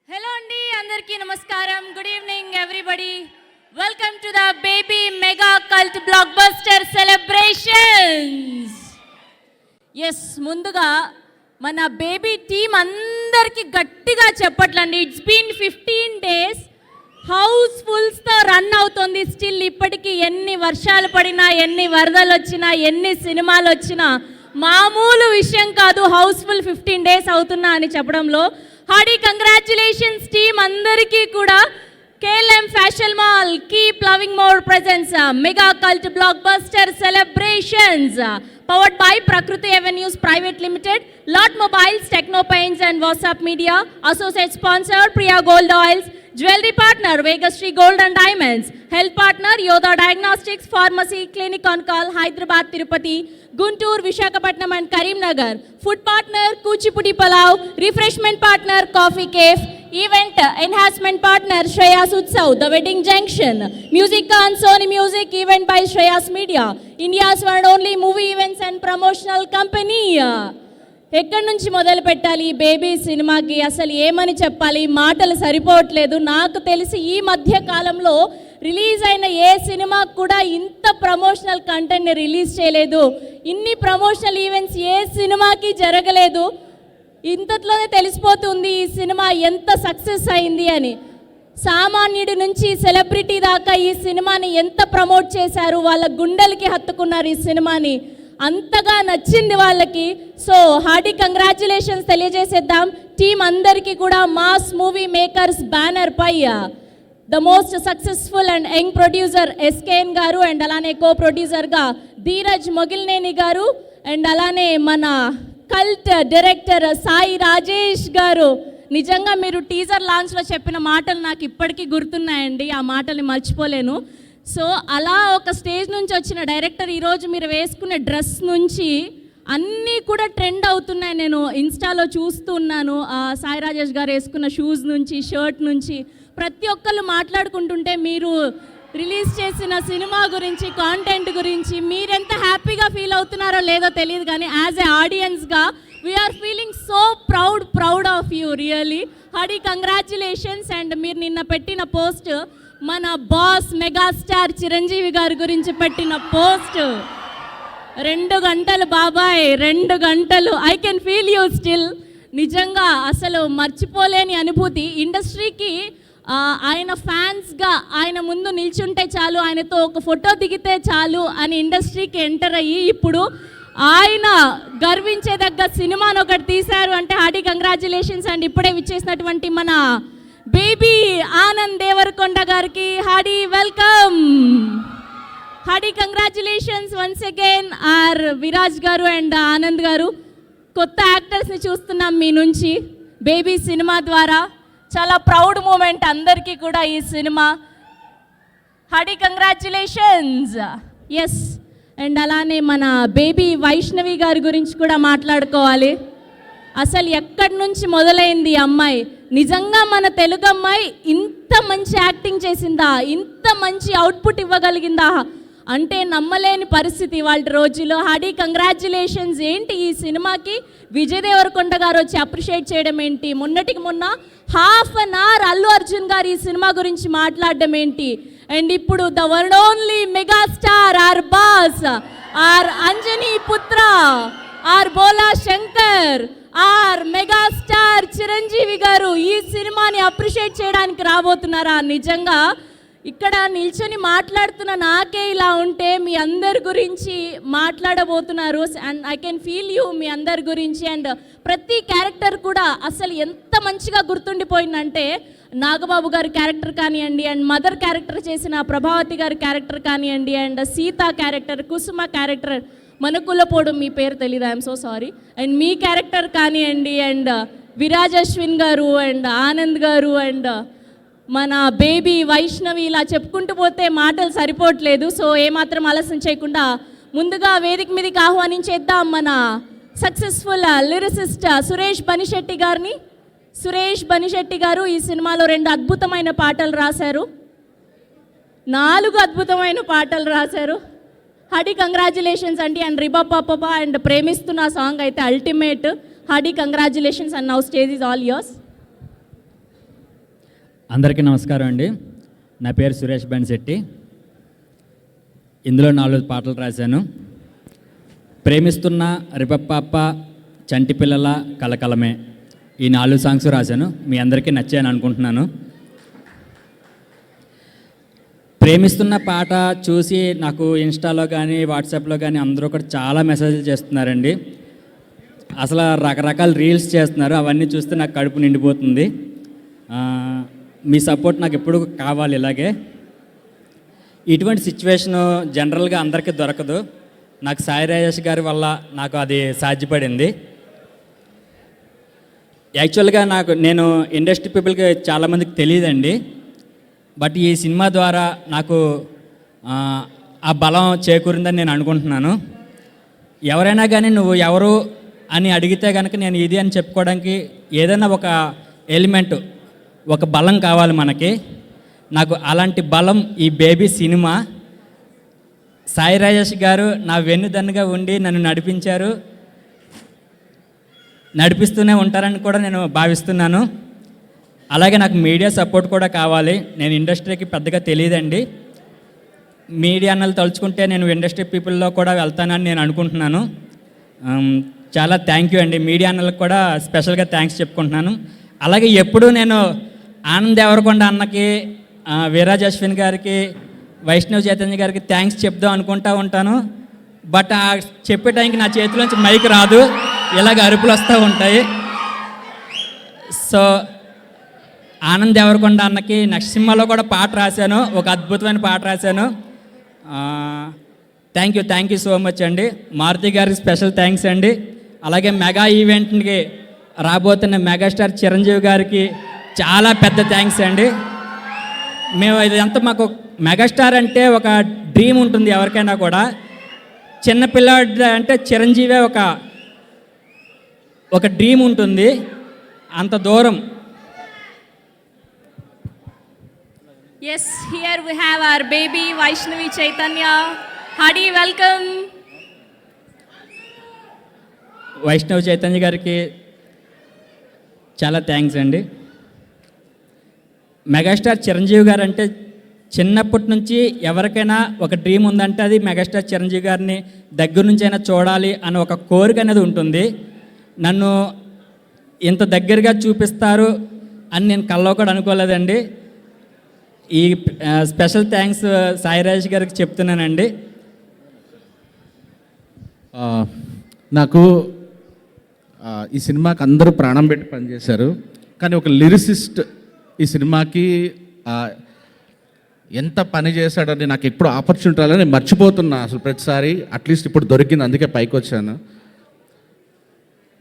Hello అండి, అందరికీ నమస్కారం. Good evening everybody. Welcome to the Baby mega cult blockbuster celebrations. Yes, ముందుగా మన బేబీ టీం అందరికీ గట్టిగా చెప్పట్లండి. ఇట్స్ బీన్ 15 days హౌస్ఫుల్స్తో రన్ అవుతుంది. స్టిల్ ఇప్పటికీ ఎన్ని వర్షాలు పడినా, ఎన్ని వరదలు వచ్చినా, ఎన్ని సినిమాలు వచ్చినా మామూలు విషయం కాదు హౌస్ఫుల్ 15 days అవుతున్నా అని చెప్పడంలో. హార్డీ కంగ్రాచులేషన్స్ టీమ్ అందరికీ కూడా. KLM fashion mall keep loving more presence mega cult blockbuster celebrations powered by Prakriti Avenues Private Limited, Lot Mobiles, Techno Paints and WhatsApp Media. Associate sponsor Priya Gold Oils. Jewelry partner Vegasri Gold and Diamonds. Health partner Yoda Diagnostics Pharmacy Clinic on Call, Hyderabad, Tirupati, Guntur, Visakhapatnam and Karimnagar. Food partner Kuchipudi Palau. Refreshment partner Coffee Cave. Event enhancement partner Shreyas Utsav, The Wedding Junction. Music on Sony Music, event by Shreyas Media. India's one and only movie events and promotional company. ఎక్కడి నుంచి మొదలు పెట్టాలి baby సినిమాకి? అసలు ఏమని చెప్పాలి, మాటలు సరిపోవట్లేదు. నాకు తెలిసి ఈ మధ్య కాలంలో రిలీజ్ అయిన ఏ సినిమాకు కూడా ఇంత ప్రమోషనల్ కంటెంట్ని రిలీజ్ చేయలేదు. ఇన్ని ప్రమోషనల్ ఈవెంట్స్ ఏ సినిమాకి జరగలేదు. ఇంతట్లోనే తెలిసిపోతుంది ఈ సినిమా ఎంత సక్సెస్ అయింది అని. సామాన్యుడి నుంచి సెలబ్రిటీ దాకా ఈ సినిమాని ఎంత ప్రమోట్ చేశారు, వాళ్ళ గుండెలకి హత్తుకున్నారు ఈ సినిమాని. అంతగా నచ్చింది వాళ్ళకి. సో హార్టీ కంగ్రాచులేషన్స్ తెలియజేసేద్దాం టీం అందరికీ కూడా. మాస్ మూవీ మేకర్స్ బ్యానర్ పై the most successful and young producer SKN గారు, అండ్ అలానే కో ప్రొడ్యూసర్గా ధీరజ్ మొగిల్నేని గారు, అండ్ అలానే మన కల్ట్ డైరెక్టర్ సాయి రాజేష్ గారు. నిజంగా మీరు టీజర్ లాంచ్లో చెప్పిన మాటలు నాకు ఇప్పటికీ గుర్తున్నాయండి. ఆ మాటల్ని మర్చిపోలేను. సో అలా ఒక స్టేజ్ నుంచి వచ్చిన డైరెక్టర్ ఈరోజు మీరు వేసుకునే డ్రెస్ నుంచి అన్నీ కూడా ట్రెండ్ అవుతున్నాయి. నేను ఇన్స్టాలో చూస్తూ ఉన్నాను. సాయి రాజేష్ గారు వేసుకున్న షూస్ నుంచి, షర్ట్ నుంచి ప్రతి ఒక్కళ్ళు మాట్లాడుకుంటుంటే మీరు రిలీజ్ చేసిన సినిమా గురించి, కాంటెంట్ గురించి మీరెంత హ్యాపీగా ఫీల్ అవుతున్నారో లేదో తెలియదు, కానీ యాజ్ ఏ ఆడియన్స్గా we're feeling so proud of you really. Hearty congratulations. And మీరు నిన్న పెట్టిన పోస్ట్ మన బాస్ మెగాస్టార్ చిరంజీవి గారి గురించి పెట్టిన పోస్ట్ 2 గంటలు బాబాయ్, 2 గంటలు. I can feel you still. నిజంగా అసలు మర్చిపోలేని అనుభూతి. ఇండస్ట్రీకి ఆయన ఫ్యాన్స్గా ఆయన ముందు నిల్చుంటే చాలు, ఆయనతో ఒక ఫోటో దిగితే చాలు అని ఇండస్ట్రీకి ఎంటర్ అయ్యి ఇప్పుడు ఆయన గర్వించేదగ్గ సినిమాను ఒకటి తీశారు అంటే హార్టీ కంగ్రాచులేషన్స్. అండ్ ఇప్పుడే విచ్చేసినటువంటి మన బేబీ ఆనంద్ దేవరకొండ గారికి hearty welcome, hearty congratulations once again. R Viraj గారు అండ్ ఆనంద్ గారు, కొత్త యాక్టర్స్ని చూస్తున్నాం మీ నుంచి బేబీ సినిమా ద్వారా. చాలా ప్రౌడ్ మూమెంట్ అందరికీ కూడా ఈ సినిమా. Hearty congratulations. ఎస్, అండ్ అలానే మన బేబీ వైష్ణవి గారి గురించి కూడా మాట్లాడుకోవాలి. అసలు ఎక్కడి నుంచి మొదలైంది అమ్మాయి? నిజంగా మన తెలుగు అమ్మాయి ఇంత మంచి యాక్టింగ్ చేసిందా, ఇంత మంచి అవుట్పుట్ ఇవ్వగలిగిందా అంటే నమ్మలేని పరిస్థితి వాళ్ళ రోజుల్లో. Hearty congratulations. ఏంటి ఈ సినిమాకి విజయ్ దేవరకొండ గారు వచ్చి అప్రిషియేట్ చేయడం ఏంటి, మొన్నటికి మొన్న ½ an hour అల్లు అర్జున్ గారు ఈ సినిమా గురించి మాట్లాడడం ఏంటి, అండ్ ఇప్పుడు the one only megastar or boss or Anjani Putra or Bhola Shankar or megastar Chiranjeevi garu ఈ సినిమాని అప్రిషియేట్ చేయడానికి రాబోతున్నారా? నిజంగా ఇక్కడ నిల్చొని మాట్లాడుతున్న నాకే ఇలా ఉంటే మీ అందరి గురించి మాట్లాడబోతున్నారు. And I can feel you మీ అందరి గురించి. అండ్ ప్రతి క్యారెక్టర్ కూడా అసలు ఎంత మంచిగా గుర్తుండిపోయిందంటే, నాగబాబు గారి క్యారెక్టర్ కానివ్వండి, అండ్ మదర్ క్యారెక్టర్ చేసిన ప్రభావతి గారి క్యారెక్టర్ కానివ్వండి, and Sita character, Kusuma character, మనకులపోవడం మీ పేరు తెలీదు, ఐఎమ్ సో సారీ, అండ్ మీ క్యారెక్టర్ కానివ్వండి, అండ్ విరాజ్ అశ్విన్ గారు అండ్ ఆనంద్ గారు అండ్ మన బేబీ వైష్ణవి, ఇలా చెప్పుకుంటూ పోతే మాటలు సరిపోవట్లేదు. సో ఏమాత్రం ఆలస్యం చేయకుండా ముందుగా వేదిక మీదకి ఆహ్వానించేద్దాం మన సక్సెస్ఫుల్ లిరిసిస్ట్ సురేష్ బనిశెట్టి గారిని. సురేష్ బనిశెట్టి గారు ఈ సినిమాలో 2 అద్భుతమైన పాటలు రాశారు, 4 అద్భుతమైన పాటలు రాశారు. హార్డీ కంగ్రాచులేషన్స్ అండి. అండ్ రిబా పాప అండ్ ప్రేమిస్తున్న సాంగ్ అయితే ultimate. Hardy congratulations. And now stage is all yours. అందరికీ నమస్కారం అండి. నా పేరు సురేష్ బెన్శెట్టి. ఇందులో 4 పాటలు రాశాను. ప్రేమిస్తున్న రిపప్పాప్ప, చంటి పిల్లల కలకలమే, ఈ 4 సాంగ్స్ రాశాను. మీ అందరికీ నచ్చాయని అనుకుంటున్నాను. ప్రేమిస్తున్న పాట చూసి నాకు ఇన్స్టాలో కానీ వాట్సాప్లో కానీ అందరూ కూడా చాలా మెసేజ్లు చేస్తున్నారండి. అసలు రకరకాల రీల్స్ చేస్తున్నారు. అవన్నీ చూస్తే నాకు కడుపు నిండిపోతుంది. మీ సపోర్ట్ నాకు ఎప్పుడు కావాలి. ఇలాగే ఇటువంటి సిచ్యువేషను జనరల్గా అందరికీ దొరకదు. నాకు సాయి రాజేష్ గారి వల్ల నాకు అది సాధ్యపడింది. యాక్చువల్గా నేను ఇండస్ట్రీ పీపుల్కి చాలామందికి తెలియదండి. బట్ ఈ సినిమా ద్వారా నాకు ఆ బలం చేకూరిందని నేను అనుకుంటున్నాను. ఎవరైనా కానీ నువ్వు ఎవరు అని అడిగితే కనుక నేను ఇది అని చెప్పుకోవడానికి ఏదైనా ఒక ఎలిమెంట్, ఒక బలం కావాలి మనకి. నాకు అలాంటి బలం ఈ బేబీ సినిమా. సాయి రాజేష్ గారు నా వెన్నుదన్నుగా ఉండి నన్ను నడిపించారు, నడిపిస్తూనే ఉంటారని కూడా నేను భావిస్తున్నాను. అలాగే నాకు మీడియా సపోర్ట్ కూడా కావాలి. నేను ఇండస్ట్రీకి పెద్దగా తెలియదండి. మీడియా అన్నలు తలుచుకుంటే నేను ఇండస్ట్రీ పీపుల్లో కూడా వెళ్తానని నేను అనుకుంటున్నాను. చాలా థ్యాంక్ యూ అండి. మీడియా అన్నలకు కూడా స్పెషల్గా థ్యాంక్స్ చెప్పుకుంటున్నాను. అలాగే ఎప్పుడూ నేను ఆనంద్ దేవరకొండ అన్నకి, వీరాజ్ అశ్విన్ గారికి, వైష్ణవ్ చైతన్య గారికి థ్యాంక్స్ చెప్దాం అనుకుంటూ ఉంటాను. బట్ ఆ చెప్పే టైంకి నా చేతిలోంచి మైక్ రాదు, ఇలాగ అరుపులు వస్తూ ఉంటాయి. సో ఆనంద్ దేవరకొండ అన్నకి నెక్స్ట్ సినిమాలో కూడా పాట రాశాను, ఒక అద్భుతమైన పాట రాశాను. థ్యాంక్ యూ సో మచ్ అండి. మారుతి గారికి స్పెషల్ థ్యాంక్స్ అండి. అలాగే మెగా ఈవెంట్కి రాబోతున్న మెగాస్టార్ చిరంజీవి గారికి చాలా పెద్ద థ్యాంక్స్ అండి. మేము ఇదంతా మాకు మెగాస్టార్ అంటే ఒక డ్రీమ్ ఉంటుంది ఎవరికైనా కూడా. చిన్నపిల్లాడు అంటే చిరంజీవే ఒక డ్రీమ్ ఉంటుంది, అంత దూరం. Yes, here we have our baby Vaishnavi Chaitanya. Hearty welcome. Vaishnav Chaitanya గారికి చాలా థ్యాంక్స్ అండి. మెగాస్టార్ చిరంజీవి గారు అంటే చిన్నప్పటి నుంచి ఎవరికైనా ఒక డ్రీమ్ ఉందంటే అది మెగాస్టార్ చిరంజీవి గారిని దగ్గర నుంచి అయినా చూడాలి అని ఒక కోరిక అనేది ఉంటుంది. నన్ను ఇంత దగ్గరగా చూపిస్తారు అని నేను కల్లో కూడా అనుకోలేదండి. ఈ స్పెషల్ థ్యాంక్స్ సాయి రాజేష్ గారికి చెప్తున్నానండి. నాకు ఈ సినిమాకి అందరూ ప్రాణం పెట్టి పనిచేశారు. కానీ ఒక లిరిసిస్ట్ ఈ సినిమాకి ఎంత పని చేశాడని నాకు ఎప్పుడు ఆపర్చునిటీ రాలని నేను మర్చిపోతున్నా అసలు ప్రతిసారి. అట్లీస్ట్ ఇప్పుడు దొరికింది, అందుకే పైకి వచ్చాను.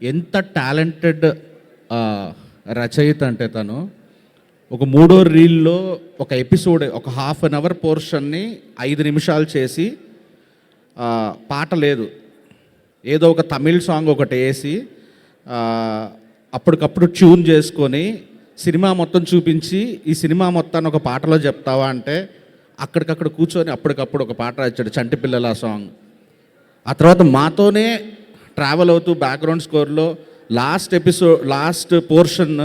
ఎంత టాలెంటెడ్ రచయిత అంటే తను ఒక 3వ రీల్లో ఒక ఎపిసోడ్, ఒక ½ అన్ అవర్ పోర్షన్ని 5 నిమిషాలు చేసి, పాట లేదు, ఏదో ఒక తమిళ్ సాంగ్ ఒకటి వేసి అప్పటికప్పుడు ట్యూన్ చేసుకొని సినిమా మొత్తం చూపించి ఈ సినిమా మొత్తాన్ని ఒక పాటలో చెప్తావా అంటే అక్కడికక్కడ కూర్చొని అప్పటికప్పుడు ఒక పాట రాశాడు, చంటి పిల్లల సాంగ్. ఆ తర్వాత మాతోనే ట్రావెల్ అవుతూ బ్యాక్గ్రౌండ్ స్కోర్లో లాస్ట్ పోర్షన్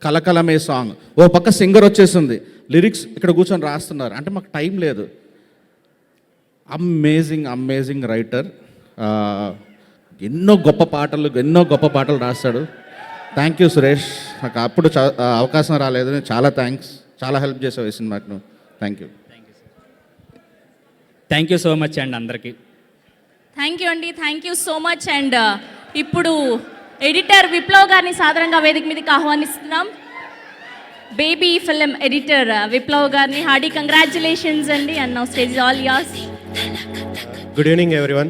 కలకలమే సాంగ్. ఓ పక్క సింగర్ వచ్చేసింది, లిరిక్స్ ఇక్కడ కూర్చొని రాస్తున్నారు. అంటే మాకు టైం లేదు. Amazing writer. ఎన్నో గొప్ప పాటలు రాస్తాడు. Thank you Suresh. నాకు అప్పుడు అవకాశం రాలేదు, చాలా థ్యాంక్స్. చాలా హెల్ప్ చేసావు ఈ సినిమాకి నువ్వు. థ్యాంక్ యూ సో మచ్ అండి అందరికీ. థ్యాంక్ యూ అండి, thank you so much. And ఇప్పుడు ఎడిటర్ విప్లవ్ గారిని సాధారణంగా వేదిక మీదకి ఆహ్వానిస్తున్నాం. బేబీ ఫిలిం ఎడిటర్ విప్లవ్ గారిని హార్డీ కంగ్రాచులేషన్స్ అండి. And now stage all yours. Good evening, everyone.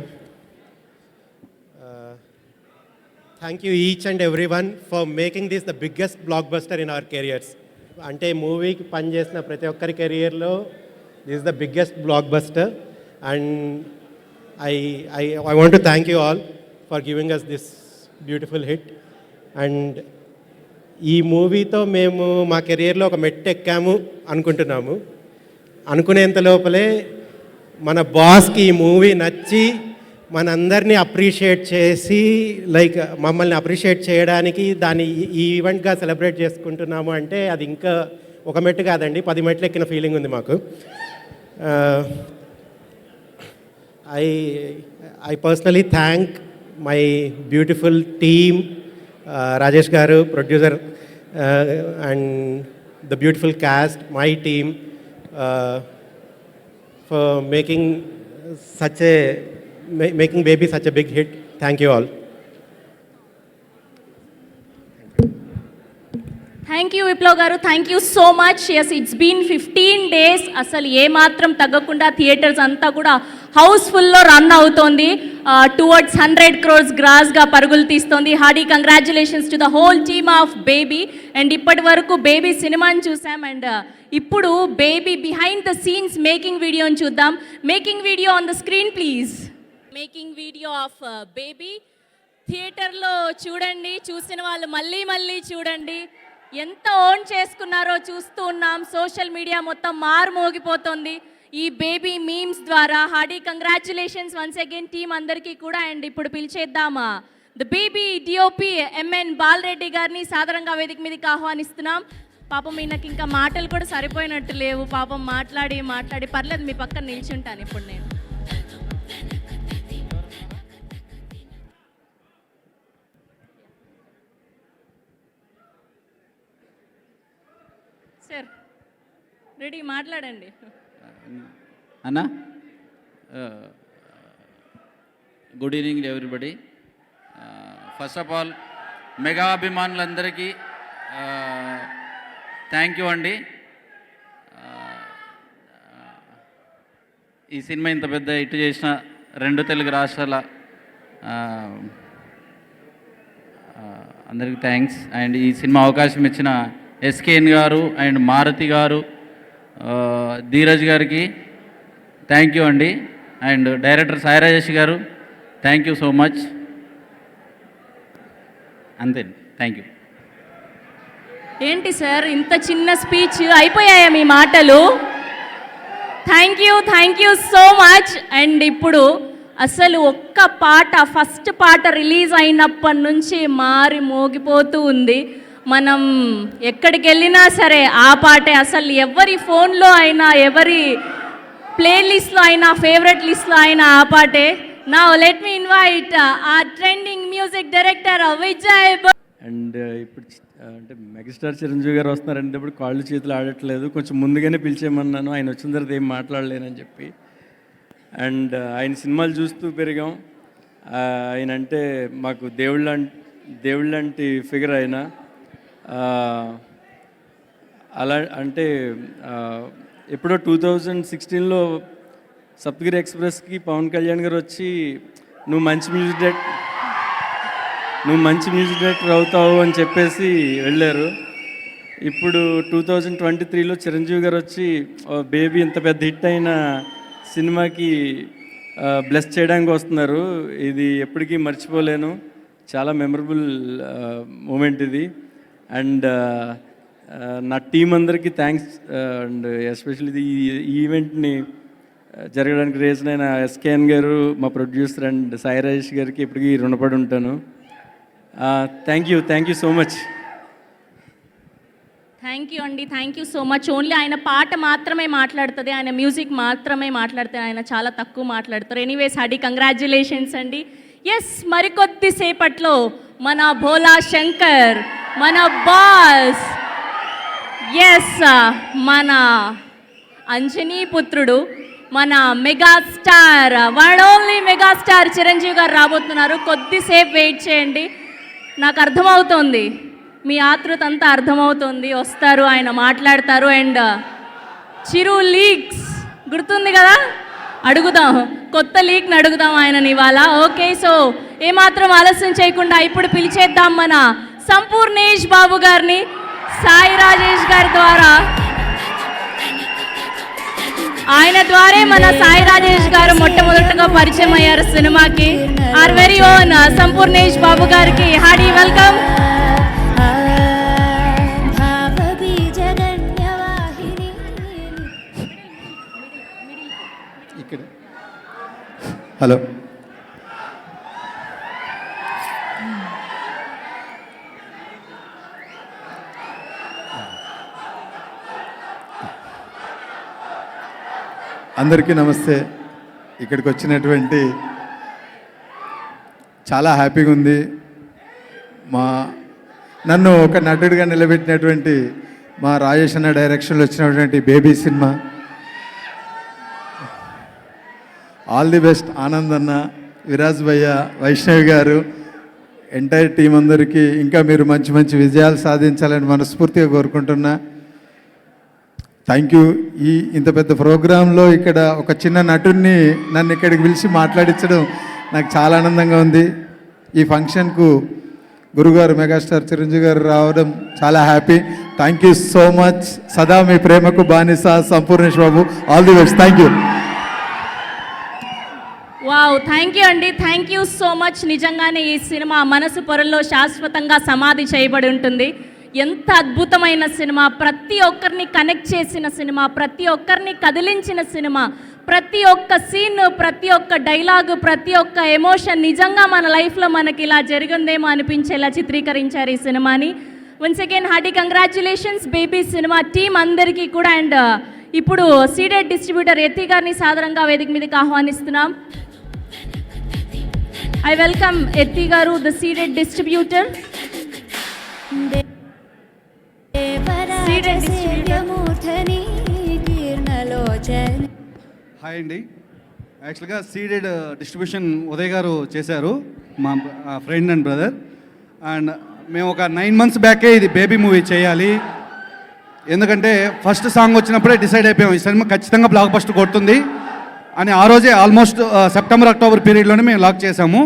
Thank you each and everyone for making this the biggest blockbuster in our careers. అంటే మూవీకి పనిచేసిన ప్రతి ఒక్కరి కెరియర్లో this is the biggest blockbuster. And I want to thank you all for giving us this beautiful hit. And ఈ మూవీతో మేము మా కెరియర్లో ఒక మెట్టు ఎక్కాము అనుకుంటున్నాము. అనుకునేంత లోపలే మన బాస్కి ఈ మూవీ నచ్చి మనందరినీ అప్రిషియేట్ చేసి లైక్ మమ్మల్ని అప్రిషియేట్ చేయడానికి దాన్ని ఈ ఈవెంట్గా సెలబ్రేట్ చేసుకుంటున్నాము అంటే అది ఇంకా ఒక మెట్టు కాదండి, 10 మెట్లు ఎక్కిన ఫీలింగ్ ఉంది మాకు. I personally thank my beautiful team, Rajesh Garu, producer, and the beautiful cast, my team, for making Baby such a big hit. Thank you all. Thank you Viplav garu, thank you so much. Yes, it's been 15 days. అసలు ఏ మాత్రం తగ్గకుండా theatres అంతా కూడా హౌస్ఫుల్లో run అవుతోంది. Towards 100 crores గ్రాస్గా పరుగులు తీస్తోంది. Hearty congratulations to the whole team of Baby. And ఇప్పటి వరకు బేబీ సినిమాని చూసాం, అండ్ ఇప్పుడు Baby behind the scenes making వీడియోని చూద్దాం. Making video on the screen please. Making video of Baby థియేటర్లో చూడండి, చూసిన వాళ్ళు మళ్ళీ మళ్ళీ చూడండి. ఎంత ఓన్ చేసుకున్నారో చూస్తూ ఉన్నాం. సోషల్ మీడియా మొత్తం మోగిపోతుంది ఈ బేబీ మీమ్స్ ద్వారా. Hearty congratulations once again team అందరికీ కూడా. అండ్ ఇప్పుడు పిలిచేద్దామా the Baby DOP M N Balareddy గారిని సాధారణంగా వేదిక మీదకి ఆహ్వానిస్తున్నాం. పాపం ఈయనకి ఇంకా మాటలు కూడా సరిపోయినట్టు లేవు. పాపం మాట్లాడి పర్లేదు, మీ పక్కన నిల్చుంటాను ఇప్పుడు నేను. సార్ రెడీ, మాట్లాడండి అన్న. Good evening everybody. First of all mega అభిమానులందరికీ థ్యాంక్ యూ అండి. ఈ సినిమా ఇంత పెద్ద హిట్ చేసిన 2 తెలుగు రాష్ట్రాల అందరికీ థ్యాంక్స్. అండ్ ఈ సినిమా అవకాశం ఇచ్చిన ఎస్కేఎన్ గారు అండ్ మారుతి గారు, ధీరజ్ గారికి థ్యాంక్ యూ అండి. అండ్ డైరెక్టర్ సాయి రాజేష్ గారు థ్యాంక్ యూ సో మచ్. అంతే, థ్యాంక్ యూ. ఏంటి సార్ ఇంత చిన్న స్పీచ్, అయిపోయాయా మీ మాటలు? Thank you so much. And ఇప్పుడు అసలు ఒక్క పాట, ఫస్ట్ పాట రిలీజ్ అయినప్పటి నుంచి మోగిపోతూ ఉంది. మనం ఎక్కడికి వెళ్ళినా సరే ఆ పాటే. అసలు ఎవరి ఫోన్లో అయినా, ఎవరి ప్లేలిస్ట్లో అయినా, ఫేవరెట్ లిస్ట్లో అయినా ఆ పాటే. నౌ లెట్ మీ ఇన్వైట్ ఆ trending music director Vijay. And ఇప్పుడు అంటే మెగాస్టార్ చిరంజీవి గారు వస్తున్నారంటే ఇప్పుడు కాళ్ళు చేతులు ఆడట్లేదు, కొంచెం ముందుగానే పిలిచేయమన్నాను. ఆయన వచ్చిన తర్వాత ఏం మాట్లాడలేనని చెప్పి. అండ్ ఆయన సినిమాలు చూస్తూ పెరిగాం. ఆయన అంటే మాకు దేవుళ్ళ లాంటి ఫిగర్ ఆయన. అలా అంటే ఎప్పుడో 2016లో సప్తగిరి ఎక్స్ప్రెస్కి పవన్ కళ్యాణ్ గారు వచ్చి నువ్వు మంచి మ్యూజిక్ డైరెక్టర్ అవుతావు అని చెప్పేసి వెళ్ళారు. ఇప్పుడు 2023లో చిరంజీవి గారు వచ్చి బేబీ ఇంత పెద్ద హిట్ అయిన సినిమాకి బ్లెస్ చేయడానికి వస్తున్నారు. ఇది ఎప్పటికీ మర్చిపోలేను, చాలా మెమరబుల్ మూమెంట్ ఇది. అండ్ నా టీం అందరికీ థ్యాంక్స్. అండ్ ఎస్పెషల్లీ ఈ ఈవెంట్ని జరగడానికి రీజన్ అయిన ఎస్కేఎన్ గారు, మా ప్రొడ్యూసర్ అండ్ సాయి రాజేష్ గారికి ఇప్పటికీ రుణపడి ఉంటాను. Thank you so much. Thank you అండి, thank you so much. Only ఆయన పాట మాత్రమే మాట్లాడుతుంది, ఆయన మ్యూజిక్ మాత్రమే మాట్లాడుతుంది, ఆయన చాలా తక్కువ మాట్లాడతారు. ఎనీవేస్ హార్డీ కంగ్రాచులేషన్స్ అండి. ఎస్, మరికొద్ది సేపట్లో మన భోలా శంకర్, మన బాస్, ఎస్ మన అంజనీ పుత్రుడు, మన megastar, one only megastar Chiranjeevi గారు రాబోతున్నారు. కొద్దిసేపు వెయిట్ చేయండి, నాకు అర్థమవుతోంది, మీ ఆతృత అంతా అర్థమవుతుంది. వస్తారు, ఆయన మాట్లాడతారు. అండ్ చిరు లీక్స్ గుర్తుంది కదా, అడుగుదాం, కొత్త లీక్ని అడుగుదాం ఆయనని ఇవాళ. ఓకే, సో ఏమాత్రం ఆలస్యం చేయకుండా ఇప్పుడు పిలిచేద్దాం మన సంపూర్ణేష్ బాబు గారిని. సాయి రాజేష్ గారి ద్వారా, ఆయన ద్వారే మన సాయి రాజేష్ గారు మొట్టమొదటిగా పరిచయం అయ్యారు సినిమాకి. Are very own Sampoornesh Babu గారికి హార్డీ వెల్కమ్. హలో, అందరికీ నమస్తే. ఇక్కడికి వచ్చినటువంటి చాలా హ్యాపీగా ఉంది. నన్ను ఒక నటుడిగా నిలబెట్టినటువంటి మా రాజేష్ అన్న డైరెక్షన్లో వచ్చినటువంటి baby cinema. All the best Anand అన్న, విరాజ్ భయ్య, వైష్ణవి గారు, ఎంటైర్ టీం అందరికీ ఇంకా మీరు మంచి మంచి విజయాలు సాధించాలని మనస్ఫూర్తిగా కోరుకుంటున్నా. Thank you. ఇంత పెద్ద ప్రోగ్రాంలో ఇక్కడ ఒక చిన్న నటుడిని నన్ను ఇక్కడికి పిలిచి మాట్లాడించడం నాకు చాలా ఆనందంగా ఉంది. ఈ ఫంక్షన్కు గురుగారు మెగాస్టార్ చిరంజీవి గారు రావడం చాలా happy. Thank you so much. సదా మీ ప్రేమకు బానిస Sampoornesh Babu. All the best. Thank you. Wow, thank you అండి, థ్యాంక్ యూ సో మచ్. నిజంగానే ఈ సినిమా మనసు పొరల్లో శాశ్వతంగా సమాధి చేయబడి ఉంటుంది. ఎంత అద్భుతమైన సినిమా, ప్రతి ఒక్కరిని కనెక్ట్ చేసిన సినిమా, ప్రతి ఒక్కరిని కదిలించిన సినిమా, ప్రతి ఒక్క సీన్, ప్రతి ఒక్క డైలాగు, ప్రతి ఒక్క ఎమోషన్ నిజంగా మన లైఫ్లో మనకి ఇలా జరిగిందేమో అనిపించేలా చిత్రీకరించారు ఈ సినిమాని. Once again hearty congratulations baby cinema team అందరికీ కూడా. అండ్ ఇప్పుడు సీడెడ్ డిస్ట్రిబ్యూటర్ ఎత్తి గారిని సాదరంగా వేదిక మీదకి ఆహ్వానిస్తున్నాం. ఐ వెల్కమ్ ఎత్తి గారు, ద సీడెడ్ డిస్ట్రిబ్యూటర్. హాయ్ అండి. యాక్చువల్గా సీడెడ్ డిస్ట్రిబ్యూషన్ ఉదయ్ గారు చేశారు, మా ఫ్రెండ్ అండ్ బ్రదర్. అండ్ మేము ఒక 9 months బ్యాకే ఇది బేబీ మూవీ చేయాలి. ఎందుకంటే ఫస్ట్ సాంగ్ వచ్చినప్పుడే డిసైడ్ అయిపోయాం ఈ సినిమా ఖచ్చితంగా బ్లాక్ బస్టర్ కొడుతుంది అని. ఆ రోజే ఆల్మోస్ట్ సెప్టెంబర్ అక్టోబర్ పీరియడ్లోనే మేము లాక్ చేసాము.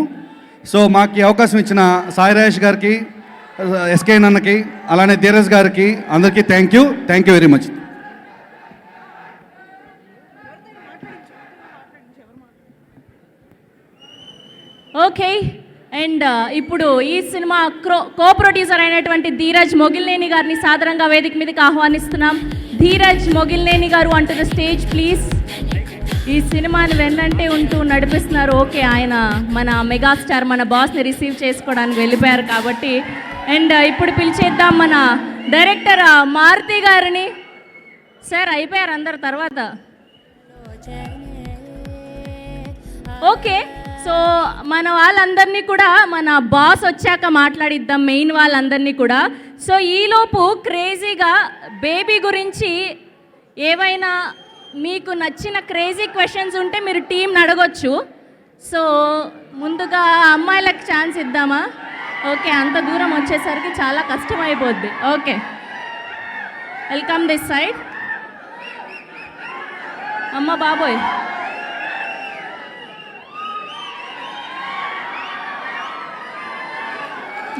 సో మాకు ఈ అవకాశం ఇచ్చిన సాయి రాజేష్ గారికి, ఎస్కే అన్నకి, అలానే ధీరజ్ గారికి అందరికీ thank you very much. Okay, and ఇప్పుడు ఈ సినిమా కో ప్రొడ్యూసర్ అయినటువంటి ధీరజ్ మొగిల్నేని గారిని సాదరంగా వేదిక మీదకి ఆహ్వానిస్తున్నాం. ధీరజ్ మొగిల్నేని గారు అంటూ ద స్టేజ్ ప్లీజ్. ఈ సినిమాని వెన్నంటే ఉంటూ నడిపిస్తున్నారు. ఓకే, ఆయన మన మెగాస్టార్, మన బాస్ని రిసీవ్ చేసుకోవడానికి వెళ్ళిపోయారు కాబట్టి. అండ్ ఇప్పుడు పిలిచేద్దాం మన డైరెక్టర్ మారుతి గారిని. సార్ అయిపోయారు అందరు తర్వాత. ఓకే, సో మన వాళ్ళందరినీ కూడా మన బాస్ వచ్చాక మాట్లాడిద్దాం, మెయిన్ వాళ్ళందరినీ కూడా. సో ఈలోపు క్రేజీగా బేబీ గురించి ఏవైనా మీకు నచ్చిన క్రేజీ క్వశ్చన్స్ ఉంటే మీరు టీంని అడగొచ్చు. సో ముందుగా అమ్మాయిలకు ఛాన్స్ ఇద్దామా? ఓకే, అంత దూరం వచ్చేసరికి చాలా కష్టం అయిపోద్ది. Okay, welcome this side. అమ్మ బాబోయ్,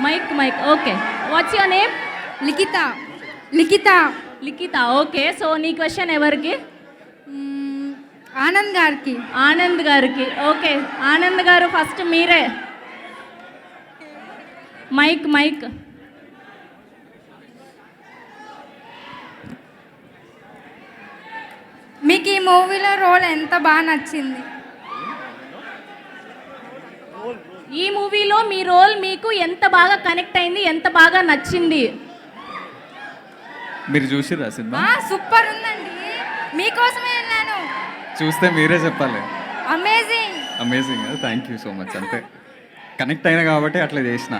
mic. Okay, what's your name? Likhita. Okay, so నీ క్వశ్చన్ ఎవరికి? ఆనంద్ గారికి. ఓకే, ఆనంద్ గారు ఫస్ట్ మీరే. మైక్. మీకు ఈ మూవీలో రోల్ ఎంత బాగా నచ్చింది? ఈ మూవీలో మీ రోల్ మీకు ఎంత బాగా కనెక్ట్ అయింది, ఎంత బాగా నచ్చింది? మీరు చూసిర్రా సినిమా? సూపర్ ఉందండి, మీకోసమే వెళ్ళాను. చూస్తే మీరే చెప్పాలి. Amazing. Thank you so much. అంతే, కనెక్ట్ అయినా కాబట్టి అట్లా చేసిన.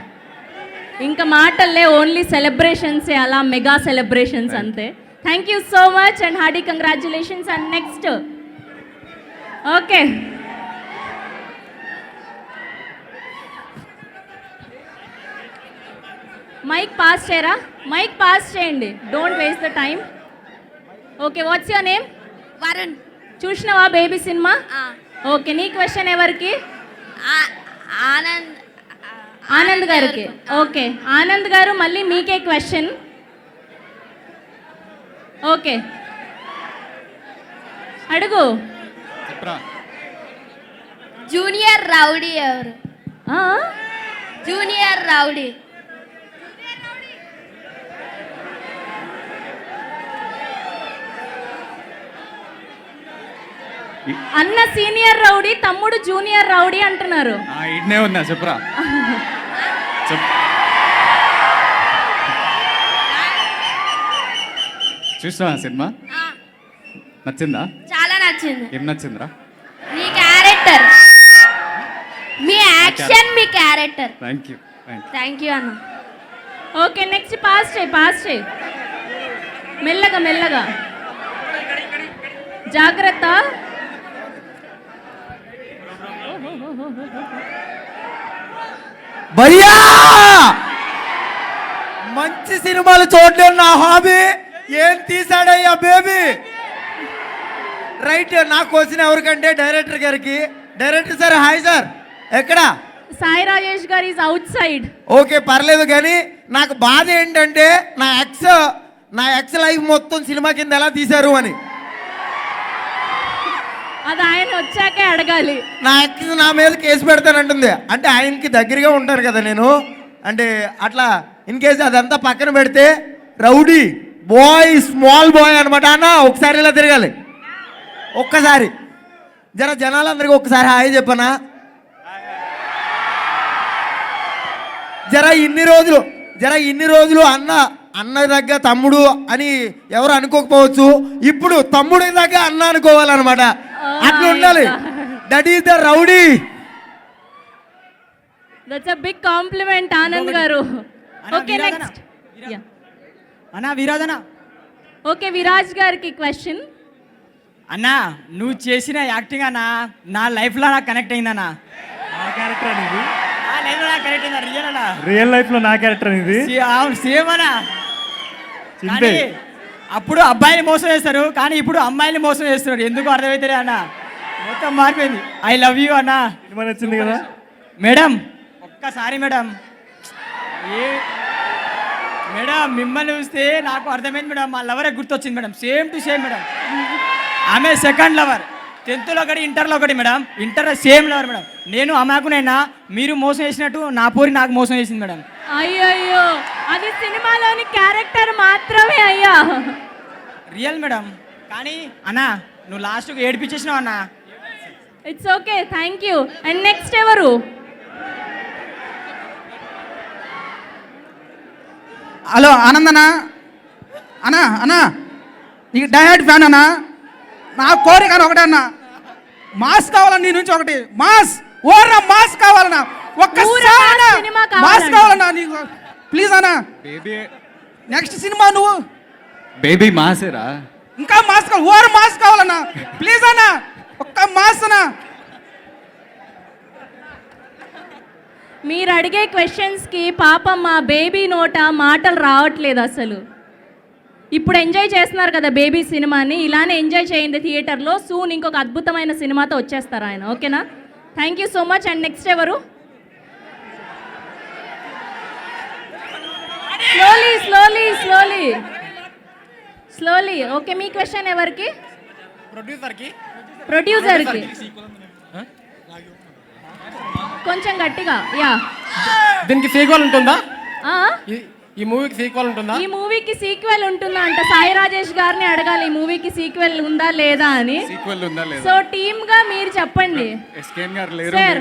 ఇంకా మాటల్లే, ఓన్లీ సెలబ్రేషన్స్, అలా మెగా సెలబ్రేషన్స్ అంతే. Thank you so much and hearty congratulations. And next, okay, mike pass చేయండి, don't waste the time. Okay, what's your name? Varun. చూసినావా బేబీ సినిమా? ఓకే, నీ క్వశ్చన్ ఎవరికి? ఆనంద్ గారికి. ఓకే, ఆనంద్ గారు మళ్ళీ మీకే క్వశ్చన్. ఓకే, అడుగు. జూనియర్ రౌడీ ఎవరు? Junior rowdy. అన్న సీనియర్ రౌడీ, తమ్ముడు జూనియర్ రౌడీ అంటున్నారు. ఇడ్నే ఉందా చెప్పరా? చూసినా సినిమా? నచ్చిందా? చాలా నచ్చింది. నచ్చింది ఏం నచ్చిందిరా? మీ క్యారెక్టర్, మీ యాక్షన్, మీ character. Thank you. Thank you అన్న. ఓకే నెక్స్ట్ పాస్ చేయి మెల్లగా మెల్లగా, జాగ్రత్త. భయ్యా మంచి సినిమాలు చూడడం నా హాబీ. ఏం తీసాడయ్యా బేబీ? రైట్, నా క్వశ్చన్ ఎవరికంటే డైరెక్టర్ గారికి. Director sir hi sir. ఎక్కడ? సాయి రాజేష్ గారు ఈజ్ అవుట్ సైడ్. ఓకే పర్లేదు, కానీ నాకు బాధ ఏంటంటే నా ఎక్స్ లైఫ్ మొత్తం సినిమా కింద ఎలా తీశారు అని. అది ఆయన వచ్చాకే అడగాలి. నా ఎక్స్ నా మీద కేసు పెడతానంటుంది. అంటే ఆయనకి దగ్గరగా ఉంటారు కదా నేను, అంటే అట్లా ఇన్ కేసు అదంతా పక్కన పెడితే రౌడీ బాయ్, స్మాల్ బాయ్ అనమాట. అన్న ఒకసారి ఇలా తిరగాలి, ఒక్కసారి జనాలందరికీ ఒక్కసారి హాయ్ చెప్పనా. ఇన్ని రోజులు అన్న దగ్గర తమ్ముడు అని ఎవరు అనుకోకపోవచ్చు, ఇప్పుడు తమ్ముడి దగ్గర అన్న అనుకోవాలన్నమాట. అట్లా ఉండాలి. That is the rowdy. That's a big compliment Anand garu. Okay next అన్నా విరాజన. ఓకే విరాజ్ గారికి క్వశ్చన్. అన్నా నువ్వు చేసిన యాక్టింగ్ అన్నా నా లైఫ్లో నాకు కనెక్ట్ అయిందన్నా. నా క్యారెక్టర్ అనేది లేదు నాకు కనెక్ట్ అయిందా రియల్ అన్నా. రియల్ లైఫ్లో నా క్యారెక్టర్ అనేది సేమ్ అన్నా. చింపే. అప్పుడు అబ్బాయిని మోసం చేస్తారు, కానీ ఇప్పుడు అమ్మాయిని మోసం చేస్తున్నారు. ఎందుకు అర్థమవుతుంది అన్న, మొత్తం మారిపోయింది. ఐ లవ్ యూ అన్న. సినిమా నచ్చింది కదా మేడం? ఒక్కసారి మేడం, మేడం మిమ్మల్ని చూస్తే నాకు అర్థమైంది మేడం. మా లవరే గుర్తొచ్చింది madam. Same to same madam. ఆమె సెకండ్ లవర్, 10th ఒకటి, ఇంటర్లో ఒకటి madam. Inter same lover madam. నేను అమాకునైనా మీరు మోసం చేసినట్టు నా పూరి నాకు మోసం చేసింది మేడం. అయ్యో అది సినిమాలోని క్యారెక్టర్ మాత్రమే అయ్యా. Real madam. కానీ అన్నా నువ్వు లాస్ట్కి ఏడిపించేసినావు అన్నా. It's okay, thank you. And next ఎవరు? హలో ఆనందనా. అన్నా అన్నా నీకు డైహార్డ్ ఫ్యాన్ అన్నా. నా కోరిక ఒకటే అన్నా, మాస్ కావాలన్నా నీ నుంచి ఒకటి. మాస్ ఓర్రా, మాస్ కావాలన్నా. ఒక్కసారి సినిమా మాస్ కావాలన్నా నీకు ప్లీజ్ అన్నా. బేబీ నెక్స్ట్ సినిమా నువ్వు బేబీ మాసేరా? ఇంకా మాస్ కావాలి, ఓర్ మాస్ కావాలన్నా ప్లీజ్ అన్నా. ఒక్క మాస్ అన్నా. మీరు అడిగే క్వశ్చన్స్కి పాపం మా బేబీ నోట మాటలు రావట్లేదు అసలు. ఇప్పుడు ఎంజాయ్ చేస్తున్నారు కదా బేబీ సినిమాని, ఇలానే ఎంజాయ్ చేయండి థియేటర్లో. సూన్ ఇంకొక అద్భుతమైన సినిమాతో వచ్చేస్తారు ఆయన. ఓకేనా? Thank you so much. And next ఎవరు? స్లోలీ. ఓకే మీ క్వశ్చన్ ఎవరికి? ప్రొడ్యూసర్కి. కొంచెం గట్టిగా. యా, దీనికి సీక్వెల్ ఉంటుందా? ఈ మూవీకి సీక్వెల్ ఉంటుందా అంట. సాయి రాజేష్ గారిని అడగాలి ఈ మూవీకి సీక్వెల్ ఉందా లేదా అని. సో టీమ్ గా మీరు చెప్పండి. Sir,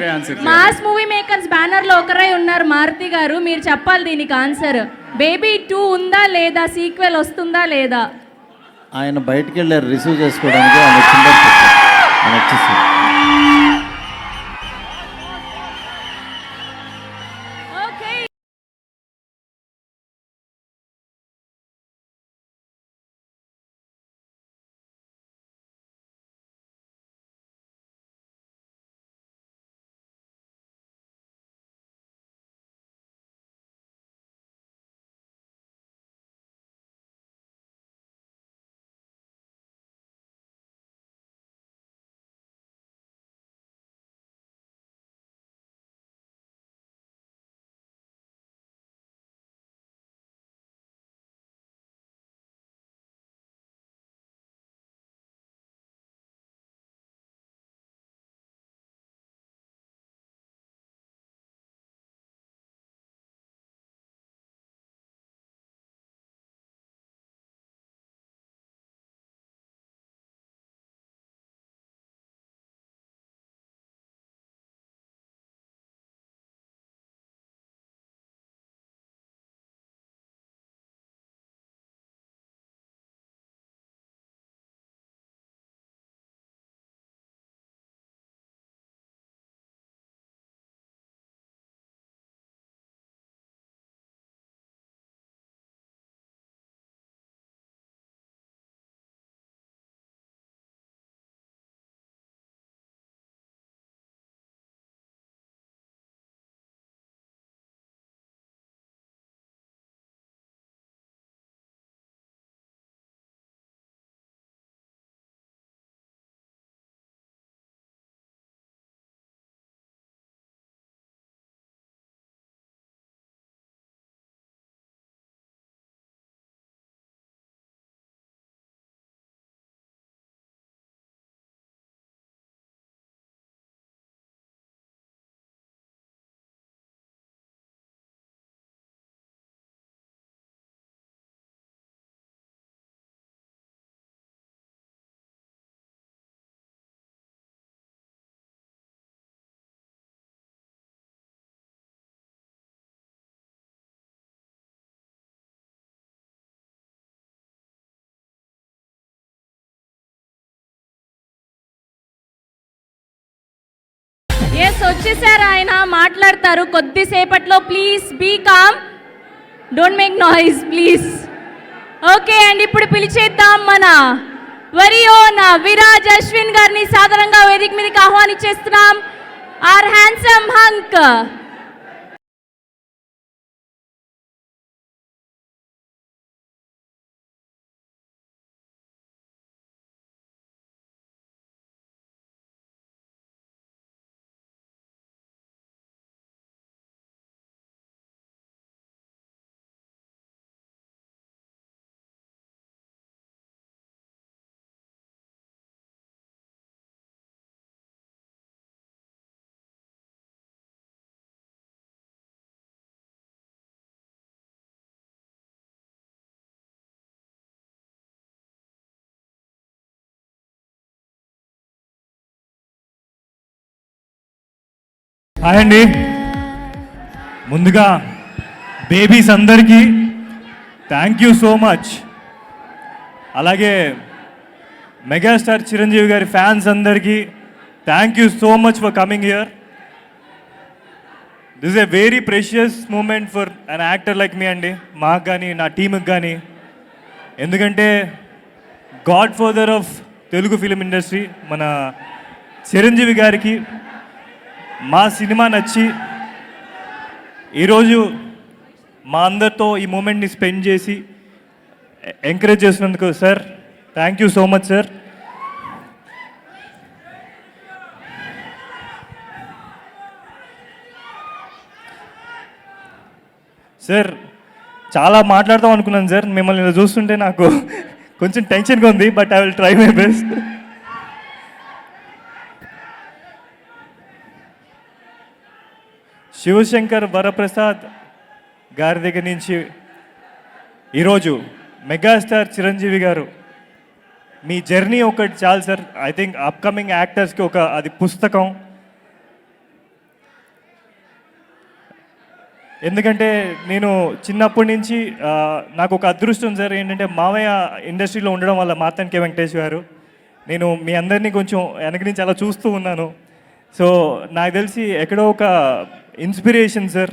mass movie makers banner లో ఒకరై ఉన్నారు మారుతి గారు, మీరు చెప్పాలి దీనికి ఆన్సర్. బేబీ 2 ఉందా లేదా, సీక్వెల్ వస్తుందా లేదా? ఆయన బయటికి వెళ్ళారు రిసీవ్ చేసుకోవడానికి. ఆయన వచ్చేసి ఎస్, వచ్చేసారు ఆయన, మాట్లాడతారు కొద్దిసేపట్లో. Please be calm, don't make noise please. Okay అండి, ఇప్పుడు పిలిచేద్దాం మన వరియోన విరాజ్ అశ్విన్ గారిని సాధారణంగా వేదిక మీదకి ఆహ్వానించేస్తున్నాం. Our handsome hunk. హాయ్ అండి, ముందుగా బేబీస్ అందరికీ థ్యాంక్ యూ సో మచ్. అలాగే మెగాస్టార్ చిరంజీవి గారి ఫ్యాన్స్ అందరికీ thank you so much for coming here. This is a very precious moment for an actor like me అండి, మాకు కానీ నా టీంకి కానీ. ఎందుకంటే godfather of Telugu film industry మన చిరంజీవి గారికి మా సినిమా నచ్చి ఈరోజు మా అందరితో ఈ మూమెంట్ని స్పెండ్ చేసి ఎంకరేజ్ చేసినందుకు sir thank you so much sir. Sir చాలా మాట్లాడదాం అనుకున్నాను సార్, మిమ్మల్ని ఇలా చూస్తుంటే నాకు కొంచెం టెన్షన్గా ఉంది, but I will try my best. Sivasankar Varaprasad గారి దగ్గర నుంచి ఈరోజు మెగాస్టార్ చిరంజీవి గారు మీ జర్నీ ఒకటి చాలు సార్. ఐ థింక్ అప్కమింగ్ యాక్టర్స్కి అది పుస్తకం. ఎందుకంటే నేను చిన్నప్పటి నుంచి నాకు ఒక అదృష్టం సార్, ఏంటంటే మామయ్య ఇండస్ట్రీలో ఉండడం వల్ల, మార్తాండ్ కే వెంకటేష్ గారు, నేను మీ అందరినీ కొంచెం వెనక నుంచి అలా చూస్తూ ఉన్నాను. సో నాకు తెలిసి ఎక్కడో ఒక ఇన్స్పిరేషన్ సార్,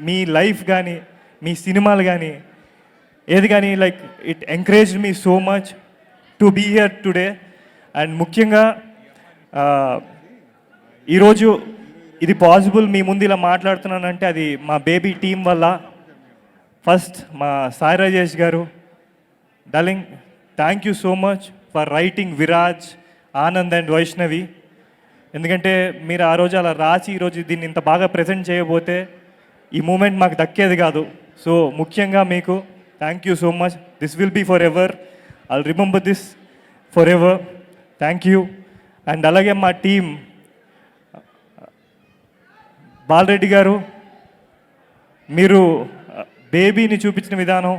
మీ లైఫ్ కానీ మీ సినిమాలు కానీ ఏది కానీ, like it encourage me so much to be here today. And ముఖ్యంగా ఈరోజు ఇది పాసిబుల్, మీ ముందు ఇలా మాట్లాడుతున్నానంటే అది మా బేబీ టీం వల్ల. ఫస్ట్ మా సాయి రాజేష్ గారు, darling thank you so much for writing Viraj, Anand and Vaishnavi. ఎందుకంటే మీరు ఆ రోజు అలా రాసి ఈరోజు దీన్ని ఇంత బాగా ప్రజెంట్ చేయబోతే ఈ మూమెంట్ మాకు దక్కేది కాదు. సో ముఖ్యంగా మీకు thank you so much. This will be forever, I'll remember this forever. Thank you. And అలాగే మా టీం, బాలరెడ్డి గారు, మీరు బేబీని చూపించిన విధానం,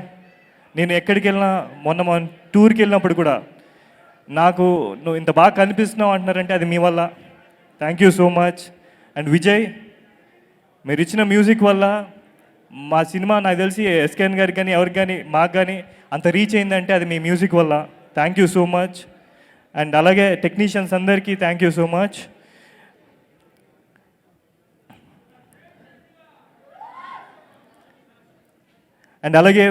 నేను ఎక్కడికి వెళ్ళినా, మొన్న టూర్కి వెళ్ళినప్పుడు కూడా నాకు నువ్వు ఇంత బాగా కనిపిస్తున్నావు అంటున్నారంటే అది మీ వల్ల. Thank you so much. And Vijay, మీరు ఇచ్చిన మ్యూజిక్ వల్ల మా సినిమా నాకు తెలిసి ఎస్కేఎన్ గారికి కానీ ఎవరికి కానీ మాకు కానీ అంత రీచ్ అయిందంటే అది మీ మ్యూజిక్ వల్ల. Thank you so much. And అలాగే టెక్నీషియన్స్ అందరికీ thank you so much. And అలాగే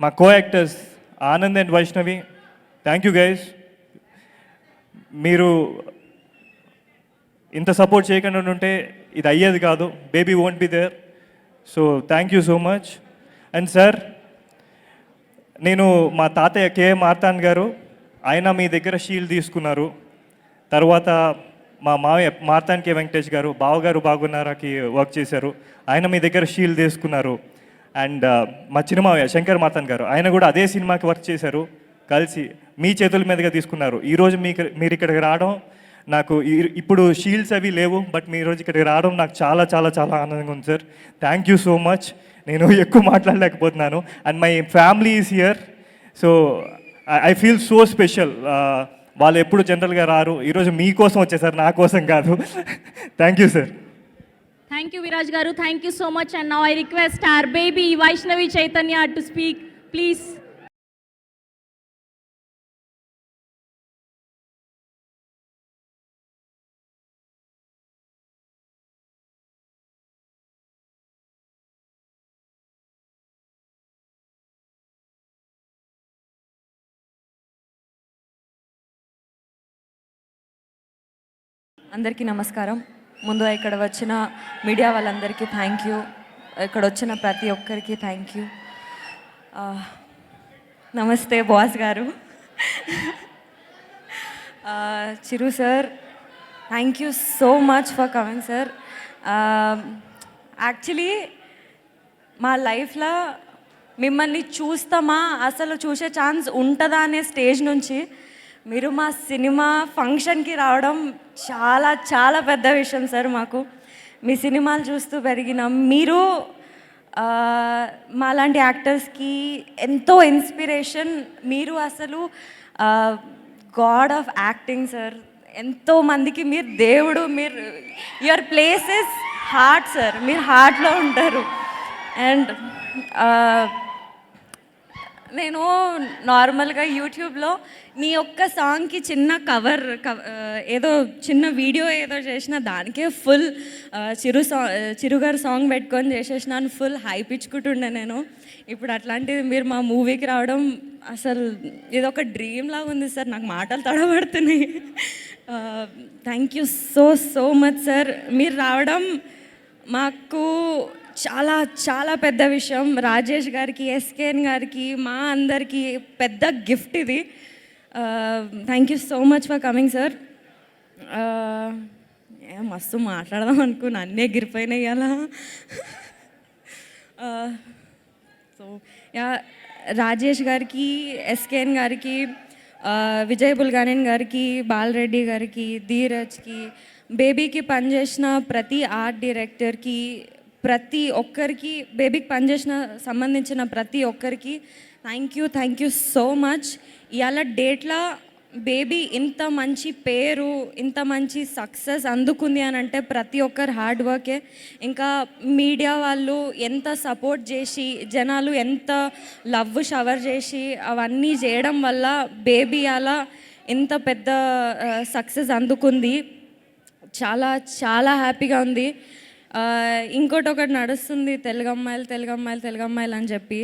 మా co actors Anand and Vaishnavi, thank you guys. మీరు ఇంత సపోర్ట్ చేయకుండా ఉంటే ఇది అయ్యేది కాదు, Baby won't be there. So thank you so much. And sir, నేను మా తాతయ్య కే మార్తాండ్ గారు, ఆయన మీ దగ్గర షీల్డ్ తీసుకున్నారు. తర్వాత మా మావయ్య మార్తాండ్ కే వెంకటేష్ గారు, బావగారు బాగున్నారాకి వర్క్ చేశారు, ఆయన మీ దగ్గర షీల్డ్ తీసుకున్నారు. అండ్ మా చిన్నమావయ్య శంకర్ మార్తాండ్ గారు, ఆయన కూడా అదే సినిమాకి వర్క్ చేశారు, కలిసి మీ చేతుల మీదుగా తీసుకున్నారు. ఈరోజు మీరు ఇక్కడికి రావడం నాకు, ఇప్పుడు షీల్డ్స్ అవి లేవు, బట్ మీ రోజు ఇక్కడికి రావడం నాకు చాలా చాలా చాలా ఆనందంగా ఉంది sir. Thank you so much. నేను ఎక్కువ మాట్లాడలేకపోతున్నాను. And my family is here, so I feel so special. వాళ్ళు ఎప్పుడు జనరల్గా రారు, ఈరోజు మీకోసం వచ్చేసారు, నా కోసం కాదు. Thank you sir. Thank you, Viraj Garu. Thank you so much. And now I request our baby Vaishnavi Chaitanya to speak, please. అందరికీ నమస్కారం. ముందుగా ఇక్కడ వచ్చిన మీడియా వాళ్ళందరికీ థ్యాంక్ యూ. ఇక్కడ వచ్చిన ప్రతి ఒక్కరికి థ్యాంక్ యూ. నమస్తే boss garu. Chiru sir, thank you so much for coming sir. Actually మా లైఫ్లో మిమ్మల్ని చూస్తామా, అసలు చూసే ఛాన్స్ ఉంటుందా అనే స్టేజ్ నుంచి మీరు మా సినిమా ఫంక్షన్కి రావడం చాలా చాలా పెద్ద విషయం సార్. మాకు మీ సినిమాలు చూస్తూ పెరిగిన మీరు మాలాంటి యాక్టర్స్కి ఎంతో ఇన్స్పిరేషన్. మీరు అసలు గాడ్ ఆఫ్ యాక్టింగ్ సార్. ఎంతోమందికి మీరు దేవుడు. మీరు your place is heart sir. మీరు హార్ట్లో ఉంటారు. అండ్ నేను నార్మల్గా యూట్యూబ్లో నీ ఒక్క సాంగ్కి చిన్న ఏదో చిన్న వీడియో ఏదో చేసిన దానికే ఫుల్ చిరుగారు సాంగ్ పెట్టుకొని చేసేసినాను. ఫుల్ హైప్ ఇచ్చుకుంటుండే నేను. ఇప్పుడు అట్లాంటిది మీరు మా మూవీకి రావడం అసలు ఇది ఒక డ్రీమ్ లాగా ఉంది సార్. నాకు మాటలు తడబడుతున్నాయి. Thank you so so much sir. మీరు రావడం మాకు చాలా చాలా పెద్ద విషయం. రాజేష్ గారికి, ఎస్కేఎన్ గారికి, మా అందరికీ పెద్ద గిఫ్ట్ ఇది. Thank you so much for coming sir. మస్తు మాట్లాడదాం అనుకున్నా, అన్నీ ఎగిరిపోయినాయి అలా. సో రాజేష్ గారికి, ఎస్కేఎన్ గారికి, విజయ్ బుల్గానేన్ గారికి, బాలరెడ్డి గారికి, ధీరజ్కి, బేబీకి పనిచేసిన ప్రతి ఆర్ట్ డైరెక్టర్కి, ప్రతి ఒక్కరికి, బేబీకి సంబంధించిన ప్రతి ఒక్కరికి థ్యాంక్ యూ సో మచ్. ఇవాళ డేట్లో బేబీ ఇంత మంచి పేరు, ఇంత మంచి సక్సెస్ అందుకుంది అని అంటే ప్రతి ఒక్కరు హార్డ్ వర్కే. ఇంకా మీడియా వాళ్ళు ఎంత సపోర్ట్ చేసి, జనాలు ఎంత లవ్ షవర్ చేసి అవన్నీ చేయడం వల్ల బేబీ అలా ఇంత పెద్ద సక్సెస్ అందుకుంది. చాలా చాలా హ్యాపీగా ఉంది. ఒకటి నడుస్తుంది, తెలుగు అమ్మాయిలు అని చెప్పి.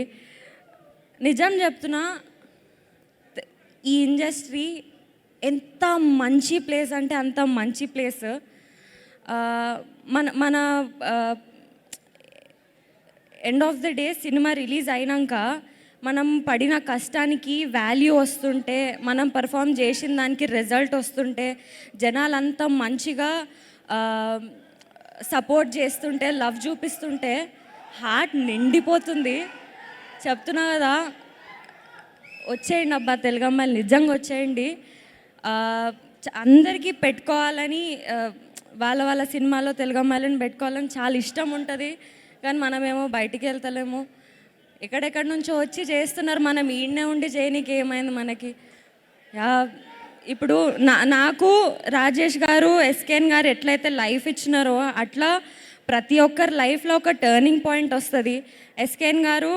నిజం చెప్తున్నా, ఈ ఇండస్ట్రీ ఎంత మంచి ప్లేస్ అంటే అంత మంచి ప్లేస్. మన end of the day cinema release అయినాక మనం పడిన కష్టానికి వాల్యూ వస్తుంటే, మనం పర్ఫామ్ చేసిన దానికి రిజల్ట్ వస్తుంటే, జనాలంతా మంచిగా సపోర్ట్ చేస్తుంటే, లవ్ చూపిస్తుంటే హార్ట్ నిండిపోతుంది. చెప్తున్నా కదా, వచ్చేయండి అబ్బా తెలుగు అమ్మాయిలు, నిజంగా వచ్చేయండి. అందరికీ పెట్టుకోవాలని, వాళ్ళ సినిమాలో తెలుగు అమ్మాయిలను పెట్టుకోవాలని చాలా ఇష్టం ఉంటుంది. కానీ మనమేమో బయటికి వెళ్తలేము. ఎక్కడెక్కడి నుంచో వచ్చి చేస్తున్నారు, మనం ఈడనే ఉండి చేయనీకి ఏమైంది మనకి. ఇప్పుడు నాకు రాజేష్ గారు, ఎస్కేఎన్ గారు ఎట్లయితే లైఫ్ ఇచ్చినారో అట్లా ప్రతి ఒక్కరి లైఫ్లో ఒక టర్నింగ్ పాయింట్ వస్తుంది. ఎస్కేఎన్ గారు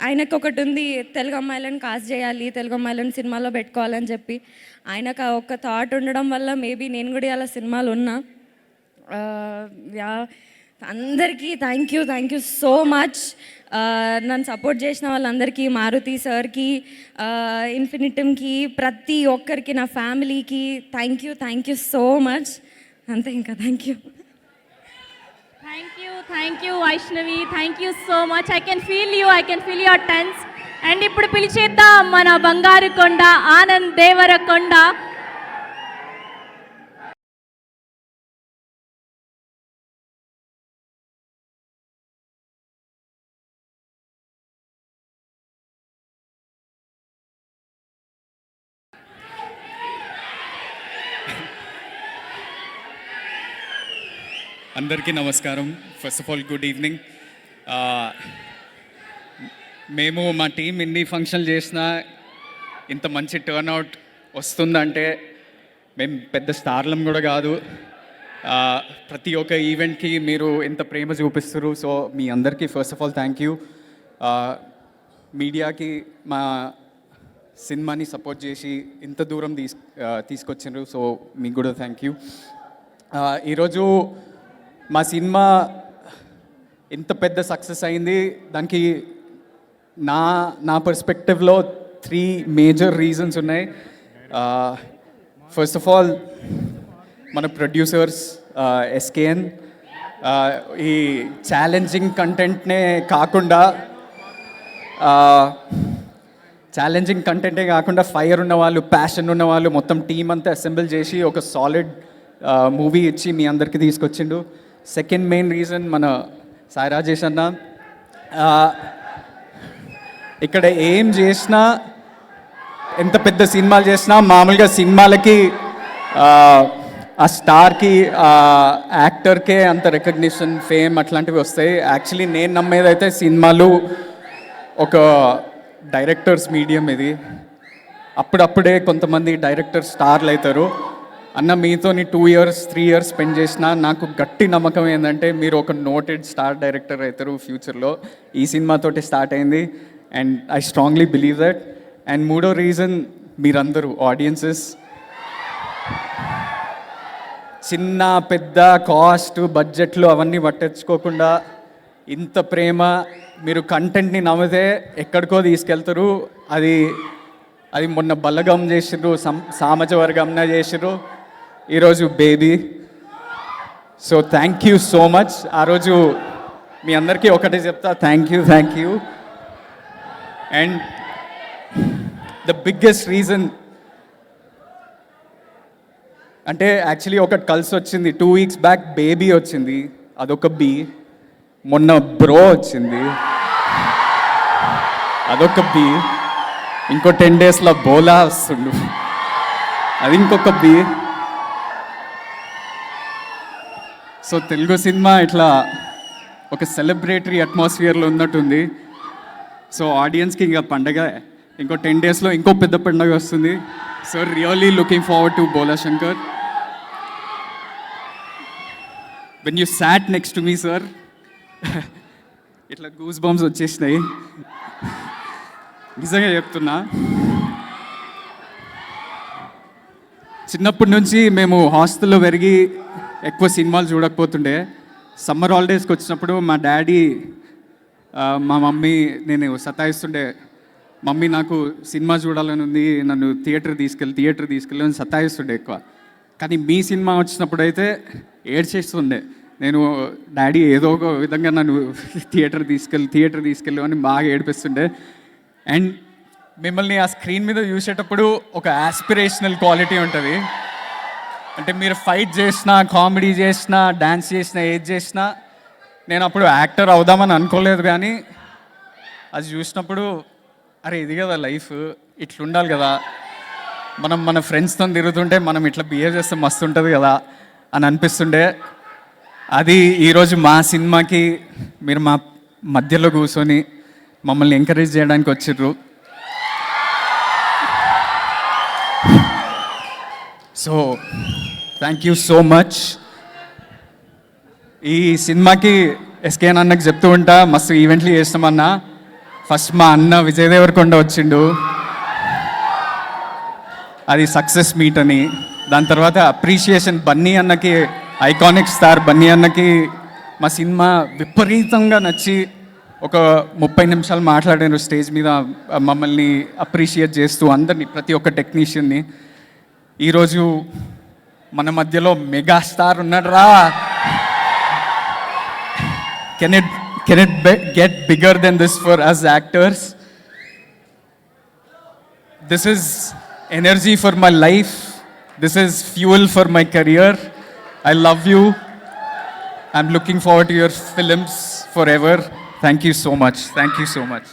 ఆయనకు ఒకటి ఉంది, తెలుగు అమ్మాయిలను కాస్ట్ చేయాలి, తెలుగు అమ్మాయిలను సినిమాలో పెట్టుకోవాలని చెప్పి. ఆయనకు ఒక థాట్ ఉండడం వల్ల మేబీ నేను కూడా అలా సినిమాలు ఉన్నా. అందరికీ థ్యాంక్ యూ సో మచ్. నన్ను సపోర్ట్ చేసిన వాళ్ళందరికీ, మారుతి సార్కి, ఇన్ఫినిటమ్కి, ప్రతి ఒక్కరికి, నా ఫ్యామిలీకి థ్యాంక్ యూ సో మచ్. అంతే, ఇంకా thank you Vaishnavi. Thank you so much. I can feel your tense. And ఇప్పుడు పిలిచేద్దాం మన బంగారు కొండ, ఆనంద్ దేవరకొండ. అందరికీ నమస్కారం. First of all good evening. మేము మా టీం ఎన్ని ఫంక్షన్లు చేసినా ఇంత మంచి టర్న్అవుట్ వస్తుందంటే మేము పెద్ద స్టార్లం కూడా కాదు. ప్రతి ఒక్క ఈవెంట్కి మీరు ఎంత ప్రేమ చూపిస్తారు. సో మీ అందరికీ first of all thank you. మీడియాకి మా సినిమాని సపోర్ట్ చేసి ఇంత దూరం తీసుకొచ్చిండ్రు. సో మీకు కూడా థ్యాంక్ యూ. ఈరోజు మా సినిమా ఎంత పెద్ద సక్సెస్ అయింది, దానికి నా పర్స్పెక్టివ్లో 3 మేజర్ రీజన్స్ ఉన్నాయి. ఫస్ట్ ఆఫ్ ఆల్ మన ప్రొడ్యూసర్స్ ఎస్కేఎన్ ఈ ఛాలెంజింగ్ కంటెంట్నే కాకుండా ఫైర్ ఉన్న వాళ్ళు, ప్యాషన్ ఉన్న వాళ్ళు, మొత్తం టీం అంతా అసెంబుల్ చేసి ఒక సాలిడ్ మూవీ ఇచ్చి మీ అందరికీ తీసుకొచ్చిండు. సెకండ్ మెయిన్ రీజన్ మన సాయి రాజేష్ అన్న. ఇక్కడ ఏం చేసినా, ఎంత పెద్ద సినిమాలు చేసినా మామూలుగా సినిమాలకి ఆ స్టార్కి, ఆ యాక్టర్కే అంత రికగ్నిషన్, ఫేమ్ అట్లాంటివి వస్తాయి. యాక్చువల్లీ నేను నమ్మేదైతే సినిమాలు ఒక డైరెక్టర్స్ మీడియం. ఇది అప్పుడప్పుడే కొంతమంది డైరెక్టర్ స్టార్లు అవుతారు. అన్న మీతోని 2 years 3 years స్పెండ్ చేసిన నాకు గట్టి నమ్మకం ఏంటంటే మీరు ఒక నోటెడ్ స్టార్ డైరెక్టర్ అవుతారు ఫ్యూచర్లో. ఈ సినిమాతోటి స్టార్ట్ అయింది and I strongly believe that. And మూడో రీజన్ మీరందరూ ఆడియన్సెస్. చిన్న పెద్ద కాస్ట్ బడ్జెట్లు అవన్నీ పట్టించుకోకుండా ఇంత ప్రేమ, మీరు కంటెంట్ని నమ్మితే ఎక్కడికో తీసుకెళ్తారు. అది మొన్న బల్లగం చేసిర్రు, సామాజ వర్గంన చేసిర్రు, ఈరోజు baby. So thank you so much. ఆ రోజు మీ అందరికీ ఒకటే చెప్తా, thank you. And the biggest reason అంటే యాక్చువల్లీ ఒకటి కలిసి వచ్చింది. 2 weeks బ్యాక్ బేబీ వచ్చింది, అదొక బీ. మొన్న బ్రో వచ్చింది, అదొక బీ. ఇంకో 10 daysలో బోలా వస్తుండు, అది ఇంకొక బీ. సో తెలుగు సినిమా ఇట్లా ఒక సెలబ్రేటరీ అట్మాస్ఫియర్లో ఉన్నట్టుంది. సో ఆడియన్స్కి ఇంకా పండగ. ఇంకో 10 daysలో ఇంకో పెద్ద పండగ వస్తుంది. So really looking forward to Bhola Shankar. When you sat next to me sir, ఇట్లా గూస్ బంప్స్ వచ్చేసినాయి. నిజంగా చెప్తున్నా, చిన్నప్పటి నుంచి మేము హాస్టల్లో పెరిగి ఎక్కువ సినిమాలు చూడకపోతుండే. సమ్మర్ హాలిడేస్కి వచ్చినప్పుడు మా డాడీ మా మమ్మీ నేను సతాయిస్తుండే, మమ్మీ నాకు సినిమా చూడాలని ఉంది, నన్ను థియేటర్ తీసుకెళ్ళి అని సతాయిస్తుండే ఎక్కువ. కానీ మీ సినిమా వచ్చినప్పుడు అయితే ఏడ్చేస్తుండే నేను. డాడీ ఏదో ఒక విధంగా నన్ను థియేటర్ తీసుకెళ్ళు అని బాగా ఏడిపిస్తుండే. అండ్ మిమ్మల్ని ఆ స్క్రీన్ మీద చూసేటప్పుడు ఒక యాస్పిరేషనల్ క్వాలిటీ ఉంటుంది. అంటే మీరు ఫైట్ చేసినా, కామెడీ చేసినా, డ్యాన్స్ చేసినా, ఏది చేసినా, నేను అప్పుడు యాక్టర్ అవుదామని అనుకోలేదు. కానీ అది చూసినప్పుడు అరే ఇది కదా లైఫ్, ఇట్లుండాలి కదా, మనం మన ఫ్రెండ్స్తో తిరుగుతుంటే మనం ఇట్లా బిహేవ్ చేస్తే మస్తు ఉంటుంది కదా అని అనిపిస్తుండే. అది ఈరోజు మా సినిమాకి మీరు మా మధ్యలో కూర్చొని మమ్మల్ని ఎంకరేజ్ చేయడానికి వచ్చిర్రు. So thank you so much. ఈ సినిమాకి ఎస్కేఎన్ అన్నకు చెప్తూ ఉంటా, మస్తు ఈవెంట్లు చేస్తామన్నా. ఫస్ట్ మా అన్న విజయ్ దేవరకొండ వచ్చిండు, అది సక్సెస్ మీట్ అని. దాని తర్వాత అప్రిషియేషన్ బన్నీ అన్నకి, ఐకానిక్ స్టార్ బన్నీ అన్నకి మా సినిమా విపరీతంగా నచ్చి ఒక 30 నిమిషాలు మాట్లాడారు స్టేజ్ మీద మమ్మల్ని అప్రిషియేట్ చేస్తూ అందరినీ, ప్రతి ఒక్క టెక్నీషియన్ని. ఈరోజు మన మధ్యలో మెగాస్టార్ ఉన్నాడు రా. Can it get bigger than this for us actors? This is energy for my life, this is fuel for my career. I love you. I'm looking forward to your films forever. Thank you so much. Thank you so much.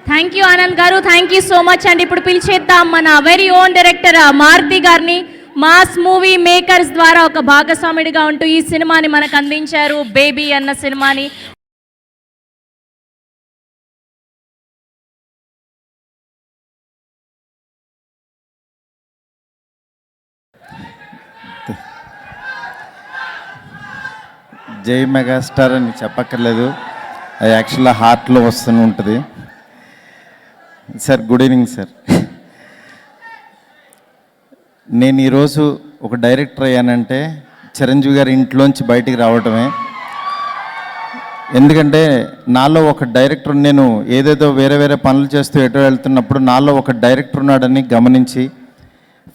Thank you Anand గారు, thank you so much అండి. ఇప్పుడు పిలిచేద్దాం మన very own director Maruti గారిని. Mass movie makers ద్వారా ఒక భాగస్వామిడిగా ఉంటూ ఈ సినిమాని మనకు అందించారు, బేబీ అన్న సినిమాని. జై మెగాస్టార్ అని చెప్పక్కర్లేదు, అది యాక్చువల్గా హార్ట్లో వస్తూనే ఉంటుంది. Sir good evening sir. నేను ఈరోజు ఒక డైరెక్టర్ అయ్యానంటే చిరంజీవి గారి ఇంట్లోంచి బయటికి రావటమే. ఎందుకంటే నాలో ఒక డైరెక్టర్, నేను ఏదేదో వేరే పనులు చేస్తూ ఎటో వెళ్తున్నప్పుడు నాలో ఒక డైరెక్టర్ ఉన్నాడని గమనించి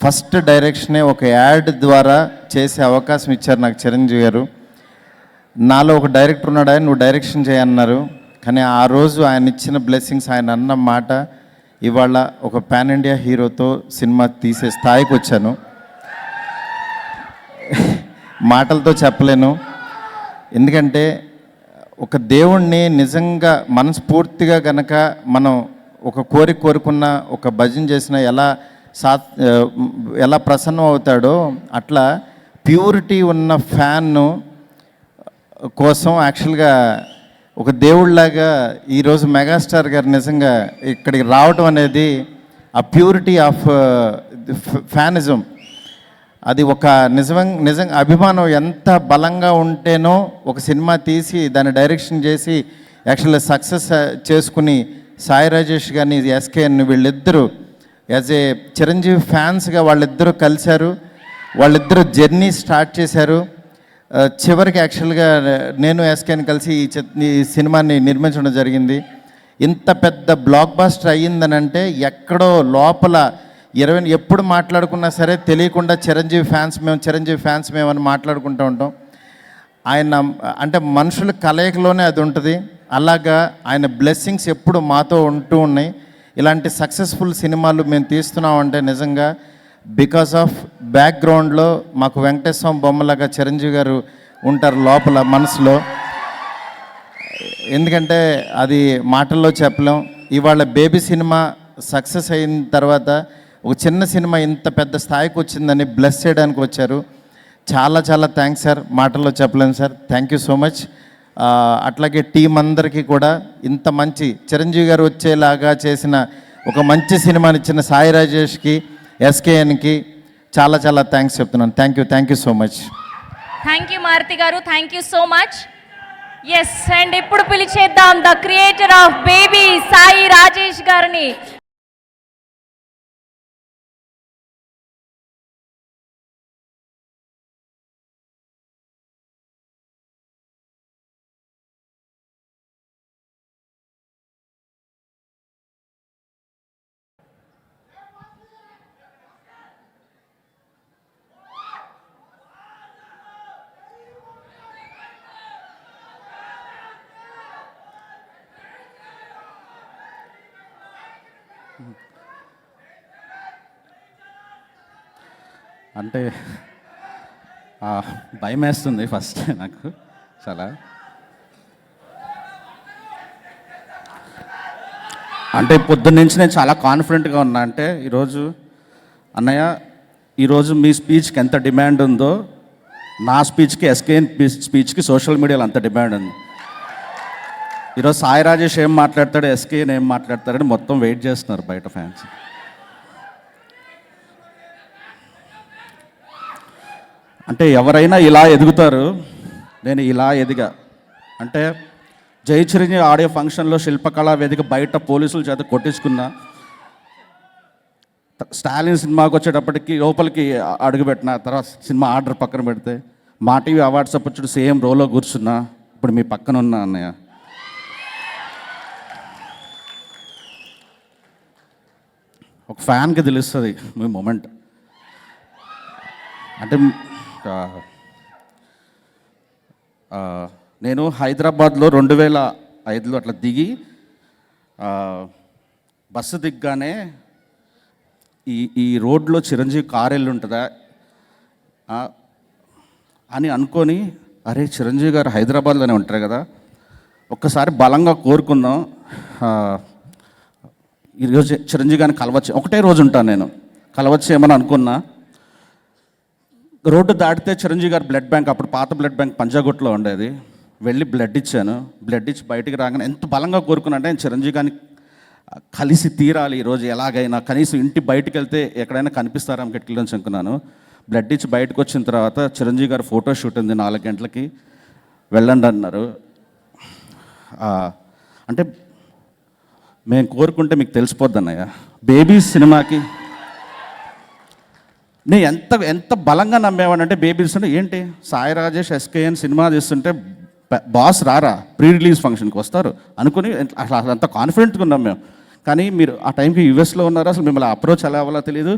ఫస్ట్ డైరెక్షనే ఒక యాడ్ ద్వారా చేసే అవకాశం ఇచ్చారు నాకు చిరంజీవి గారు. నాలో ఒక డైరెక్టర్ ఉన్నాడు, ఆయన నువ్వు డైరెక్షన్ చేయన్నారు. కానీ ఆ రోజు ఆయన ఇచ్చిన బ్లెస్సింగ్స్, ఆయన అన్న మాట, ఇవాళ ఒక పాన్ ఇండియా హీరోతో సినిమా తీసే స్థాయికి వచ్చాను. మాటలతో చెప్పలేను. ఎందుకంటే ఒక దేవుణ్ణి నిజంగా మనస్ఫూర్తిగా గనక మనం ఒక కోరుకున్న ఒక భజన చేసిన ఎలా ప్రసన్నం అవుతాడో అట్లా ప్యూరిటీ ఉన్న ఫ్యాన్ కోసం యాక్చువల్గా ఒక దేవుళ్ళలాగా ఈరోజు మెగాస్టార్ గారు నిజంగా ఇక్కడికి రావటం అనేది ఆ ప్యూరిటీ ఆఫ్ ఫ్యానిజం, అది ఒక నిజంగా అభిమానం ఎంత బలంగా ఉంటేనో ఒక సినిమా తీసి దాన్ని డైరెక్షన్ చేసి యాక్చువల్గా సక్సెస్ చేసుకుని సాయి రాజేష్ గారిని, ఎస్కేఎన్ వీళ్ళిద్దరూ యాజ్ ఏ చిరంజీవి ఫ్యాన్స్గా వాళ్ళిద్దరూ కలిశారు. వాళ్ళిద్దరూ జర్నీ స్టార్ట్ చేశారు. చివరికి యాక్చువల్గా నేను ఎస్కేఎన్ కలిసి ఈ సినిమాని నిర్మించడం జరిగింది. ఇంత పెద్ద బ్లాక్ బాస్టర్ అయ్యిందనంటే ఎక్కడో లోపల ఎప్పుడు మాట్లాడుకున్నా సరే తెలియకుండా చిరంజీవి ఫ్యాన్స్ మేము అని మాట్లాడుకుంటూ ఉంటాం. ఆయన అంటే మనుషుల కలయికలోనే అది ఉంటుంది. అలాగా ఆయన బ్లెస్సింగ్స్ ఎప్పుడు మాతో ఉంటూ ఉన్నాయి. ఇలాంటి సక్సెస్ఫుల్ సినిమాలు మేము తీస్తున్నామంటే నిజంగా బికాస్ ఆఫ్ బ్యాక్గ్రౌండ్లో మాకు వెంకటేశ్వర బొమ్మలాగా చిరంజీవి గారు ఉంటారు లోపల మనసులో. ఎందుకంటే అది మాటల్లో చెప్పలేం. ఇవాళ బేబీ సినిమా సక్సెస్ అయిన తర్వాత ఒక చిన్న సినిమా ఇంత పెద్ద స్థాయికి వచ్చిందని బ్లెస్ చేయడానికి వచ్చారు. చాలా చాలా థ్యాంక్స్ సార్, మాటల్లో చెప్పలేను sir. Thank you so much. అట్లాగే టీం అందరికీ కూడా ఇంత మంచి చిరంజీవి గారు వచ్చేలాగా చేసిన ఒక మంచి సినిమాని ఇచ్చిన సాయి రాజేష్కి, ఎస్కేఎన్కి చాలా చాలా థ్యాంక్స్ చెప్తున్నాను. Thank you so much. Thank you Maruthi garu, thank you so much. Yes, and ఇప్పుడు పిలిచేద్దాం the creator of Baby Sai Rajesh గారిని. అంటే భయం వేస్తుంది ఫస్ట్ నాకు చాలా. అంటే పొద్దున్న నుంచి నేను చాలా కాన్ఫిడెంట్గా ఉన్నా. అంటే ఈరోజు అన్నయ్య, ఈరోజు మీ స్పీచ్కి ఎంత డిమాండ్ ఉందో నా స్పీచ్కి, ఎస్కేఎన్ స్పీచ్కి సోషల్ మీడియాలో అంత డిమాండ్ ఉంది. ఈరోజు సాయి రాజేష్ ఏం మాట్లాడతాడు, ఎస్కేఎన్ ఏం మాట్లాడతాడని మొత్తం వెయిట్ చేస్తున్నారు బయట ఫ్యాన్స్. అంటే ఎవరైనా ఇలా ఎదుగుతారు, నేను ఇలా ఎదిగా. అంటే జై చిరంజీవి ఆడియో ఫంక్షన్లో శిల్పకళా వేదిక బయట పోలీసుల చేత కొట్టించుకున్నా. స్టాలిన్ సినిమాకి వచ్చేటప్పటికి లోపలికి అడుగుపెట్టిన తర్వాత సినిమా ఆర్డర్ పక్కన పెడితే మా టీవీ అవార్డ్స్ అప్పుడు సేమ్ రోలో కూర్చున్నా. ఇప్పుడు మీ పక్కన ఉన్నా అన్నయ్య. ఒక ఫ్యాన్కి తెలుస్తుంది మీ మూమెంట్. అంటే నేను హైదరాబాద్లో 2005లో అట్లా దిగి బస్సు దిగ్గానే ఈ రోడ్లో చిరంజీవి కారు వెళ్ళి ఉంటుందా అని అనుకొని, అరే చిరంజీవి గారు హైదరాబాద్లోనే ఉంటారు కదా, ఒక్కసారి బలంగా కోరుకుందాం ఈరోజు చిరంజీవి గారిని కలవచ్చు, ఒకటే రోజు ఉంటాను నేను, కలవచ్చు ఏమని అనుకున్నా. రోడ్డు దాటితే చిరంజీవి గారు బ్లడ్ బ్యాంక్, అప్పుడు పాత బ్లడ్ బ్యాంక్ పంజాగుట్లో ఉండేది, వెళ్ళి బ్లడ్ ఇచ్చాను. బ్లడ్ ఇచ్చి బయటికి రాగానే ఎంత బలంగా కోరుకున్నానంటే నేను చిరంజీవి గారిని కలిసి తీరాలి ఈరోజు ఎలాగైనా, కనీసం ఇంటి బయటికి వెళ్తే ఎక్కడైనా కనిపిస్తారా కిటికీలో నుంచి అనుకున్నాను. బ్లడ్ ఇచ్చి బయటకు వచ్చిన తర్వాత చిరంజీవి గారు ఫోటో షూట్ ఉంది 4 గంటలకి, వెళ్ళండి అన్నారు. అంటే మేము కోరుకుంటే మీకు తెలిసిపోద్ది అన్నయ్య. బేబీ సినిమాకి నేను ఎంత బలంగా నమ్మేవాడంటే, బేబీస్ అంటే ఏంటి, సాయి రాజేష్ ఎస్కేఎన్ సినిమా తీస్తుంటే బాస్ రారా, ప్రీ రిలీజ్ ఫంక్షన్కి వస్తారు అనుకుని అసలు అంత కాన్ఫిడెంట్గా ఉన్నాం మేము. కానీ మీరు ఆ టైంకి యూఎస్లో ఉన్నారు, అసలు మిమ్మల్ని అప్రోచ్ ఎలా అవ్వాలో తెలియదు.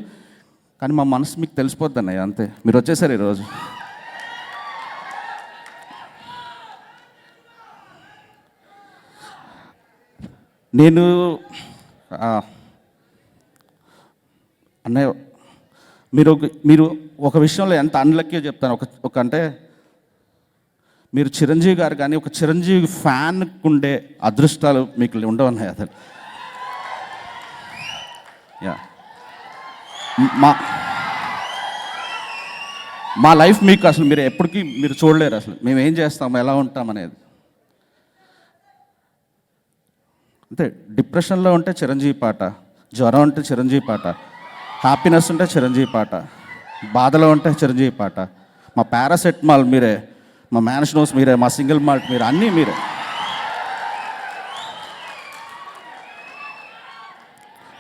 కానీ మా మనసు మీకు తెలిసిపోద్ది అన్నయ్య, అంతే. మీరు వచ్చేసారు ఈరోజు. నేను అన్నయ్య, మీరు ఒక విషయంలో ఎంత అన్లక్కీ చెప్తాను. ఒక అంటే మీరు చిరంజీవి గారు కానీ ఒక చిరంజీవి ఫ్యాన్కు ఉండే అదృష్టాలు మీకు ఉండవు అన్నయ్య అసలు. యా, మా లైఫ్ మీకు అసలు మీరు ఎప్పటికీ మీరు చూడలేరు అసలు. మేము ఏం చేస్తాము, ఎలా ఉంటాం అనేది. అంతే, డిప్రెషన్లో ఉంటే చిరంజీవి పాట, జ్వరం ఉంటే చిరంజీవి పాట, హ్యాపీనెస్ ఉంటే చిరంజీవి పాట, బాధలో ఉంటే చిరంజీవి పాట, మా పారాసెటమాల్ మీరే, మా మ్యాన్షనోస్ మీరే, మా సింగిల్ మాల్ట్ మీరే, అన్నీ మీరే.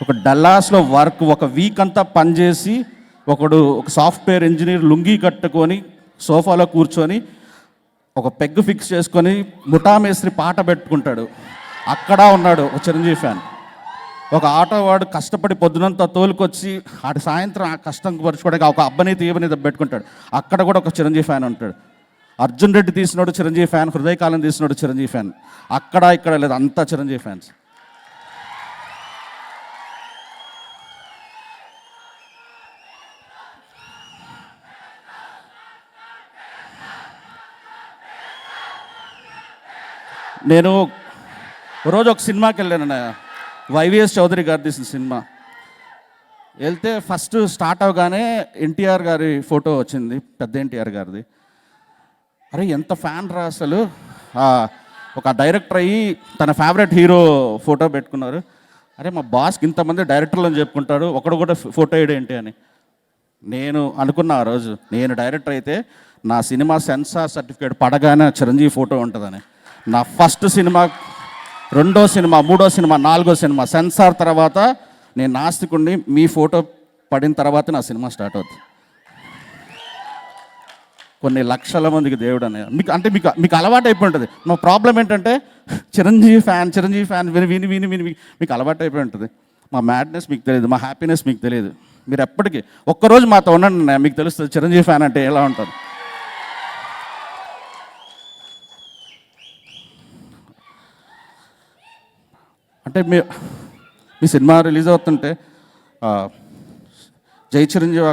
ఒక డల్లాస్లో వర్క్ ఒక వీక్ అంతా పనిచేసి ఒక సాఫ్ట్వేర్ ఇంజనీర్ లుంగీ కట్టుకొని సోఫాలో కూర్చొని ఒక పెగ్ ఫిక్స్ చేసుకొని ముఠా మేస్త్రి పాట పెట్టుకుంటాడు. అక్కడ ఉన్నాడు ఒక చిరంజీవి ఫ్యాన్. ఒక ఆటో వాడు కష్టపడి పొద్దునంతా తోలుకొచ్చి ఆడి సాయంత్రం ఆ కష్టం పరుచుకోవడానికి ఒక అబ్బని తీయబని పెట్టుకుంటాడు. అక్కడ కూడా ఒక చిరంజీవి ఫ్యాన్ ఉంటాడు. అర్జున్ రెడ్డి తీసినోడు చిరంజీవి ఫ్యాన్, హృదయకాలం తీసినోడు చిరంజీవి ఫ్యాన్. అక్కడ ఇక్కడ లేదు, అంతా చిరంజీవి ఫ్యాన్స్. నేను రోజు ఒక సినిమాకి వెళ్ళాను, వైవిఎస్ చౌదరి గారు తీసిన సినిమా. వెళ్తే ఫస్ట్ స్టార్ట్ అవగానే ఎన్టీఆర్ గారి ఫోటో వచ్చింది, పెద్ద ఎన్టీఆర్ గారిది. అరే ఎంత ఫ్యాన్ రా అసలు. ఒక డైరెక్టర్ అయ్యి తన ఫేవరెట్ హీరో ఫోటో పెట్టుకున్నారు. అరే మా బాస్కి ఇంతమంది డైరెక్టర్లు అని చెప్పుకుంటారు, ఒకడు కూడా ఫోటో వేయడం ఏంటి అని నేను అనుకున్నా. ఆ రోజు నేను డైరెక్టర్ అయితే నా సినిమా సెన్సార్ సర్టిఫికేట్ పడగానే చిరంజీవి ఫోటో ఉంటుందని. నా ఫస్ట్ సినిమా, రెండో సినిమా, మూడో సినిమా, నాలుగో సినిమా సెన్సార్ తర్వాత నేను నాస్తికుడిని, మీ ఫోటో పడిన తర్వాత నా సినిమా స్టార్ట్ అవుతుంది. కొన్ని లక్షల మందికి దేవుడు అనే మీకు అంటే మీకు అలవాటు అయిపోయి ఉంటుంది. నా ప్రాబ్లం ఏంటంటే చిరంజీవి ఫ్యాన్ విని విని విని విని మీకు అలవాటు అయిపోయి ఉంటుంది. మా మ్యాడ్నెస్ మీకు తెలియదు, మా హ్యాపీనెస్ మీకు తెలియదు. మీరు ఎప్పటికీ ఒక్కరోజు మాతో ఉండండి, మీకు తెలుస్తుంది చిరంజీవి ఫ్యాన్ అంటే ఎలా ఉంటుంది. అంటే మీ సినిమా రిలీజ్ అవుతుంటే జై చిరంజీవి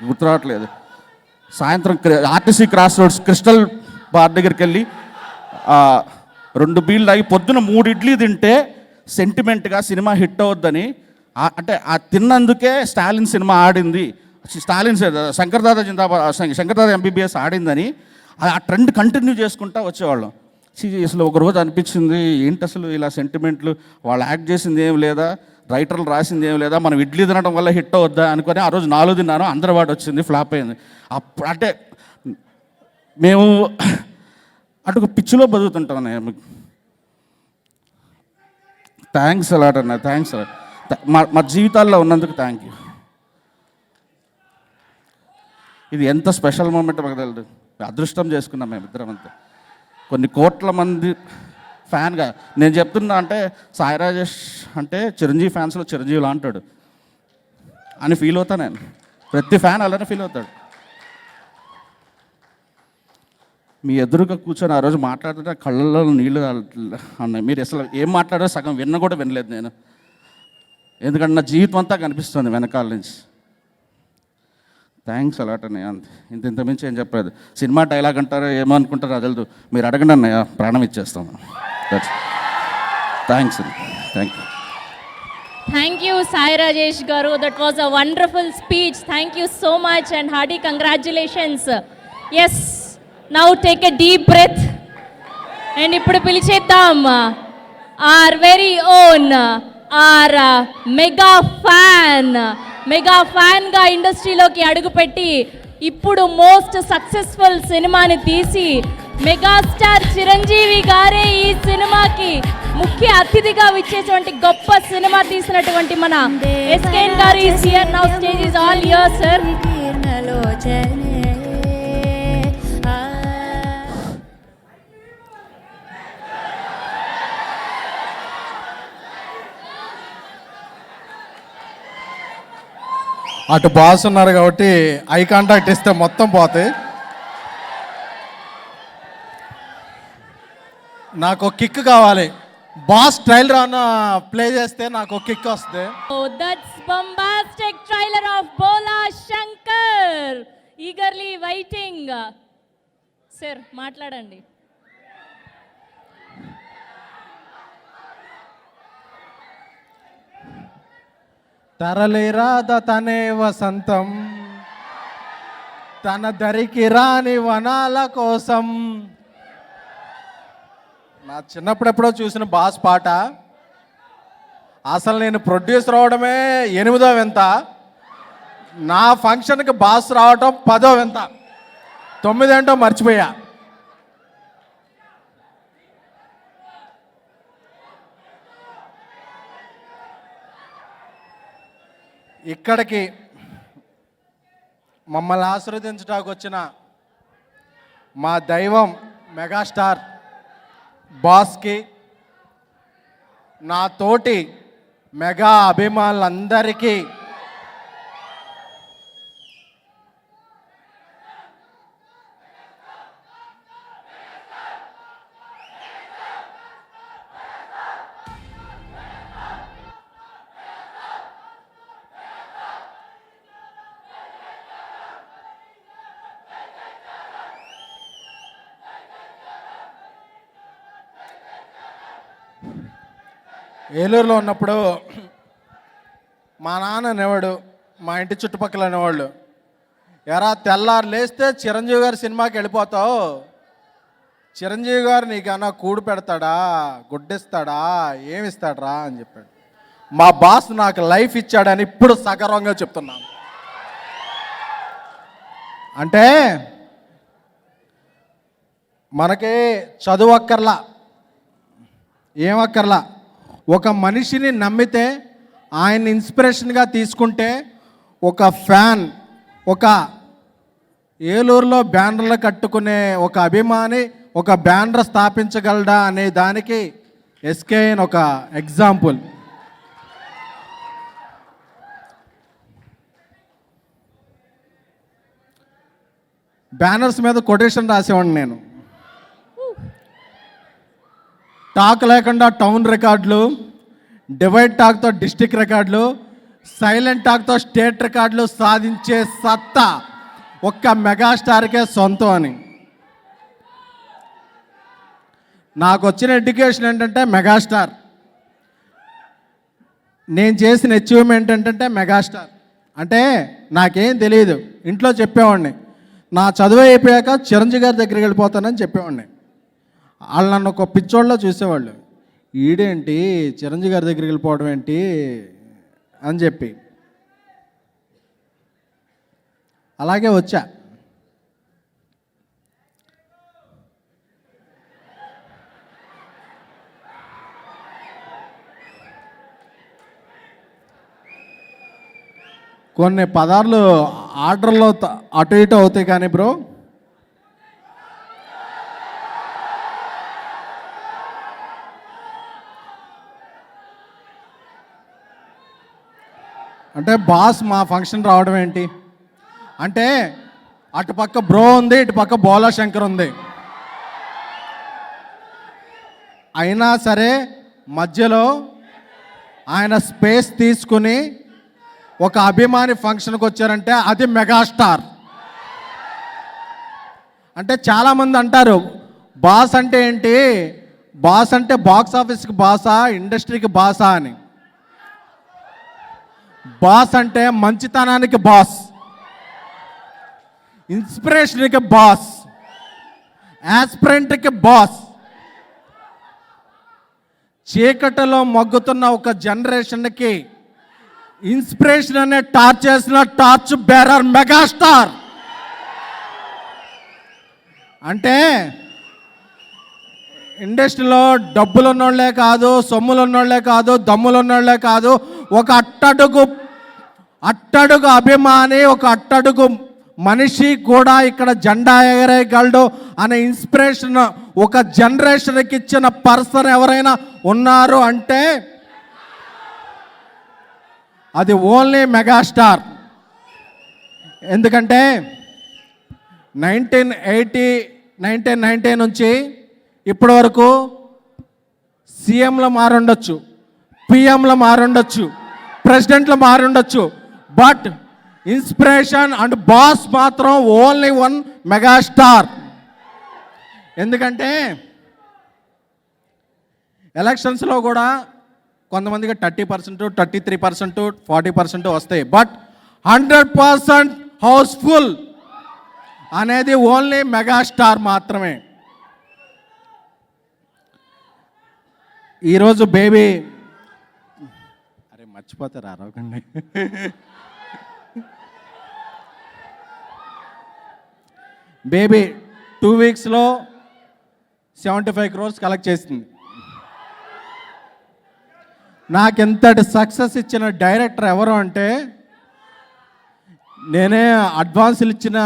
గుర్తు రావట్లేదు. సాయంత్రం RTC cross roads crystal bar దగ్గరికి వెళ్ళి 2 బీళ్ళు తాగి పొద్దున 3 ఇడ్లీ తింటే సెంటిమెంట్గా సినిమా హిట్ అవుద్దని, అంటే ఆ తిన్నందుకే స్టాలిన్ సినిమా ఆడింది, స్టాలిన్ శంకర్దాదా శంకర్దాదా ఎంబీబీఎస్ ఆడిందని ఆ ట్రెండ్ కంటిన్యూ చేసుకుంటూ వచ్చేవాళ్ళం. అసలు ఒకరోజు అనిపించింది, ఏంటి అసలు ఇలా సెంటిమెంట్లు, వాళ్ళు యాక్ట్ చేసింది ఏం లేదా, రైటర్లు రాసింది ఏం లేదా, మనం ఇడ్లీ తినడం వల్ల హిట్ అవుద్దా అనుకొని ఆ రోజు 4 తిన్నాను, అందరవాడు వచ్చింది, ఫ్లాప్ అయింది. అప్పుడు అంటే మేము అటు ఒక పిచ్చిలో బతుకుతుంటాం అన్నయ్య. థ్యాంక్స్ అలాట్ అన్న, థ్యాంక్స్ అలాట్. మా జీవితాల్లో ఉన్నందుకు థ్యాంక్ యూ. ఇది ఎంత స్పెషల్ మూమెంట్ మాకు తెలియదు. అదృష్టం చేసుకున్నాం మేమిద్దరం అంతా. కొన్ని కోట్ల మంది ఫ్యాన్గా నేను చెప్తున్నా, అంటే సాయి రాజేష్ అంటే చిరంజీవి ఫ్యాన్స్లో చిరంజీవిలా అంటాడు అని ఫీల్ అవుతా నేను. ప్రతి ఫ్యాన్ అలానే ఫీల్ అవుతాడు. మీ ఎదురుగా కూర్చొని ఆ రోజు మాట్లాడుతుంటే కళ్ళల్లో నీళ్ళు అన్నాయి. మీరు అసలు ఏం మాట్లాడారో సగం విన్న కూడా వినలేదు నేను, ఎందుకంటే నా జీవితం అంతా కనిపిస్తుంది వెనకాల నుంచి. థ్యాంక్స్ అలాట్ అన్నయ్య, అంతే. ఇంతమించి ఏం చెప్పలేదు. సినిమా డైలాగ్ అంటారో ఏమో అనుకుంటారో అది తెలియదు, మీరు అడగండి అన్నయ్య, ప్రాణం ఇచ్చేస్తాం. Thanks, thank you. Thank you, Sai Rajesh Garu. That was a wonderful speech. Thank you so much and hearty congratulations. Yes, now take a deep breath. And ఇప్పుడు పిలిచేద్దాం our very own, our mega ఫ్యాన్గా ఇండస్ట్రీలోకి అడుగుపెట్టి ఇప్పుడు most successful సినిమాని తీసి megastar Chiranjeevi గారే ఈ సినిమాకి ముఖ్య అతిథిగా విచ్చేటువంటి గొప్ప సినిమా తీసినటువంటి మన ఎస్కేఎన్ గారు is here now. Stage is all yours sir. అటు బాస్ ఉన్నారు కాబట్టి ఐ కాంటాక్ట్ ఇస్తే మొత్తం పోతాయి. నాకు ఒక కిక్ కావాలి. బాస్ ట్రైలర్ అన్న ప్లే చేస్తే నాకు ఒక కిక్ వస్తుంది. Oh, that's bombastic trailer of Bola Shankar. Eagerly waiting. Sir, మాట్లాడండి. తరలిరాద తనే వసంతం, తన దరికి రాని వనాల కోసం. నా చిన్నప్పుడెప్పుడో చూసిన బాస్ పాట. అసలు నేను ప్రొడ్యూసర్ అవడమే 8వ వింత, నా ఫంక్షన్కి బాస్ రావటం 10వ వింత. 9 ఏంటో మర్చిపోయా. ఇక్కడికి మమ్మల్ని ఆశీర్వదించడానికి వచ్చిన మా దైవం మెగాస్టార్ బాస్కి, నా తోటి మెగా అభిమానులందరికీ ఏలూరులో ఉన్నప్పుడు మా నాన్న అనేవాడు, మా ఇంటి చుట్టుపక్కల అనేవాళ్ళు, ఎరా తెల్లారు లేస్తే చిరంజీవి గారి సినిమాకి వెళ్ళిపోతావు, చిరంజీవి గారు నీకన్నా కూడు పెడతాడా, గుడ్డిస్తాడా, ఏమిస్తాడరా అని చెప్పాడు. మా బాస్ నాకు లైఫ్ ఇచ్చాడని ఇప్పుడు సగర్వంగా చెప్తున్నాను. అంటే మనకి చదువు అక్కర్లా, ఏమక్కర్లా, ఒక మనిషిని నమ్మితే ఆయన ఇన్స్పిరేషన్గా తీసుకుంటే ఒక ఫ్యాన్, ఒక ఏలూరులో బ్యానర్లు కట్టుకునే ఒక అభిమాని ఒక బ్యానర్ స్థాపించగలడా అనే దానికి ఎస్కేఎన్ ఒక ఎగ్జాంపుల్. బ్యానర్స్ మీద కొటేషన్ రాసేవాడిని నేను. టాక్ లేకుండా టౌన్ రికార్డులు, డివైడ్ టాక్తో డిస్టిక్ రికార్డులు, సైలెంట్ టాక్తో స్టేట్ రికార్డులు సాధించే సత్తా ఒక్క మెగాస్టార్కే సొంతం అని. నాకు వచ్చిన ఎడ్యుకేషన్ ఏంటంటే మెగాస్టార్, నేను చేసిన అచీవ్మెంట్ ఏంటంటే మెగాస్టార్. అంటే నాకేం తెలియదు, ఇంట్లో చెప్పేవాడిని, నా చదువు అయిపోయాక చిరంజీవి గారి దగ్గరికి వెళ్ళిపోతానని చెప్పేవాడిని. వాళ్ళు నన్ను ఒక పిచ్చోళ్ళలో చూసేవాళ్ళు, ఈడేంటి చిరంజీవి గారి దగ్గరికి వెళ్ళిపోవడం ఏంటి అని చెప్పి. అలాగే వచ్చా. కొన్ని పదార్లు ఆర్డర్లో అటు ఇటు అవుతాయి కానీ బ్రో, అంటే బాస్ మా ఫంక్షన్ రావడం ఏంటి అంటే, అటుపక్క బ్రో ఉంది, ఇటుపక్క బోలా శంకర్ ఉంది, అయినా సరే మధ్యలో ఆయన స్పేస్ తీసుకుని ఒక అభిమాని ఫంక్షన్కి వచ్చారంటే అది మెగాస్టార్. అంటే చాలామంది అంటారు బాస్ అంటే ఏంటి, బాస్ అంటే బాక్స్ ఆఫీస్కి బాసా, ఇండస్ట్రీకి బాసా అని. బాస్ అంటే మంచితనానికి బాస్, ఇన్స్పిరేషన్కి బాస్, యాస్పిరెంట్కి బాస్, చీకటిలో మగ్గుతున్న ఒక జనరేషన్కి ఇన్స్పిరేషన్ అనే టార్చ్ చేసిన టార్చ్ బేరర్ మెగాస్టార్. అంటే ఇండస్ట్రీలో డబ్బులు ఉన్నోళ్లే కాదు, సొమ్ములు ఉన్నోళ్లే కాదు, దమ్ములు ఉన్నోళ్లే కాదు, ఒక అట్టడుగు అభిమాని, ఒక అట్టడుగు మనిషి కూడా ఇక్కడ జెండా ఎగరేయగలడు అనే ఇన్స్పిరేషన్ ఒక జనరేషన్కి ఇచ్చిన పర్సన్ ఎవరైనా ఉన్నారు అంటే అది ఓన్లీ మెగాస్టార్. ఎందుకంటే 1990 నుంచి ఇప్పటి వరకు సీఎంలు మారుండొచ్చు, పిఎంలు మారుండొచ్చు, ప్రెసిడెంట్లు మారుండొచ్చు, బట్ ఇన్స్పిరేషన్ అండ్ బాస్ మాత్రం ఓన్లీ వన్ మెగాస్టార్. ఎందుకంటే ఎలక్షన్స్లో కూడా కొంతమందికి 30%, 33%, 40% వస్తాయి, బట్ 100% హౌస్ఫుల్ అనేది ఓన్లీ మెగాస్టార్ మాత్రమే. ఈరోజు బేబీ మర్చిపోతారు అరవకండి. బేబీ 2 వీక్స్లో 75 crores కలెక్ట్ చేసింది. నాకెంతటి సక్సెస్ ఇచ్చిన డైరెక్టర్ ఎవరు అంటే, నేనే అడ్వాన్సులు ఇచ్చిన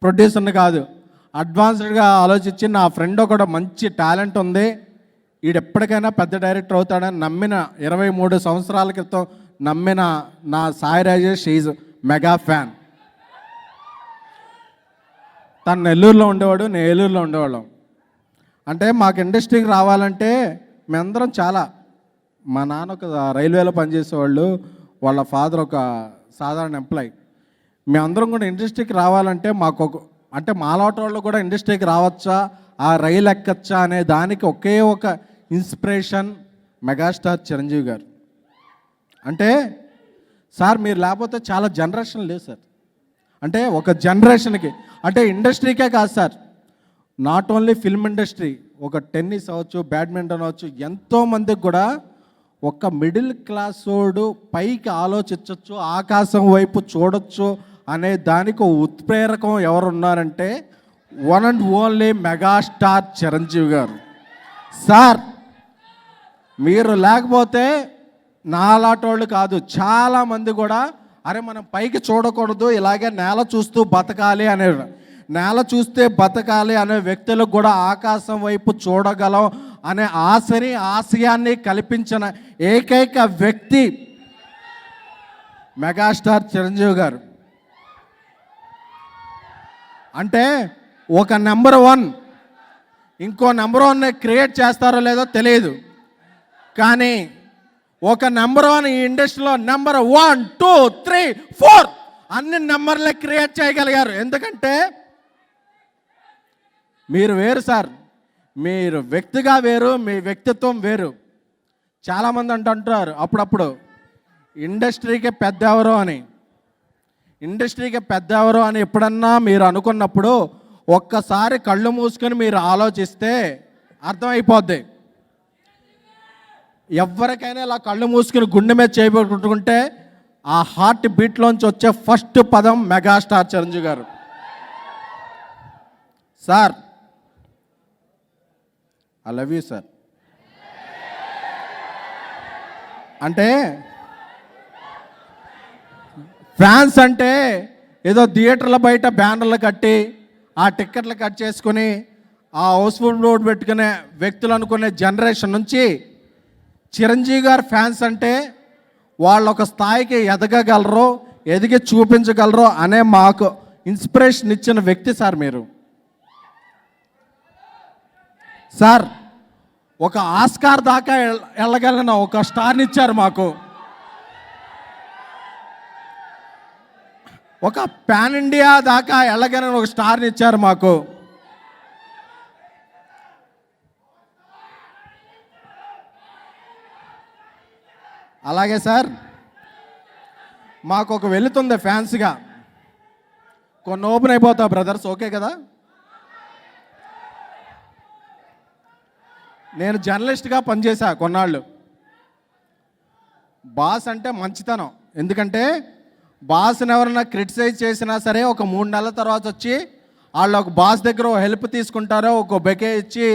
ప్రొడ్యూసర్ని కాదు, అడ్వాన్స్డ్గా ఆలోచించి నా ఫ్రెండ్ ఒకడు మంచి టాలెంట్ ఉంది, వీడెప్పటికైనా పెద్ద డైరెక్టర్ అవుతాడని నమ్మిన 23 సంవత్సరాల క్రితం నమ్మిన నా Sai Rajesh is mega fan. తను నెల్లూరులో ఉండేవాడు, నేను ఏలూరులో ఉండేవాళ్ళం. అంటే మాకు ఇండస్ట్రీకి రావాలంటే మేమందరం చాలా, మా నాన్న ఒక రైల్వేలో పనిచేసేవాళ్ళు, వాళ్ళ ఫాదర్ ఒక సాధారణ ఎంప్లాయ్. మేమందరం కూడా ఇండస్ట్రీకి రావాలంటే మాకు అంటే మాలాట వాళ్ళు కూడా ఇండస్ట్రీకి రావచ్చా, ఆ రైలు ఎక్కచ్చా అనే దానికి ఒకే ఒక ఇన్స్పిరేషన్ మెగాస్టార్ చిరంజీవి గారు. అంటే సార్ మీరు లేకపోతే చాలా జనరేషన్ లేదు సార్. అంటే ఒక జనరేషన్కి, అంటే ఇండస్ట్రీకే కాదు sir, not only film industry, ఒక టెన్నిస్ అవ్వచ్చు, బ్యాడ్మింటన్ అవ్వచ్చు, ఎంతోమందికి కూడా ఒక మిడిల్ క్లాస్ వాడు పైకి ఆలోచించవచ్చు, ఆకాశం వైపు చూడొచ్చు అనే దానికి ఉత్ప్రేరకం ఎవరు ఉన్నారంటే one and only megastar Chiranjeevi గారు. సార్ మీరు లేకపోతే నాలాటోళ్ళు కాదు, చాలామంది కూడా అరే మనం పైకి చూడకూడదు, ఇలాగే నేల చూస్తూ బతకాలి అనే, నేల చూస్తే బతకాలి అనే వ్యక్తులకు కూడా ఆకాశం వైపు చూడగలం అనే ఆశని ఆశయాన్ని కల్పించిన ఏకైక వ్యక్తి మెగాస్టార్ చిరంజీవి గారు. అంటే ఒక నెంబర్ 1 ఇంకో నెంబర్ 1ని క్రియేట్ చేస్తారో లేదో తెలియదు, కానీ ఒక నెంబర్ 1 ఈ ఇండస్ట్రీలో నెంబర్ 1, 2, 3, 4 అన్ని నెంబర్లే క్రియేట్ చేయగలిగారు. ఎందుకంటే మీరు వేరు సార్, మీరు వ్యక్తిగా వేరు, మీ వ్యక్తిత్వం వేరు. చాలామంది అంటుంటారు అప్పుడప్పుడు ఇండస్ట్రీకి పెద్ద ఎవరు అని. ఇండస్ట్రీకి పెద్ద ఎవరు అని ఎప్పుడన్నా మీరు అనుకున్నప్పుడు ఒక్కసారి కళ్ళు మూసుకొని మీరు ఆలోచిస్తే అర్థమైపోద్ది. ఎవరికైనా ఇలా కళ్ళు మూసుకుని గుండె మీద చేయబెట్టుకుంటే ఆ హార్ట్ బీట్లోంచి వచ్చే ఫస్ట్ పదం మెగాస్టార్ చిరంజీవి గారు. Sir I love you sir. అంటే ఫ్యాన్స్ అంటే ఏదో థియేటర్ల బయట బ్యానర్లు కట్టి ఆ టిక్కెట్లు కట్ చేసుకుని ఆ హౌస్ఫుల్ రోడ్ పెట్టుకునే వ్యక్తులు అనుకునే జనరేషన్ నుంచి చిరంజీవి గారు ఫ్యాన్స్ అంటే వాళ్ళు ఒక స్థాయికి ఎదగగలరు, ఎదిగి చూపించగలరు అనే మాకు ఇన్స్పిరేషన్ ఇచ్చిన వ్యక్తి సార్ మీరు. సార్ ఒక ఆస్కార్ దాకా వెళ్ళగలిగిన ఒక స్టార్ని ఇచ్చారు మాకు, ఒక పాన్ ఇండియా దాకా వెళ్ళగలిగిన ఒక స్టార్ని ఇచ్చారు మాకు. అలాగే సార్ మాకు ఒక వెళుతుంది ఫ్యాన్స్గా, కొన్ని ఓపెన్ అయిపోతా బ్రదర్స్, ఓకే కదా. నేను జర్నలిస్ట్గా పనిచేశా కొన్నాళ్ళు. బాస్ అంటే మంచితనం, ఎందుకంటే బాస్ని ఎవరన్నా క్రిటిసైజ్ చేసినా సరే ఒక 3 నెలల తర్వాత వచ్చి వాళ్ళు ఒక బాస్ దగ్గర హెల్ప్ తీసుకుంటారో, ఒక బెకే ఇచ్చి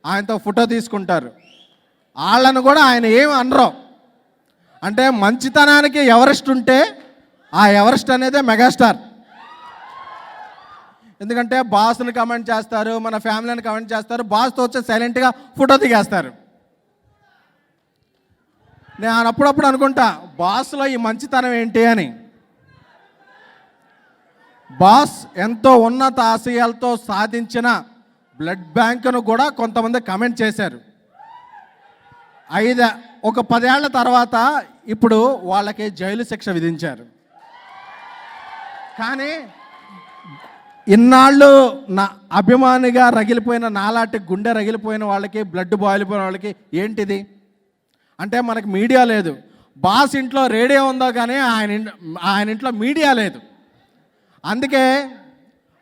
ఆయనతో ఫోటో తీసుకుంటారు. వాళ్ళను కూడా ఆయన ఏమి అనరు. అంటే మంచితనానికి ఎవరెస్ట్ ఉంటే ఆ ఎవరెస్ట్ అనేదే మెగాస్టార్. ఎందుకంటే బాస్ని కమెంట్ చేస్తారు, మన ఫ్యామిలీని కమెంట్ చేస్తారు, బాస్తో వచ్చి సైలెంట్గా ఫోటో దిగేస్తారు. నేను అప్పుడప్పుడు అనుకుంటా బాస్లో ఈ మంచితనం ఏంటి అని. బాస్ ఎంతో ఉన్నత ఆశయాలతో సాధించిన బ్లడ్ బ్యాంకును కూడా కొంతమంది కమెంట్ చేశారు. ఒక 10 ఏళ్ల తర్వాత ఇప్పుడు వాళ్ళకి జైలు శిక్ష విధించారు. కానీ ఇన్నాళ్ళు నా అభిమానిగా రగిలిపోయిన నాలాంటి గుండె రగిలిపోయిన వాళ్ళకి, బ్లడ్ బాయిల్ అయిపోయిన వాళ్ళకి ఏంటిది అంటే, మనకి మీడియా లేదు. బాస్ ఇంట్లో రేడియో ఉందో కానీ ఆయన ఇంట్లో మీడియా లేదు. అందుకే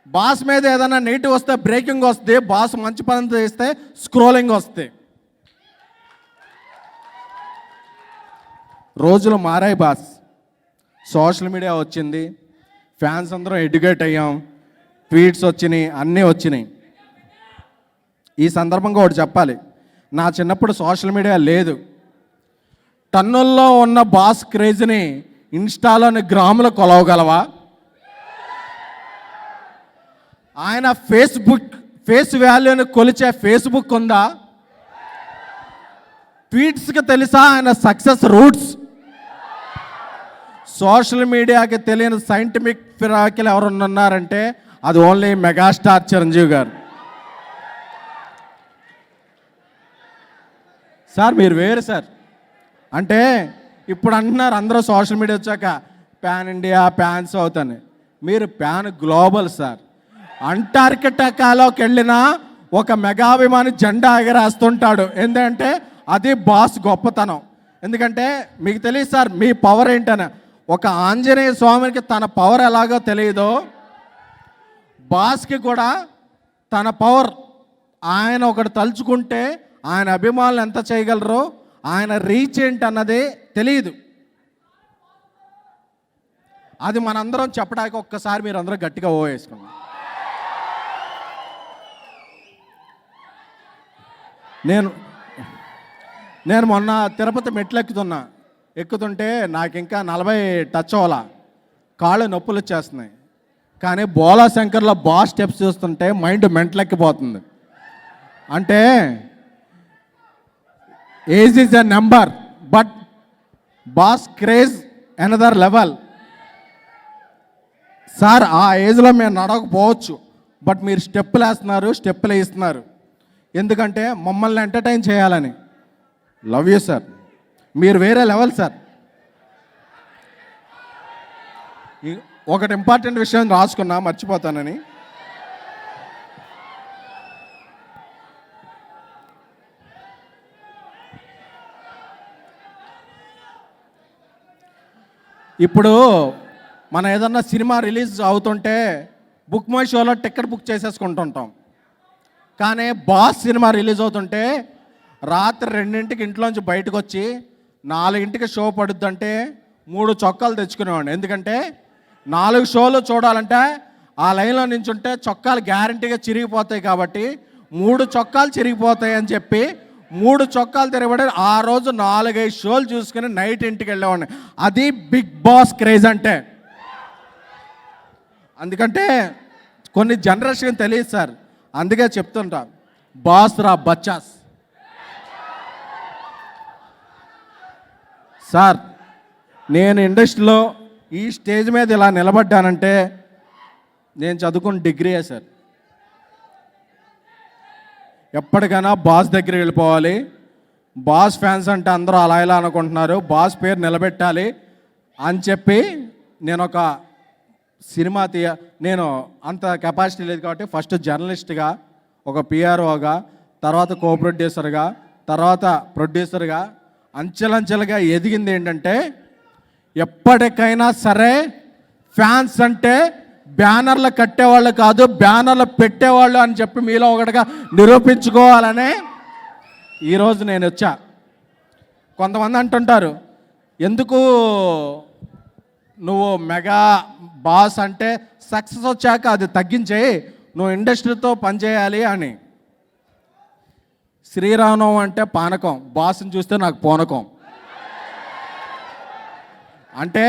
బాస్ మీద ఏదైనా నెగిటివ్ వస్తే బ్రేకింగ్ వస్తుంది, బాస్ మంచి పని చేస్తే స్క్రోలింగ్ వస్తుంది. రోజులు మారాయి బాస్. సోషల్ మీడియా వచ్చింది, ఫ్యాన్స్ అందరం ఎడ్యుకేట్ అయ్యాం, ట్వీట్స్ వచ్చినాయి, అన్నీ వచ్చినాయి. ఈ సందర్భంగా ఒకటి చెప్పాలి, నా చిన్నప్పుడు సోషల్ మీడియా లేదు. టన్నుల్లో ఉన్న బాస్ క్రేజ్ని ఇన్స్టాలోని గ్రాములు కొలవగలవా? ఆయన ఫేస్ వాల్యూని కొలిచే ఫేస్బుక్ ఉందా? ట్వీట్స్కి తెలుసా ఆయన సక్సెస్ రూట్స్? సోషల్ మీడియాకి తెలియని సైంటిఫిక్ ఫిరాకిల్ ఎవరన్నా ఉన్నారంటే అది ఓన్లీ మెగాస్టార్ చిరంజీవి గారు. సార్ మీరు వేరు సార్. అంటే ఇప్పుడు అంటున్నారు అందరూ సోషల్ మీడియా వచ్చాక ప్యాన్ ఇండియా, ప్యాన్ సౌత్ అని. మీరు ప్యాన్ గ్లోబల్ సార్. అంటార్కిటికాలోకి వెళ్ళినా ఒక మెగాభిమాని జెండా ఎగరేస్తుంటాడు. ఎందుకంటే అది బాస్ గొప్పతనం. ఎందుకంటే మీకు తెలియదు సార్ మీ పవర్ ఏంటని. ఒక ఆంజనేయ స్వామికి తన పవర్ ఎలాగో తెలియదో, బాస్కి కూడా తన పవర్, ఆయన ఒకటి తలుచుకుంటే ఆయన అభిమానులు ఎంత చేయగలరో, ఆయన రీచ్ ఏంటి అన్నది తెలియదు. అది మనందరం చెప్పడానికి ఒక్కసారి మీరు అందరూ గట్టిగా ఓ వేసుకున్నాం. నేను మొన్న తిరుపతి మెట్లు ఎక్కుతుంటే నాకు ఇంకా 40 టచ్ అవ్వాల, కాళ్ళు నొప్పులు వచ్చేస్తున్నాయి. కానీ బోలా శంకర్లో బాస్ స్టెప్స్ చూస్తుంటే మైండ్ మెంటలెక్కిపోతుంది. అంటే age is a number but boss craze another level. Sir ఆ ఏజ్లో మేము నడవకపోవచ్చు, బట్ మీరు స్టెప్పులు వేస్తున్నారు. ఎందుకంటే మమ్మల్ని ఎంటర్టైన్ చేయాలని. లవ్ యూ సార్, మీరు వేరే లెవెల్ సార్. ఒకటి ఇంపార్టెంట్ విషయం రాసుకున్నా, మర్చిపోతానని. ఇప్పుడు మనం ఏదన్నా సినిమా రిలీజ్ అవుతుంటే బుక్ మై షోలో టికెట్ బుక్ చేసేసుకుంటుంటాం. కానీ బాస్ సినిమా రిలీజ్ అవుతుంటే రాత్రి 2ంటికి ఇంట్లోంచి బయటకు వచ్చి 4ంటికి షో పడుద్దంటే 3 చొక్కాలు తెచ్చుకునేవాడిని. ఎందుకంటే 4 షోలు చూడాలంటే ఆ లైన్లో నించుంటే చొక్కాలు గ్యారంటీగా చిరిగిపోతాయి. కాబట్టి 3 చొక్కాలు చిరిగిపోతాయి అని చెప్పి 3 చొక్కాలు తిరగబడి ఆ రోజు 4-5 షోలు చూసుకుని నైట్ ఇంటికి వెళ్ళేవాడిని. అది బిగ్ బాస్ క్రేజ్ అంటే. అందుకంటే కొన్ని జనరేషన్ తెలియదు సార్, అందుకే చెప్తుంటా, బాస్ రా బచ్చాస్. సార్ నేను ఇండస్ట్రీలో ఈ స్టేజ్ మీద ఇలా నిలబడ్డానంటే నేను చదువుకున్న డిగ్రీయే సార్. ఎప్పటికైనా బాస్ దగ్గరికి వెళ్ళిపోవాలి. బాస్ ఫ్యాన్స్ అంటే అందరూ అలా ఇలా అనుకుంటున్నారు, బాస్ పేరు నిలబెట్టాలి అని చెప్పి నేను ఒక సినిమా నేను అంత కెపాసిటీ లేదు కాబట్టి ఫస్ట్ జర్నలిస్ట్గా, ఒక పిఆర్ఓగా, తర్వాత కో ప్రొడ్యూసర్గా, తర్వాత ప్రొడ్యూసర్గా అంచెలంచెలుగా ఎదిగింది ఏంటంటే, ఎప్పటికైనా సరే ఫ్యాన్స్ అంటే బ్యానర్లు కట్టేవాళ్ళు కాదు, బ్యానర్లు పెట్టేవాళ్ళు అని చెప్పి మీలో ఒకటిగా నిరూపించుకోవాలనే ఈరోజు నేను వచ్చా. కొంతమంది అంటుంటారు, ఎందుకు నువ్వు మెగా బాస్ అంటే సక్సెస్ వచ్చాక అది తగ్గించేయి, నువ్వు ఇండస్ట్రీతో పనిచేయాలి అని. శ్రీరామనవమి అంటే పానకం, బాస్ని చూస్తే నాకు పూనకం. అంటే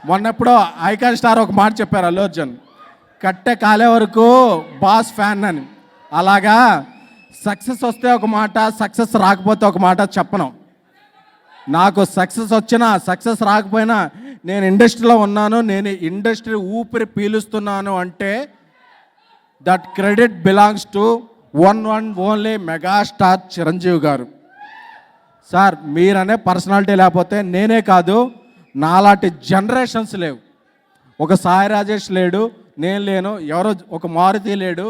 మొన్నప్పుడు ఐకాన్ స్టార్ ఒక మాట చెప్పారు అల్లు అర్జున్, కట్టె కాలే వరకు బాస్ ఫ్యాన్ అని. అలాగా సక్సెస్ వస్తే ఒక మాట, సక్సెస్ రాకపోతే ఒక మాట చెప్పను. నాకు సక్సెస్ వచ్చినా సక్సెస్ రాకపోయినా నేను ఇండస్ట్రీలో ఉన్నాను, నేను ఇండస్ట్రీ ఊపిరి పీలుస్తున్నాను అంటే that credit belongs to one only megastar Chiranjeevi గారు. సార్ మీరనే పర్సనాలిటీ లేకపోతే నేనే కాదు, నాలాంటి జనరేషన్స్ లేవు. ఒక సాయి రాజేష్ లేడు, నేను లేను, ఎవరో ఒక మారుతి లేడు,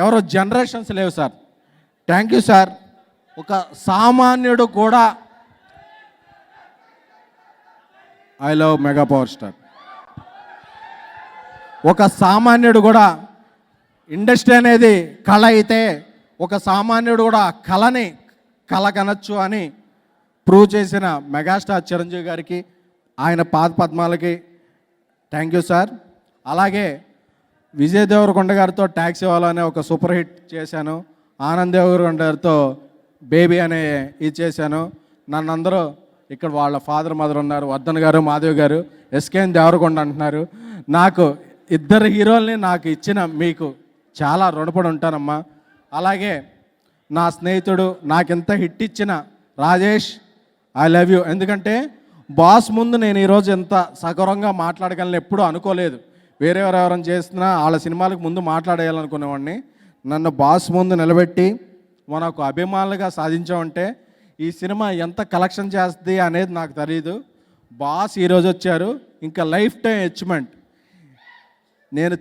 ఎవరో జనరేషన్స్ లేవు సార్. Thank you sir. ఒక సామాన్యుడు కూడా I love mega power star. ఒక సామాన్యుడు కూడా ఇండస్ట్రీ అనేది కళ అయితే ఒక సామాన్యుడు కూడా కళని కళ కనొచ్చు అని ప్రూవ్ చేసిన మెగాస్టార్ చిరంజీవి గారికి, ఆయన పాద పద్మాలకి థ్యాంక్ యూ సార్. అలాగే విజయ్ దేవరకొండ గారితో ట్యాక్సీ వాళ్ళనే ఒక సూపర్ హిట్ చేశాను, ఆనంద్ దేవరకొండ గారితో బేబీ అనే ఇది చేశాను. నన్ను అందరూ ఇక్కడ వాళ్ళ ఫాదర్ మదర్ ఉన్నారు, వర్ధన్ గారు, మాధవ్ గారు, ఎస్కేఎన్ దేవరకొండ అంటున్నారు. నాకు ఇద్దరు హీరోల్ని నాకు ఇచ్చిన మీకు చాలా రుణపడి ఉంటానమ్మా. అలాగే నా స్నేహితుడు నాకింత హిట్ ఇచ్చిన రాజేష్, ఐ లవ్ యూ. ఎందుకంటే బాస్ ముందు నేను ఈరోజు ఎంత సగౌరవంగా మాట్లాడగలను ఎప్పుడూ అనుకోలేదు. వేరే ఎవరెవరైనా చేస్తున్నా వాళ్ళ సినిమాలకు ముందు మాట్లాడేయాలనుకునేవాడిని. నన్ను బాస్ ముందు నిలబెట్టి మనకు అభిమానులుగా సాధించామంటే ఈ సినిమా ఎంత కలెక్షన్ చేస్తుంది అనేది నాకు తెలియదు. బాస్ ఈరోజు వచ్చారు, ఇంకా లైఫ్ టైం అచీవ్మెంట్. నేను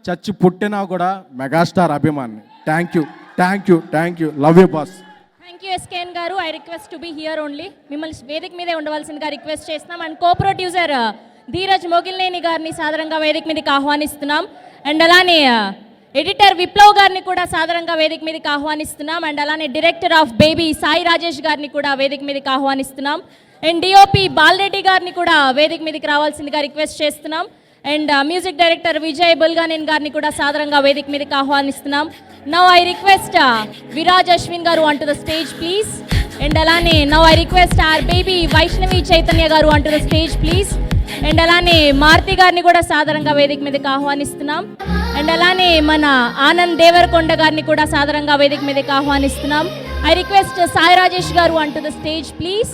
చచ్చి పుట్టినా కూడా మెగాస్టార్ అభిమాని. Thank you, love you boss. Thank you SKN garu. I request to be here only. మిమ్మల్ని వేదిక మీదే ఉండవలసిందిగా రిక్వెస్ట్ చేస్తున్నాం. And co producer Dheeraj Mogilineni గారిని సాదరంగా వేదిక మీదకి ఆహ్వానిస్తున్నాం. అండ్ అలానే ఎడిటర్ విప్లవ్ గారిని కూడా సాదరంగా వేదిక మీదకి ఆహ్వానిస్తున్నాం. అండ్ అలానే డైరెక్టర్ ఆఫ్ బేబీ సాయి రాజేష్ గారిని కూడా వేదిక మీదకి ఆహ్వానిస్తున్నాం. అండ్ డిఓపి బాలరెడ్డి గారిని కూడా వేదిక మీదకి రావాల్సిందిగా రిక్వెస్ట్ చేస్తున్నాం. And music director Vijay Bulganin గారిని కూడా సాదరంగా వేదిక మీదకి ఆహ్వానిస్తున్నాం. Now I request Viraj Ashwin garu on to the stage please. And అలానే now I request our Baby Vaishnavi Chaitanya garu on to the stage please. And అలానే మారుతి గారిని కూడా సాదరంగా వేదిక మీదకి ఆహ్వానిస్తున్నాం. అండ్ అలానే మన ఆనంద్ దేవరకొండ గారిని కూడా సాదరంగా వేదిక మీదకి ఆహ్వానిస్తున్నాం. ఐ రిక్వెస్ట్ సాయి రాజేష్ గారు on to the stage please.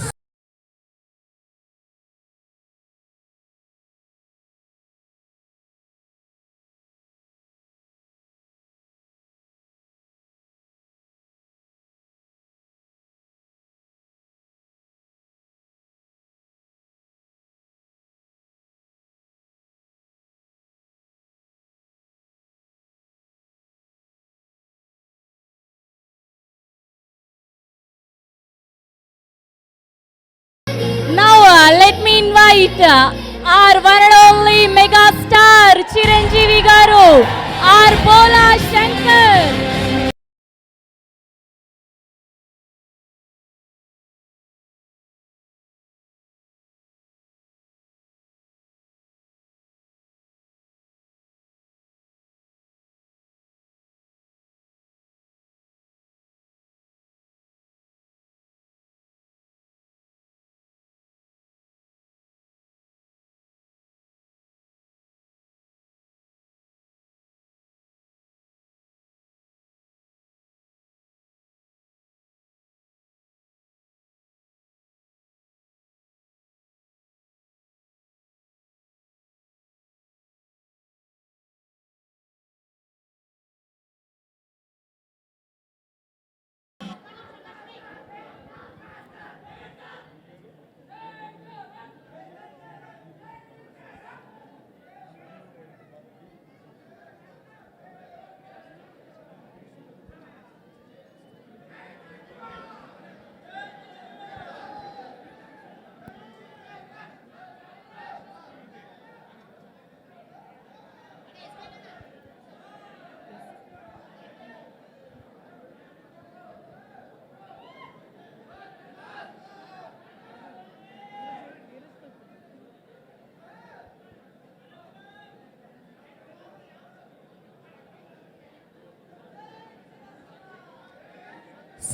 Let me invite our one and only mega star Chiranjeevi garu, our Bola Shankar.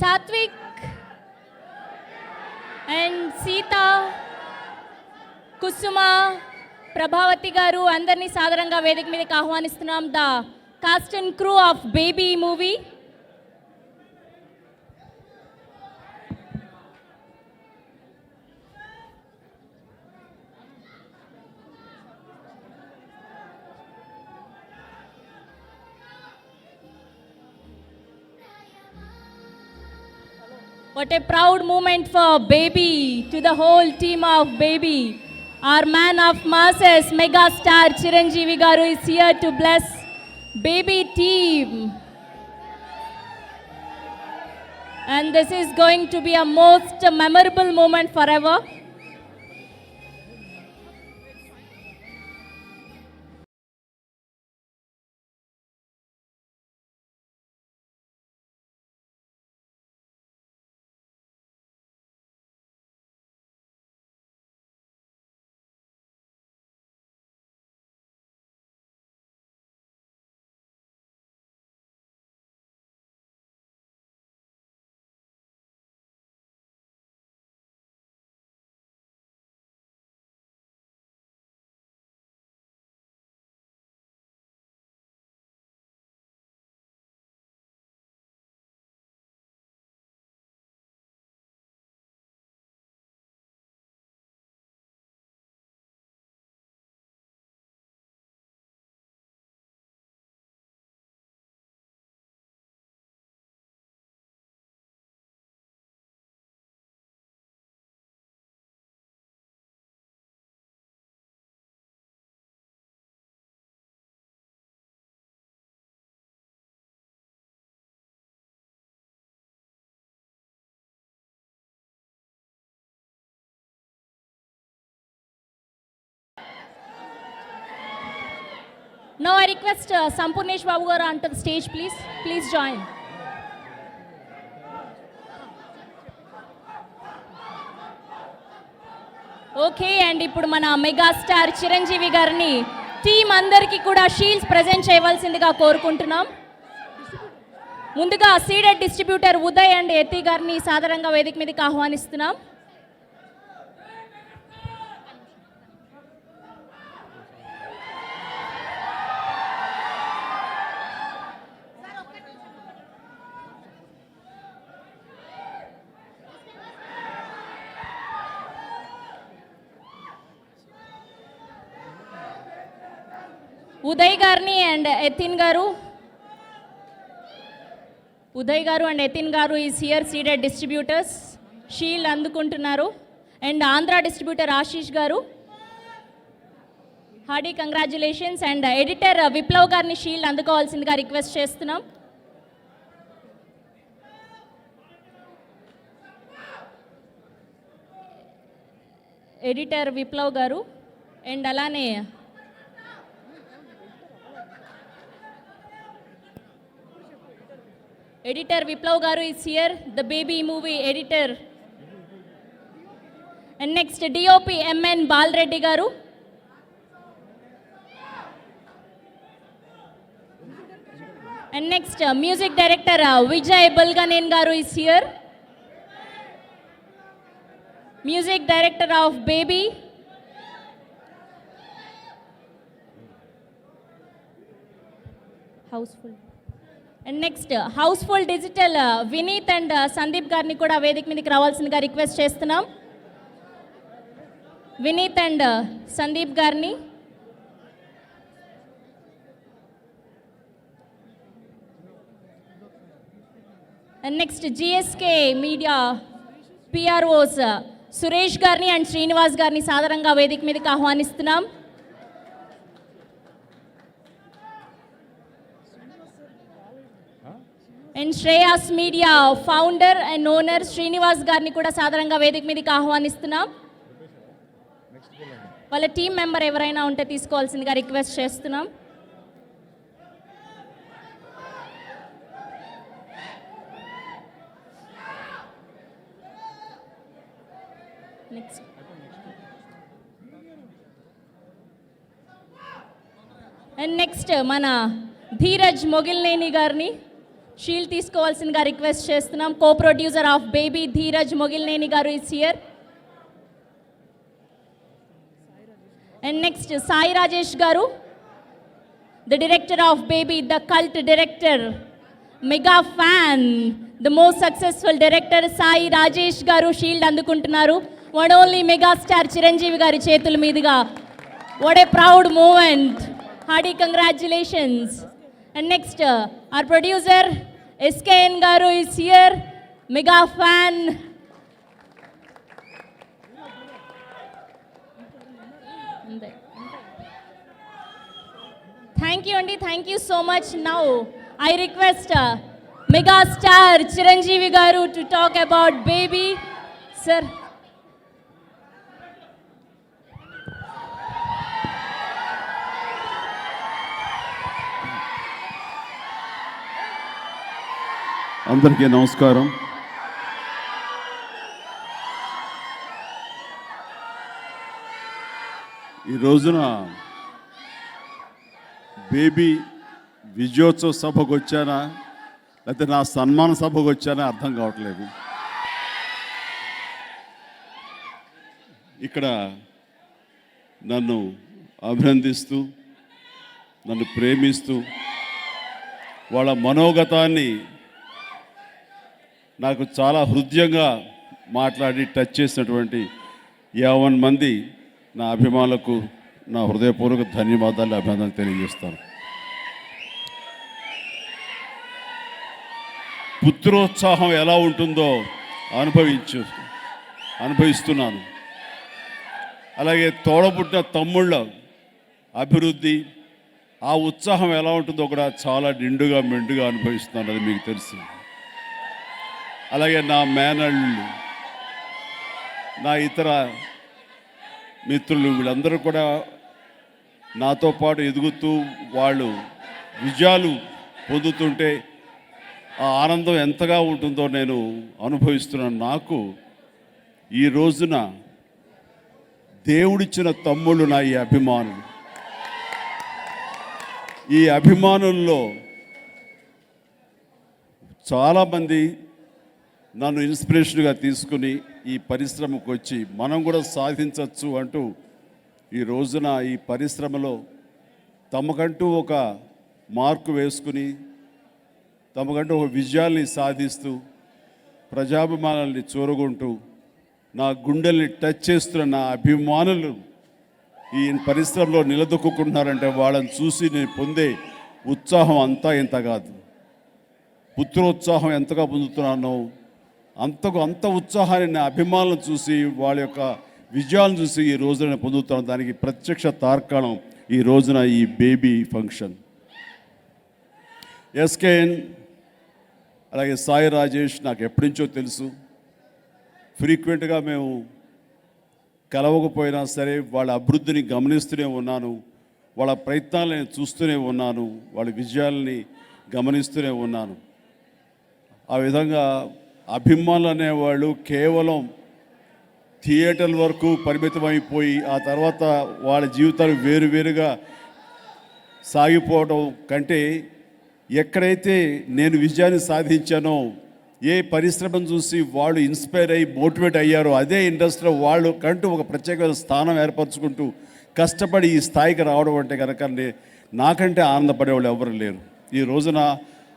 Satvik and Sita, Kusuma, Prabhavati garu andarni sadaranga vedik meediki ఆహ్వానిస్తున్నాం. The cast and crew of Baby movie. What a proud moment for Baby, to the whole team of Baby. Our man of masses, mega star Chiranjeevi Garu is here to bless Baby team. And this is going to be a most memorable moment forever. Now I request Sampurnesh Babu garu onto the stage, please. Please join. Okay and ఇప్పుడు మన megastar Chiranjeevi గారిని team అందరికీ కూడా shields present చేయవలసిందిగా కోరుకుంటున్నాం. ముందుగా Ceded distributor Uday and యతి గారిని సాదరంగా వేదిక మీదకి ఆహ్వానిస్తున్నాం. ఉదయ్ గారిని అండ్ యతిన్ గారు, ఉదయ్ గారు and Yatin garu is here ceded distributors shield అందుకుంటున్నారు. And Andhra distributor Ashish garu, hearty congratulations. And editor Viplav గారిని షీల్డ్ అందుకోవాల్సిందిగా రిక్వెస్ట్ చేస్తున్నాం. ఎడిటర్ విప్లవ్ గారు అండ్ అలానే editor Viplav garu is here, the Baby movie editor. And next DOP MN Balreddy garu, and next music director Vijay Bulganen garu is here, music director of Baby. Houseful. And next houseful digital Vineeth and Sandeep గారిని కూడా వేదిక మీదకి రావాల్సిందిగా request చేస్తున్నాం. Vineet and Sandeep గారిని. And next GSK media PROs Suresh గారిని and Srinivas గారిని సాదరంగా వేదిక మీదకి ఆహ్వానిస్తున్నాం. And Shreyas media founder and owner Srinivas గారిని కూడా సాధారణంగా వేదిక మీదకి ఆహ్వానిస్తున్నాం. వాళ్ళ టీం మెంబర్ ఎవరైనా ఉంటే తీసుకోవాల్సిందిగా రిక్వెస్ట్ చేస్తున్నాం. నెక్స్ట్ అండ్ నెక్స్ట్ మన ధీరజ్ మొగిల్నేని గారిని షీల్డ్ తీసుకోవాల్సిందిగా రిక్వెస్ట్ చేస్తున్నాం. Co producer of Baby Dheeraj Mogilineni garu is here. And next Sai Rajesh garu, the director of Baby, the cult director, mega fan, the most successful director Sai Rajesh garu shield అందుకుంటున్నారు. వన్ ఓన్లీ మెగాస్టార్ చిరంజీవి గారి చేతుల మీదుగా. What a proud moment. Hearty congratulations. And next, our producer SKN Garu is here mega fan. Thank you అండి, thank you so much. Now I request mega star Chiranjeevi గారు to talk about baby. Sir, అందరికీ నమస్కారం. ఈ రోజున baby విజయోత్సవ సభకు వచ్చానా లేకపోతే నా సన్మాన సభకు వచ్చానా అర్థం కావట్లేదు. ఇక్కడ నన్ను అభినందిస్తూ, నన్ను ప్రేమిస్తూ, వాళ్ళ మనోగతాన్ని నాకు చాలా హృదయంగా మాట్లాడి టచ్ చేసినటువంటి 50 మంది నా అభిమానులకు నా హృదయపూర్వక ధన్యవాదాలు, అభినందనలు తెలియజేస్తాను. పుత్రోత్సాహం ఎలా ఉంటుందో అనుభవిస్తున్నాను. అలాగే తోడబుట్టిన తమ్ముళ్ళ అభివృద్ధి, ఆ ఉత్సాహం ఎలా ఉంటుందో కూడా చాలా నిండుగా మెండుగా అనుభవిస్తున్నాను, అది మీకు తెలుసు. అలాగే నా మేనళ్ళు, నా ఇతర మిత్రులు, వీళ్ళందరూ కూడా నాతో పాటు ఎదుగుతూ వాళ్ళు విజయాలు పొందుతుంటే ఆ ఆనందం ఎంతగా ఉంటుందో నేను అనుభవిస్తున్నాను. నాకు ఈ రోజున దేవుడిచ్చిన తమ్ముళ్ళు నా ఈ అభిమానులు. ఈ అభిమానుల్లో చాలామంది నన్ను ఇన్స్పిరేషన్గా తీసుకుని ఈ పరిశ్రమకు వచ్చి మనం కూడా సాధించవచ్చు అంటూ ఈ రోజున ఈ పరిశ్రమలో తమకంటూ ఒక మార్కు వేసుకుని, తమకంటూ ఒక విజయాల్ని సాధిస్తూ, ప్రజాభిమానాల్ని చూరగొంటూ, నా గుండెల్ని టచ్ చేస్తున్న నా అభిమానులు ఈ పరిశ్రమలో నిలదొక్కుంటున్నారంటే వాళ్ళని చూసి నేను పొందే ఉత్సాహం అంతా ఇంత కాదు. పుత్రోత్సాహం ఎంతగా పొందుతున్నానో అంత ఉత్సాహాన్ని నా అభిమానులను చూసి, వాళ్ళ యొక్క విజయాలను చూసి ఈ రోజున నేను పొందుతున్నాను. దానికి ప్రత్యక్ష తార్కాణం ఈ రోజున ఈ బేబీ ఫంక్షన్. ఎస్కేఎన్ అలాగే సాయి రాజేష్ నాకు ఎప్పటి నుంచో తెలుసు. ఫ్రీక్వెంట్గా మేము కలవకపోయినా సరే వాళ్ళ అభివృద్ధిని గమనిస్తూనే ఉన్నాను, వాళ్ళ ప్రయత్నాలను నేను చూస్తూనే ఉన్నాను, వాళ్ళ విజయాలని గమనిస్తూనే ఉన్నాను. ఆ విధంగా అభిమానులు అనేవాళ్ళు కేవలం థియేటర్ల వరకు పరిమితమైపోయి ఆ తర్వాత వాళ్ళ జీవితాలు వేరువేరుగా సాగిపోవడం కంటే, ఎక్కడైతే నేను విజయాన్ని సాధించానో, ఏ పరిశ్రమను చూసి వాళ్ళు ఇన్స్పైర్ అయ్యి మోటివేట్ అయ్యారో అదే ఇండస్ట్రీలో వాళ్ళు కంటూ ఒక ప్రత్యేకమైన స్థానం ఏర్పరచుకుంటూ కష్టపడి ఈ స్థాయికి రావడం అంటే కనుక నాకంటే ఆనందపడేవాళ్ళు ఎవరు లేరు. ఈ రోజున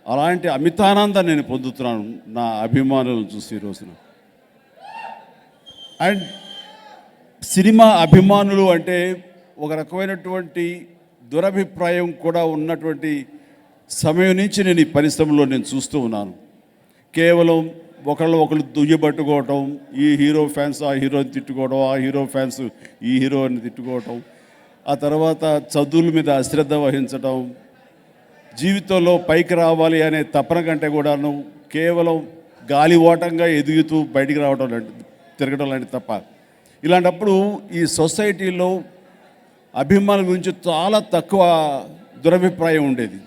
అలాంటి అమితానందాన్ని నేను పొందుతున్నాను నా అభిమానులను చూసి ఈ రోజున. అండ్ సినిమా అభిమానులు అంటే ఒక రకమైనటువంటి దురభిప్రాయం కూడా ఉన్నటువంటి సమయం నుంచి నేను ఈ పరిశ్రమలో నేను చూస్తూ ఉన్నాను. కేవలం ఒకళ్ళు దుయ్యబట్టుకోవటం, ఈ హీరో ఫ్యాన్స్ ఆ హీరోని తిట్టుకోవడం, ఆ హీరో ఫ్యాన్స్ ఈ హీరోని తిట్టుకోవటం, ఆ తర్వాత చదువుల మీద అశ్రద్ధ వహించడం, జీవితంలో పైకి రావాలి అనే తపన కంటే కూడాను కేవలం గాలివాటంగా ఎదుగుతూ బయటికి రావడం తిరగడం లాంటి తప్ప. ఇలాంటప్పుడు ఈ సొసైటీలో అభిమానుల గురించి చాలా తక్కువ దురభిప్రాయం ఉండేది.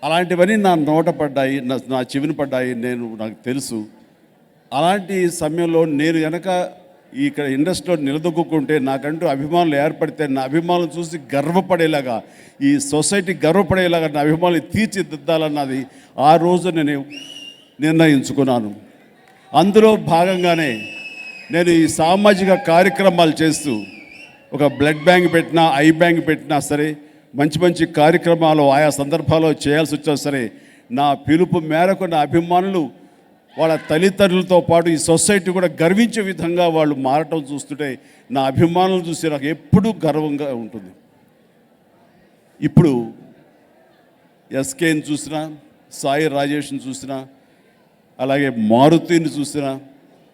అలాంటివన్నీ నా నోట పడ్డాయి, నా చెవిని పడ్డాయి, నాకు తెలుసు. అలాంటి సమయంలో నేను కనుక ఇక్కడ ఇండస్ట్రీలో నిలదొక్కుంటే, నాకంటూ అభిమానులు ఏర్పడితే, నా అభిమానులు చూసి గర్వపడేలాగా, ఈ సొసైటీ గర్వపడేలాగా నా అభిమానులు తీర్చిదిద్దాలన్నది ఆ రోజు నేను నిర్ణయించుకున్నాను. అందులో భాగంగానే నేను ఈ సామాజిక కార్యక్రమాలు చేస్తూ, ఒక బ్లడ్ బ్యాంక్ పెట్టినా, ఐ బ్యాంక్ పెట్టినా సరే, మంచి కార్యక్రమాలు ఆయా సందర్భాల్లో చేయాల్సి వచ్చినా సరే, నా పిలుపు మేరకు నా అభిమానులు వాళ్ళ తల్లిదండ్రులతో పాటు ఈ సొసైటీ కూడా గర్వించే విధంగా వాళ్ళు మారటం చూస్తుంటే నా అభిమానులు చూసి నాకు ఎప్పుడూ గర్వంగా ఉంటుంది. ఇప్పుడు ఎస్కేని చూసినా, సాయి రాజేష్ని చూసినా, అలాగే మారుతిని చూసినా,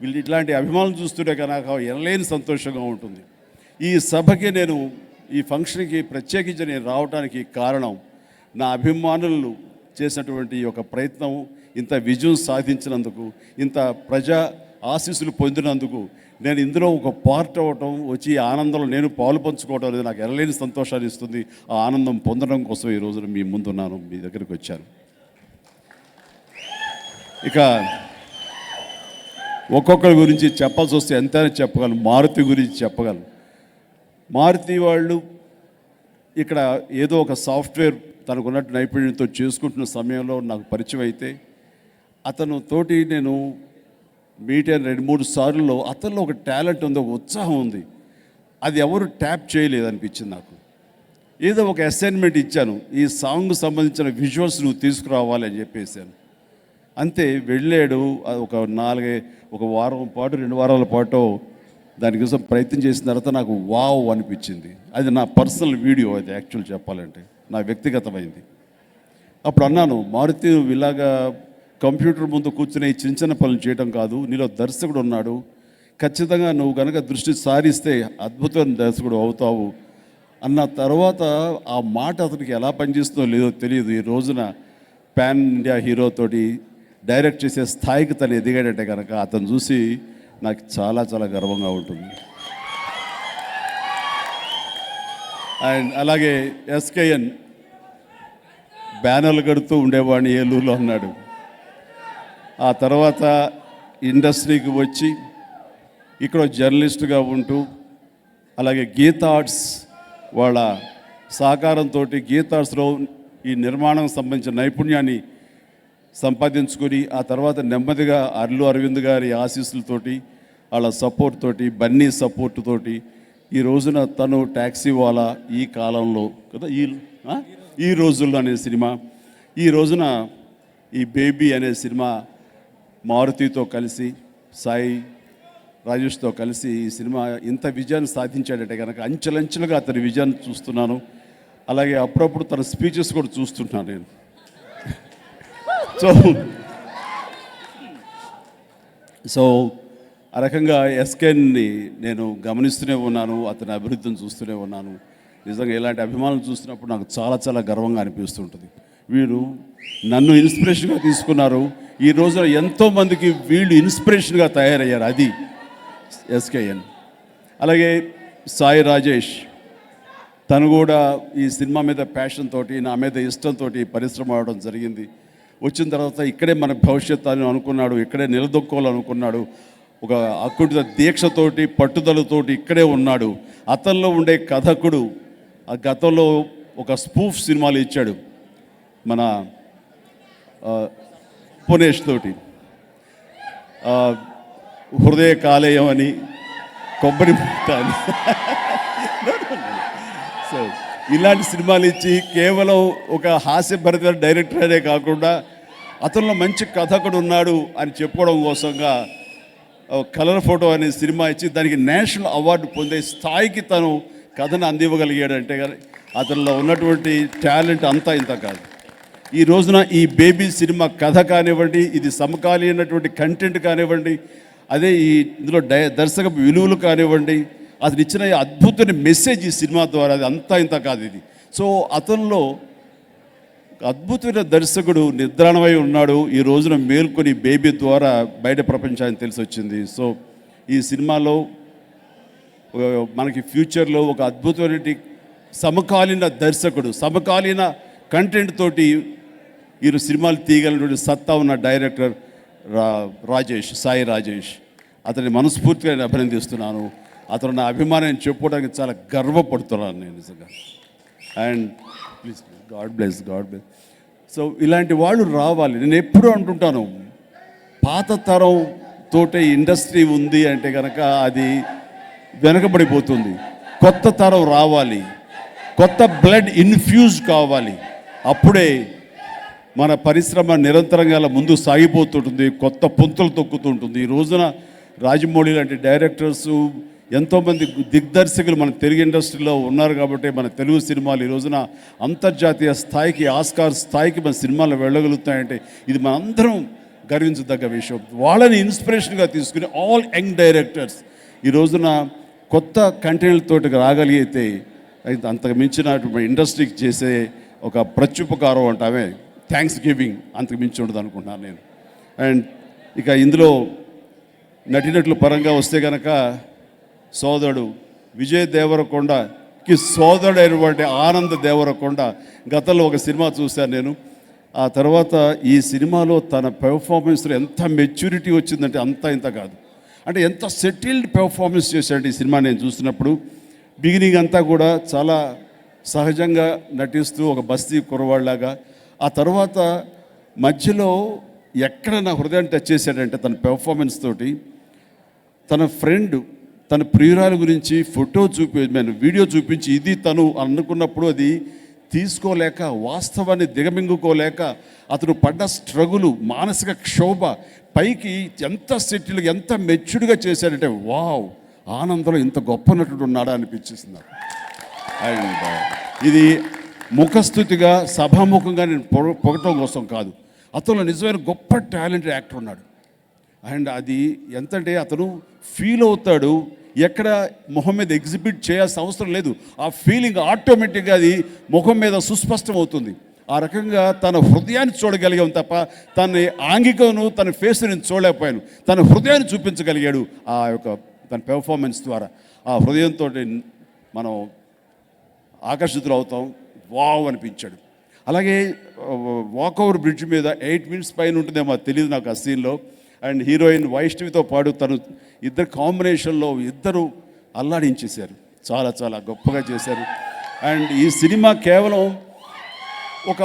వీళ్ళు ఇట్లాంటి అభిమానులు చూస్తుంటే కనుక ఎనలేని సంతోషంగా ఉంటుంది. ఈ సభకి నేను, ఈ ఫంక్షన్కి ప్రత్యేకించి నేను రావడానికి కారణం నా అభిమానులు చేసినటువంటి ఒక ప్రయత్నం, ఇంత విజయం సాధించినందుకు, ఇంత ప్రజా ఆశీస్సులు పొందినందుకు నేను ఇందులో ఒక పార్ట్ అవ్వటం, వచ్చి ఈ ఆనందంలో నేను పాలు పంచుకోవడం అనేది నాకు ఎనలేని సంతోషాన్ని ఇస్తుంది. ఆ ఆనందం పొందడం కోసం ఈ రోజున మీ ముందున్నాను, మీ దగ్గరికి వచ్చాను. ఇక ఒక్కొక్కరి గురించి చెప్పాల్సి వస్తే ఎంతైనా చెప్పగలను. మారుతి గురించి చెప్పగలను. మారుతి వాళ్ళు ఇక్కడ ఏదో ఒక సాఫ్ట్వేర్ తనకున్నట్టు నైపుణ్యంతో చేసుకుంటున్న సమయంలో నాకు పరిచయం అయితే, అతను తోటి నేను మీట్ అయిన 2-3 సార్లు అతనిలో ఒక టాలెంట్ ఉంది, ఒక ఉత్సాహం ఉంది. అది ఎవరు ట్యాప్ చేయలేదు అనిపించింది నాకు. ఏదో ఒక అసైన్మెంట్ ఇచ్చాను, ఈ సాంగ్ సంబంధించిన విజువల్స్ నువ్వు తీసుకురావాలి అని చెప్పేసాను. అంతే, వెళ్ళాడు. ఒక వారం పాటు 2 వారాల పాటు దానికోసం ప్రయత్నం చేసిన తర్వాత నాకు వావ్ అనిపించింది. అది నా పర్సనల్ వీడియో, అది యాక్చువల్ చెప్పాలంటే నా వ్యక్తిగతమైంది. అప్పుడు అన్నాను, మారుతి నువ్వు ఇలాగా కంప్యూటర్ ముందు కూర్చుని చిన్న చిన్న పనులు చేయడం కాదు, నీలో దర్శకుడు ఉన్నాడు, ఖచ్చితంగా నువ్వు కనుక దృష్టి సారిస్తే అద్భుతమైన దర్శకుడు అవుతావు అన్న తర్వాత ఆ మాట అతనికి ఎలా పనిచేస్తుందో లేదో తెలియదు. ఈ రోజున పాన్ ఇండియా హీరోతోటి డైరెక్ట్ చేసే స్థాయికి తను ఎదిగాడంటే కనుక అతను చూసి నాకు చాలా చాలా గర్వంగా ఉంటుంది. అండ్ అలాగే ఎస్కేఎన్ బ్యానర్లు కడుతూ ఉండేవాడిని, ఏలూరులో ఉన్నాడు. ఆ తర్వాత ఇండస్ట్రీకి వచ్చి ఇక్కడ జర్నలిస్టుగా ఉంటూ, అలాగే గీతా ఆర్ట్స్ వాళ్ళ సహకారంతో గీతా ఆర్ట్స్లో ఈ నిర్మాణం సంబంధించిన నైపుణ్యాన్ని సంపాదించుకొని, ఆ తర్వాత నెమ్మదిగా అల్లు అరవింద్ గారి ఆశీస్సులతోటి, వాళ్ళ సపోర్ట్ తోటి, బన్నీ సపోర్ట్ తోటి ఈ రోజున తను ట్యాక్సీ వాలా ఈ కాలంలో కదా, ఈ రోజుల్లో అనే సినిమా, ఈ రోజున ఈ బేబీ అనే సినిమా మారుతితో కలిసి, సాయి రాజేష్తో కలిసి ఈ సినిమా ఇంత విజయాన్ని సాధించాడంటే కనుక అంచెలంచెలుగా అతని విజయాన్ని చూస్తున్నాను. అలాగే అప్పుడప్పుడు తన స్పీచెస్ కూడా చూస్తున్నాను నేను. సో ఆ రకంగా ఎస్కేన్ని నేను గమనిస్తూనే ఉన్నాను, అతని అభివృద్ధిని చూస్తూనే ఉన్నాను. నిజంగా ఇలాంటి అభిమానులు చూసినప్పుడు నాకు చాలా చాలా గర్వంగా అనిపిస్తుంటుంది. వీరు నన్ను ఇన్స్పిరేషన్గా తీసుకున్నారు. ఈ రోజున ఎంతోమందికి వీళ్ళు ఇన్స్పిరేషన్గా తయారయ్యారు, అది ఎస్కేఎన్. అలాగే సాయి రాజేష్, తను కూడా ఈ సినిమా మీద ప్యాషన్ తోటి, నా మీద ఇష్టంతో పరిశ్రమ అవడం జరిగింది. వచ్చిన తర్వాత ఇక్కడే మన భవిష్యత్తు అని అనుకున్నాడు, ఇక్కడే నిలదొక్కోవాలనుకున్నాడు. ఒక అకుంఠిత దీక్షతోటి, పట్టుదలతోటి ఇక్కడే ఉన్నాడు. అతనిలో ఉండే కథకుడు ఆ గతంలో ఒక స్పూఫ్ సినిమాలు ఇచ్చాడు మన పునేష్ తోటి, హృదయ కాలేయం అని, కొబ్బరి ముట్ట అని. సో ఇలాంటి సినిమాలు ఇచ్చి కేవలం ఒక హాస్యభరిత డైరెక్టర్ అనే కాకుండా అతనిలో మంచి కథకుడు ఉన్నాడు అని చెప్పుకోవడం కోసంగా కలర్ ఫోటో అనే సినిమా ఇచ్చి దానికి నేషనల్ అవార్డు పొందే స్థాయికి తను కథను అందివ్వగలిగాడంటే కానీ అతనిలో ఉన్నటువంటి టాలెంట్ అంతా ఇంత కాదు. ఈ రోజున ఈ బేబీ సినిమా కథ కానివ్వండి, ఇది సమకాలీనటువంటి కంటెంట్ కానివ్వండి, అదే ఈ ఇందులో దర్శక విలువలు కానివ్వండి, అతను ఇచ్చిన అద్భుతమైన మెసేజ్ ఈ సినిమా ద్వారా, అది అంతా ఇంత కాదు ఇది. సో అతనిలో అద్భుతమైన దర్శకుడు నిద్రాణమై ఉన్నాడు. ఈ రోజున మేల్కొని బేబీ ద్వారా బయట ప్రపంచానికి తెలిసి వచ్చింది. సో ఈ సినిమాలో మనకి ఫ్యూచర్లో ఒక అద్భుతమైన సమకాలీన దర్శకుడు, సమకాలీన కంటెంట్ తోటి ఈ సినిమాలు తీయగలిగినటువంటి సత్తా ఉన్న డైరెక్టర్ రాజేష్, సాయి రాజేష్. అతన్ని మనస్ఫూర్తిగా నేను అభినందిస్తున్నాను. అతను నా అభిమానాన్ని చెప్పుకోవడానికి చాలా గర్వపడుతున్నాను నేను నిజంగా. And please God bless. So ఇలాంటి వాళ్ళు రావాలి. నేను ఎప్పుడూ అంటుంటాను, పాత తరం తోటే ఇండస్ట్రీ ఉంది అంటే కనుక అది వెనకబడిపోతుంది. కొత్త తరం రావాలి, కొత్త బ్లడ్ ఇన్ఫ్యూజ్ కావాలి. అప్పుడే మన పరిశ్రమ నిరంతరంగా ముందు సాగిపోతుంటుంది, కొత్త పుంతలు తొక్కుతుంటుంది. ఈ రోజున రాజమౌళి లాంటి డైరెక్టర్స్, ఎంతోమంది దిగ్దర్శకులు మన తెలుగు ఇండస్ట్రీలో ఉన్నారు కాబట్టి మన తెలుగు సినిమాలు ఈ రోజున అంతర్జాతీయ స్థాయికి, ఆస్కార్ స్థాయికి మన సినిమాలు వెళ్ళగలుగుతాయంటే ఇది మనందరం గర్వించదగ్గ విషయం. వాళ్ళని ఇన్స్పిరేషన్గా తీసుకుని ఆల్ యంగ్ డైరెక్టర్స్ ఈ రోజున కొత్త కంటెంట్లతోటి రాగలిగితే అంతకు మించిన ఇండస్ట్రీకి చేసే ఒక ప్రత్యుపకారం అంటామే థ్యాంక్స్ గివింగ్ అంతకు మించి ఉండదు అనుకుంటున్నాను నేను. అండ్ ఇక ఇందులో నటినట్లు పరంగా వస్తే కనుక సోదరుడు విజయ్ దేవరకొండకి సోదరుడైనటువంటి ఆనంద్ దేవరకొండ గతంలో ఒక సినిమా చూశాను నేను. ఆ తర్వాత ఈ సినిమాలో తన పెర్ఫార్మెన్స్లో ఎంత మెచ్యూరిటీ వచ్చిందంటే అంత ఇంత కాదు, అంటే ఎంత సెటిల్డ్ పెర్ఫార్మెన్స్ చేశాడు ఈ సినిమా నేను చూసినప్పుడు. బిగినింగ్ అంతా కూడా చాలా సహజంగా నటిస్తూ ఒక బస్తీ కుర్రవాళ్ళలాగా, ఆ తర్వాత మధ్యలో ఎక్కడ నా హృదయాన్ని టచ్ చేశాడంటే తన పెర్ఫార్మెన్స్ తోటి తన ఫ్రెండ్ తన ప్రియురాల గురించి ఫోటో వీడియో చూపించి ఇది తను అనుకున్నప్పుడు అది తీసుకోలేక వాస్తవాన్ని దిగమింగుకోలేక అతను పడ్డ స్ట్రగులు మానసిక క్షోభ పైకి ఎంత సెటిల్ ఎంత మెచ్యూర్డ్గా చేశాడంటే వావ్ ఆనందంలో ఇంత గొప్ప నటుడు ఉన్నాడా అనిపించేసింది. అండ్ ఇది ముఖస్థుతిగా సభాముఖంగా నేను పొగటం కోసం కాదు, అతను నిజమైన గొప్ప టాలెంటెడ్ యాక్టర్ ఉన్నాడు. అండ్ అది ఎంతంటే అతను ఫీల్ అవుతాడు, ఎక్కడ మొహం మీద ఎగ్జిబిట్ చేయాల్సిన అవసరం లేదు, ఆ ఫీలింగ్ ఆటోమేటిక్గా అది ముఖం మీద సుస్పష్టం అవుతుంది. ఆ రకంగా తన హృదయాన్ని చూడగలిగాం తప్ప తన ఆంగికను తన ఫేస్ నేను చూడలేకపోయాను, తన హృదయాన్ని చూపించగలిగాడు ఆ యొక్క తన పెర్ఫార్మెన్స్ ద్వారా. ఆ హృదయంతో మనం ఆకర్షితులు అవుతాం, వావ్ అనిపించాడు. అలాగే వాక్ ఓవర్ బ్రిడ్జ్ మీద 8 minutes పైన ఉంటుందేమో తెలియదు నాకు ఆ సీన్లో. అండ్ హీరోయిన్ వైష్ణవితో పాటు తను ఇద్దరు కాంబినేషన్లో ఇద్దరు అల్లాడించేశారు, చాలా చాలా గొప్పగా చేశారు. అండ్ ఈ సినిమా కేవలం ఒక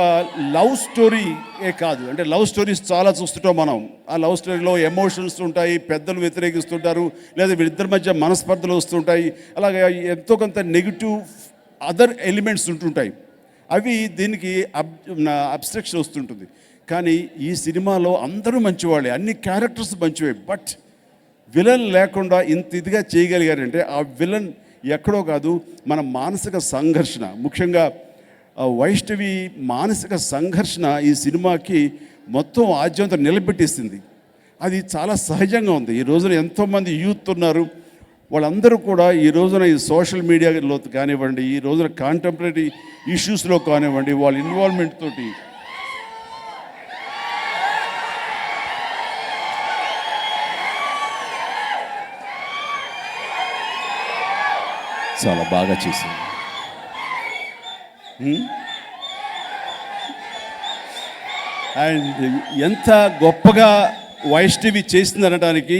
లవ్ స్టోరీ కాదు, అంటే లవ్ స్టోరీస్ చాలా చూస్తుంటాం మనం. ఆ లవ్ స్టోరీలో ఎమోషన్స్ ఉంటాయి, పెద్దలు వ్యతిరేకిస్తుంటారు, లేదా వీళ్ళిద్దరి మధ్య మనస్పర్ధలు వస్తుంటాయి, అలాగే ఎంతో కొంత నెగిటివ్ అదర్ ఎలిమెంట్స్ ఉంటుంటాయి. అవి దీనికి అబ్స్ట్రక్షన్ వస్తుంటుంది. కానీ ఈ సినిమాలో అందరూ మంచివాళ్ళే, అన్ని క్యారెక్టర్స్ మంచివే, బట్ విలన్ లేకుండా ఇంత ఇదిగా చేయగలిగారంటే ఆ విలన్ ఎక్కడో కాదు మన మానసిక సంఘర్షణ, ముఖ్యంగా వైష్ణవి మానసిక సంఘర్షణ ఈ సినిమాకి మొత్తం ఆద్యంతం నిలబెట్టేసింది. అది చాలా సహజంగా ఉంది. ఈ రోజున ఎంతోమంది యూత్ ఉన్నారు, వాళ్ళందరూ కూడా ఈ రోజున ఈ సోషల్ మీడియాలో కానివ్వండి, ఈ రోజున కాంటెంపరీ ఇష్యూస్లో కానివ్వండి, వాళ్ళ ఇన్వాల్వ్మెంట్ తోటి చాలా బాగా చేసింది. అండ్ ఎంత గొప్పగా వైష్ణవి చేసింది అనడానికి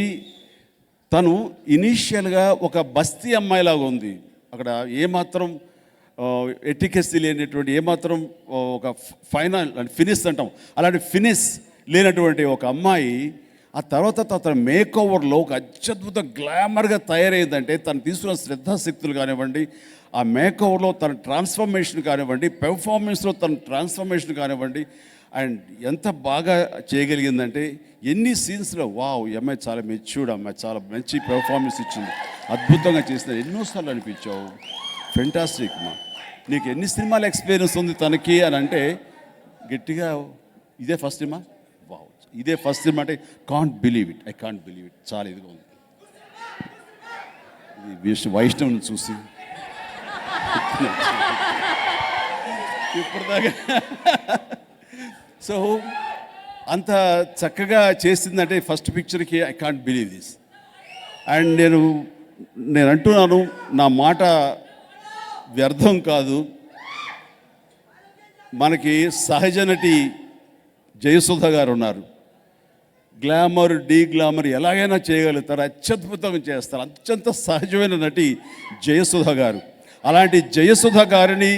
తను ఇనీషియల్గా ఒక బస్తీ అమ్మాయిలాగా ఉంది. అక్కడ ఏమాత్రం ఎటికెసీ లేనటువంటి, ఏమాత్రం ఒక ఫైనల్ ఫినిష్ అంటాం అలాంటి ఫినిష్ లేనటువంటి ఒక అమ్మాయి ఆ తర్వాత తన మేకోవర్లో ఒక అత్యద్భుత గ్లామర్గా తయారైందంటే తను తీసుకున్న శ్రద్ధాశక్తులు కానివ్వండి, ఆ మేకోవర్లో తన ట్రాన్స్ఫర్మేషన్ కానివ్వండి, పెర్ఫార్మెన్స్లో తన ట్రాన్స్ఫర్మేషన్ కానివ్వండి, అండ్ ఎంత బాగా చేయగలిగిందంటే ఎన్ని సీన్స్లో వావ్ ఈ అమ్మాయి చాలా మెచ్యూర్డ్ అమ్మాయి, చాలా మంచి పెర్ఫార్మెన్స్ ఇచ్చింది, అద్భుతంగా చేసింది. ఎన్నోసార్లు అనిపించావు, ఫెంటాస్టిక్ మా. నీకు ఎన్ని సినిమాల ఎక్స్పీరియన్స్ ఉంది తనకి అని అంటే గట్టిగా ఇదే ఫస్ట్ సినిమా, వావ్ ఇదే ఫస్ట్ సినిమా అంటే can't believe it, I can't believe it, చాలా ఇదిగా ఉంది. ఇది వైష్ణవ్ని చూసి ఇప్పటిదాకా సో అంత చక్కగా చేసిందంటే ఫస్ట్ పిక్చర్కి I can't believe this. And నేను అంటున్నాను, నా మాట వ్యర్థం కాదు. మనకి సహజ నటి జయసుధ గారు ఉన్నారు, గ్లామర్ డీ గ్లామర్ ఎలాగైనా చేయగలుగుతారు, అత్యద్భుతంగా చేస్తారు, అత్యంత సహజమైన నటి జయసుధ గారు. అలాంటి జయసుధ గారిని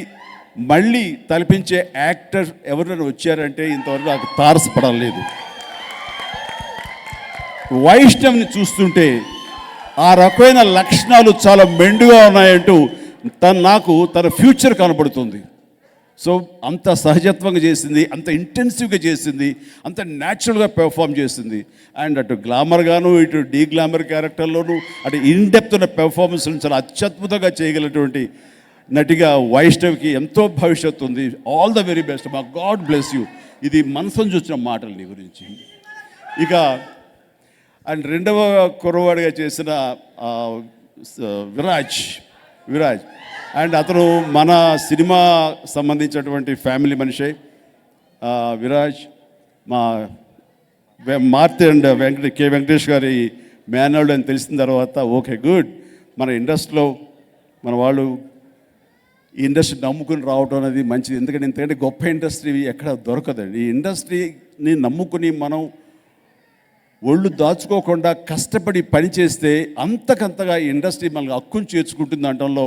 మళ్ళీ తలపించే యాక్టర్ ఎవరైనా వచ్చారంటే ఇంతవరకు నాకు తారసపడలేదు. వైష్ణవ్ని చూస్తుంటే ఆ రకమైన లక్షణాలు చాలా మెండుగా ఉన్నాయంటూ నాకు తన ఫ్యూచర్ కనబడుతుంది. సో అంత సహజత్వంగా చేసింది, అంత ఇంటెన్సివ్గా చేసింది, అంత న్యాచురల్గా పెర్ఫామ్ చేసింది. అండ్ అటు గ్లామర్గాను ఇటు డీ గ్లామర్ క్యారెక్టర్లోనూ అటు ఇన్డెప్త్ ఉన్న పెర్ఫార్మెన్స్ చాలా అత్యద్భుతంగా చేయగలిగినటువంటి నటిగా వైష్ణవ్కి ఎంతో భవిష్యత్తు ఉంది. ఆల్ ద వెరీ బెస్ట్ మా, గాడ్ బ్లెస్ యూ. ఇది మనసును చూసిన మాటలు నీ గురించి. ఇక అండ్ రెండవ కుర్రవాడిగా చేసిన విరాజ్ అండ్ అతను మన సినిమా సంబంధించినటువంటి ఫ్యామిలీ మనిషే. విరాజ్ మా మారుతి అండ్ వెంకటేష్ గారి మేనల్డ్ అని తెలిసిన తర్వాత ఓకే గుడ్, మన ఇండస్ట్రీలో మన వాళ్ళు ఈ ఇండస్ట్రీ నమ్ముకుని రావడం అనేది మంచిది. ఎందుకంటే గొప్ప ఇండస్ట్రీ ఎక్కడ దొరకదండి. ఈ ఇండస్ట్రీని నమ్ముకుని మనం ఒళ్ళు దాచుకోకుండా కష్టపడి పనిచేస్తే అంతకంతగా ఈ ఇండస్ట్రీ మనకు హక్కును చేర్చుకుంటుంది అనడంలో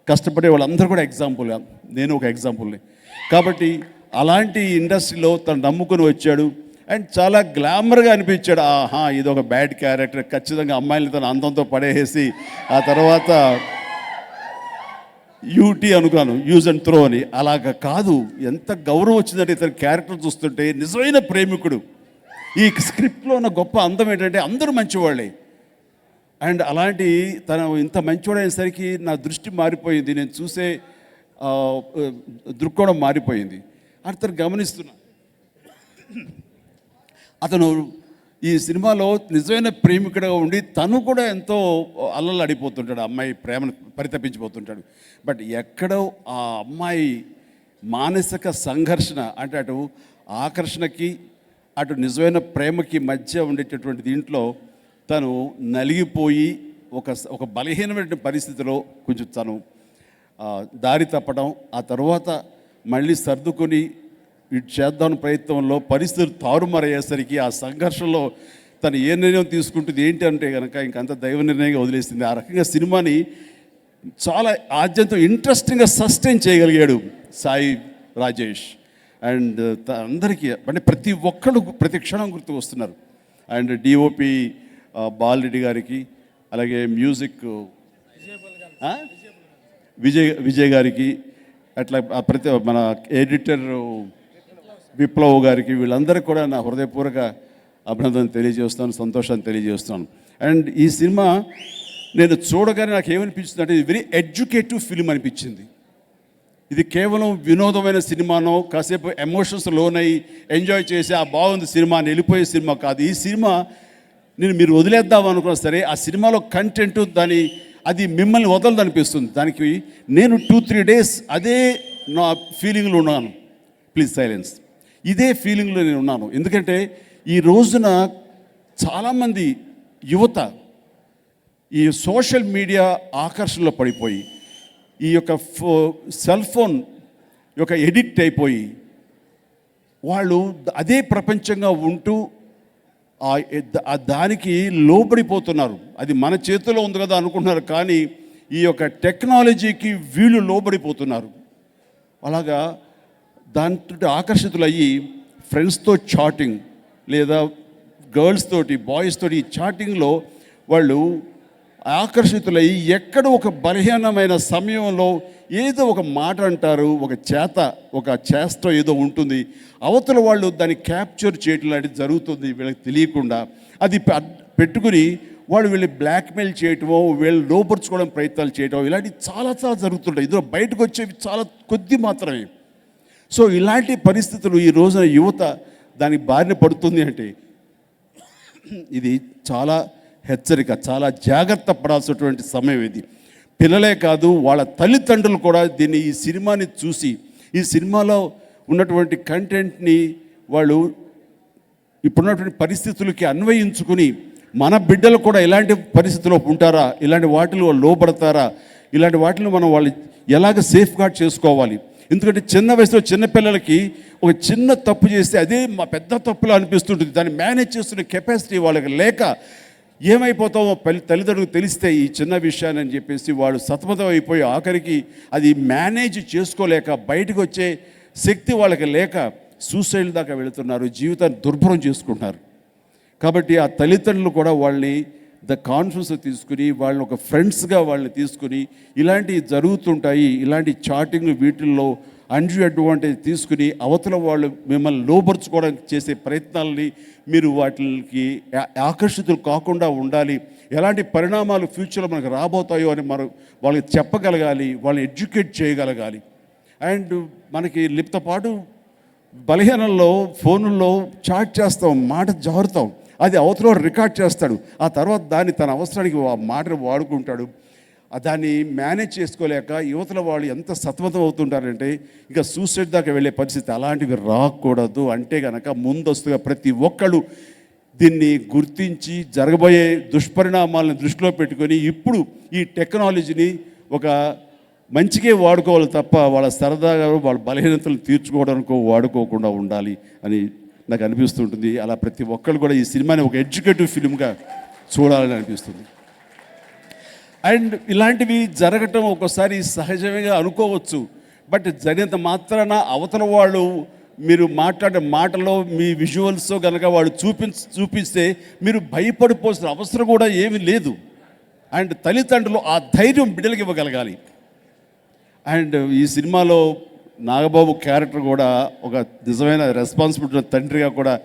కష్టపడే వాళ్ళందరూ కూడా ఎగ్జాంపుల్. నేను ఒక ఎగ్జాంపుల్ని. కాబట్టి అలాంటి ఇండస్ట్రీలో తను నమ్ముకుని వచ్చాడు అండ్ చాలా గ్లామర్గా అనిపించాడు. ఆహా, ఇది ఒక బ్యాడ్ క్యారెక్టర్, ఖచ్చితంగా అమ్మాయిని తన అందంతో పడేసి ఆ తర్వాత యూటీ అనుకున్నాను, యూజ్ అండ్ త్రో అని. అలాగ కాదు, ఎంత గౌరవం వచ్చిందంటే ఇతని క్యారెక్టర్ చూస్తుంటే నిజమైన ప్రేమికుడు. ఈ స్క్రిప్ట్లో ఉన్న గొప్ప అందం ఏంటంటే అందరూ మంచివాళ్ళే. అండ్ అలాంటి తను ఇంత మంచివాడైనసరికి నా దృష్టి మారిపోయింది, నేను చూసే దృక్కోణం మారిపోయింది. అతను గమనిస్తున్నా, అతను ఈ సినిమాలో నిజమైన ప్రేమికుడిగా ఉండి తను కూడా ఎంతో అల్లలాడిపోతుంటాడు, అమ్మాయి ప్రేమను పరితపించిపోతుంటాడు. బట్ ఎక్కడో ఆ అమ్మాయి మానసిక సంఘర్షణ అంటే అటు ఆకర్షణకి అటు నిజమైన ప్రేమకి మధ్య ఉండేటటువంటి దీంట్లో తను నలిగిపోయి ఒక బలహీనమైన పరిస్థితిలో కొంచెం తను దారి తప్పడం, ఆ తర్వాత మళ్ళీ సర్దుకొని ఇటు చేద్దాం ప్రయత్నంలో పరిస్థితులు తారుమారయ్యేసరికి ఆ సంఘర్షణలో తను ఏ నిర్ణయం తీసుకుంటుంది ఏంటి అంటే కనుక ఇంకంత దైవ నిర్ణయంగా వదిలేసింది. ఆ రకంగా సినిమాని చాలా ఆద్యంతో ఇంట్రెస్టింగ్గా సస్టైన్ చేయగలిగాడు సాయి రాజేష్. అండ్ అందరికీ అంటే ప్రతి ఒక్కరు ప్రతి క్షణం గుర్తు వస్తున్నారు. అండ్ డిఓపి బాలరెడ్డి గారికి, అలాగే మ్యూజిక్ విజయ్ గారికి, అట్లా ప్రతి మన ఎడిటర్ విప్లవ్ గారికి, వీళ్ళందరికీ కూడా నా హృదయపూర్వక అభినందన తెలియజేస్తున్నాను, సంతోషాన్ని తెలియజేస్తున్నాను. అండ్ ఈ సినిమా నేను చూడగానే నాకు ఏమనిపించింది అంటే ఇది వెరీ ఎడ్యుకేటివ్ ఫిలిం అనిపించింది. ఇది కేవలం వినోదమైన సినిమానో కాసేపు ఎమోషన్స్ లోనై ఎంజాయ్ చేసి ఆ బాగుంది సినిమా అని వెళ్ళిపోయే సినిమా కాదు. ఈ సినిమా మీరు వదిలేద్దాం అనుకున్నా సరే ఆ సినిమాలో కంటెంట్ అది మిమ్మల్ని వదలదనిపిస్తుంది. దానికి నేను 2-3 days అదే నా ఫీలింగ్లో ఉన్నాను. Please silence. ఇదే ఫీలింగ్లో నేను ఉన్నాను. ఎందుకంటే ఈ రోజున చాలామంది యువత ఈ సోషల్ మీడియా ఆకర్షణలో పడిపోయి ఈ యొక్క సెల్ ఫోన్ యొక్క ఎడిక్ట్ అయిపోయి వాళ్ళు అదే ప్రపంచంగా ఉంటూ దానికి లోబడిపోతున్నారు. అది మన చేతిలో ఉంది కదా అనుకుంటున్నారు, కానీ ఈ యొక్క టెక్నాలజీకి వీళ్ళు లోబడిపోతున్నారు. అలాగా దాంతో ఆకర్షితులయ్యి ఫ్రెండ్స్తో చాటింగ్ లేదా గర్ల్స్ తోటి బాయ్స్ తోటి ఈ చాటింగ్లో వాళ్ళు ఆకర్షితులయ్యి ఎక్కడ ఒక బలహీనమైన సమయంలో ఏదో ఒక మాట అంటారు, ఒక చేష్ట ఏదో ఉంటుంది, అవతల వాళ్ళు దాన్ని క్యాప్చర్ చేయటం లాంటిది జరుగుతుంది వీళ్ళకి తెలియకుండా. అది పెట్టుకుని వీళ్ళు బ్లాక్మెయిల్ చేయటమో వీళ్ళు లోపరుచుకోవడం ప్రయత్నాలు చేయటం ఇలాంటివి చాలా చాలా జరుగుతుంటాయి. ఇందులో బయటకు వచ్చేవి చాలా కొద్ది మాత్రమే. సో ఇలాంటి పరిస్థితులు ఈ రోజున యువత దానికి బారిన పడుతుంది అంటే ఇది చాలా హెచ్చరిక, చాలా జాగ్రత్త పడాల్సినటువంటి సమయం ఇది. పిల్లలే కాదు వాళ్ళ తల్లిదండ్రులు కూడా ఈ సినిమాని చూసి ఈ సినిమాలో ఉన్నటువంటి కంటెంట్ని వాళ్ళు ఇప్పుడున్నటువంటి పరిస్థితులకి అన్వయించుకుని మన బిడ్డలు కూడా ఇలాంటి పరిస్థితుల్లో ఉంటారా, ఇలాంటి వాటిలో లోపడతారా, ఇలాంటి వాటిని మనం వాళ్ళు ఎలాగ సేఫ్ గార్డ్ చేసుకోవాలి. ఎందుకంటే చిన్న వయసులో చిన్నపిల్లలకి ఒక చిన్న తప్పు చేస్తే అదే మా పెద్ద తప్పులా అనిపిస్తుంటుంది. దాన్ని మేనేజ్ చేస్తున్న కెపాసిటీ వాళ్ళకి లేక ఏమైపోతామో తల్లిదండ్రులకు తెలిస్తే ఈ చిన్న విషయాన్ని అని చెప్పేసి వాళ్ళు సతమతం అయిపోయి ఆఖరికి అది మేనేజ్ చేసుకోలేక బయటకు వచ్చే శక్తి వాళ్ళకి లేక సూసైడ్ దాకా వెళుతున్నారు, జీవితాన్ని దుర్భరం చేసుకుంటున్నారు. కాబట్టి ఆ తల్లిదండ్రులు కూడా వాళ్ళని కాన్ఫరెన్స్ తీసుకుని వాళ్ళని ఒక ఫ్రెండ్స్గా వాళ్ళని తీసుకుని ఇలాంటివి జరుగుతుంటాయి, ఇలాంటి చాటింగ్ వీటిల్లో అడ్వాంటేజ్ తీసుకుని అవతల వాళ్ళు మిమ్మల్ని లోపరుచుకోవడానికి చేసే ప్రయత్నాలని మీరు వాటికి ఆకర్షితులు కాకుండా ఉండాలి. ఎలాంటి పరిణామాలు ఫ్యూచర్లో మనకు రాబోతాయో అని మనం వాళ్ళకి చెప్పగలగాలి, వాళ్ళని ఎడ్యుకేట్ చేయగలగాలి. అండ్ మనకి లిప్తో పాటు బలహీనంలో ఫోనుల్లో చాట్ చేస్తాం, మాట జారుతాం, అది అవతల రికార్డ్ చేస్తాడు, ఆ తర్వాత దాన్ని తన అవసరానికి ఆ మాటను వాడుకుంటాడు. దాన్ని మేనేజ్ చేసుకోలేక యువతల వాళ్ళు ఎంత సతమతం అవుతుంటారంటే ఇక సూసైడ్ దాకా వెళ్ళే పరిస్థితి. అలాంటివి రాకూడదు అంటే కనుక ముందస్తుగా ప్రతి ఒక్కళ్ళు దీన్ని గుర్తించి జరగబోయే దుష్పరిణామాలను దృష్టిలో పెట్టుకొని ఇప్పుడు ఈ టెక్నాలజీని ఒక మంచిగా వాడుకోవాలి తప్ప వాళ్ళ సరదాగా వాళ్ళ బలహీనతలు తీర్చుకోవడానికో వాడుకోకుండా ఉండాలి అని నాకు అనిపిస్తుంటుంది. అలా ప్రతి ఒక్కళ్ళు కూడా ఈ సినిమాని ఒక ఎడ్యుకేటివ్ ఫిల్మ్గా చూడాలని అనిపిస్తుంది. అండ్ ఇలాంటివి జరగటం ఒక్కోసారి సహజంగా అనుకోవచ్చు, బట్ జరిగినంత మాత్రాన అవతల వాళ్ళు మీరు మాట్లాడే మాటలో మీ విజువల్స్ కనుక వాళ్ళు చూపిస్తే మీరు భయపడిపోవాల్సిన అవసరం కూడా ఏమీ లేదు. అండ్ తల్లిదండ్రులు ఆ ధైర్యం బిడ్డలకి ఇవ్వగలగాలి. అండ్ ఈ సినిమాలో నాగబాబు క్యారెక్టర్ కూడా ఒక నిజమైన రెస్పాన్సిబిలిటీ తండ్రిగా కూడా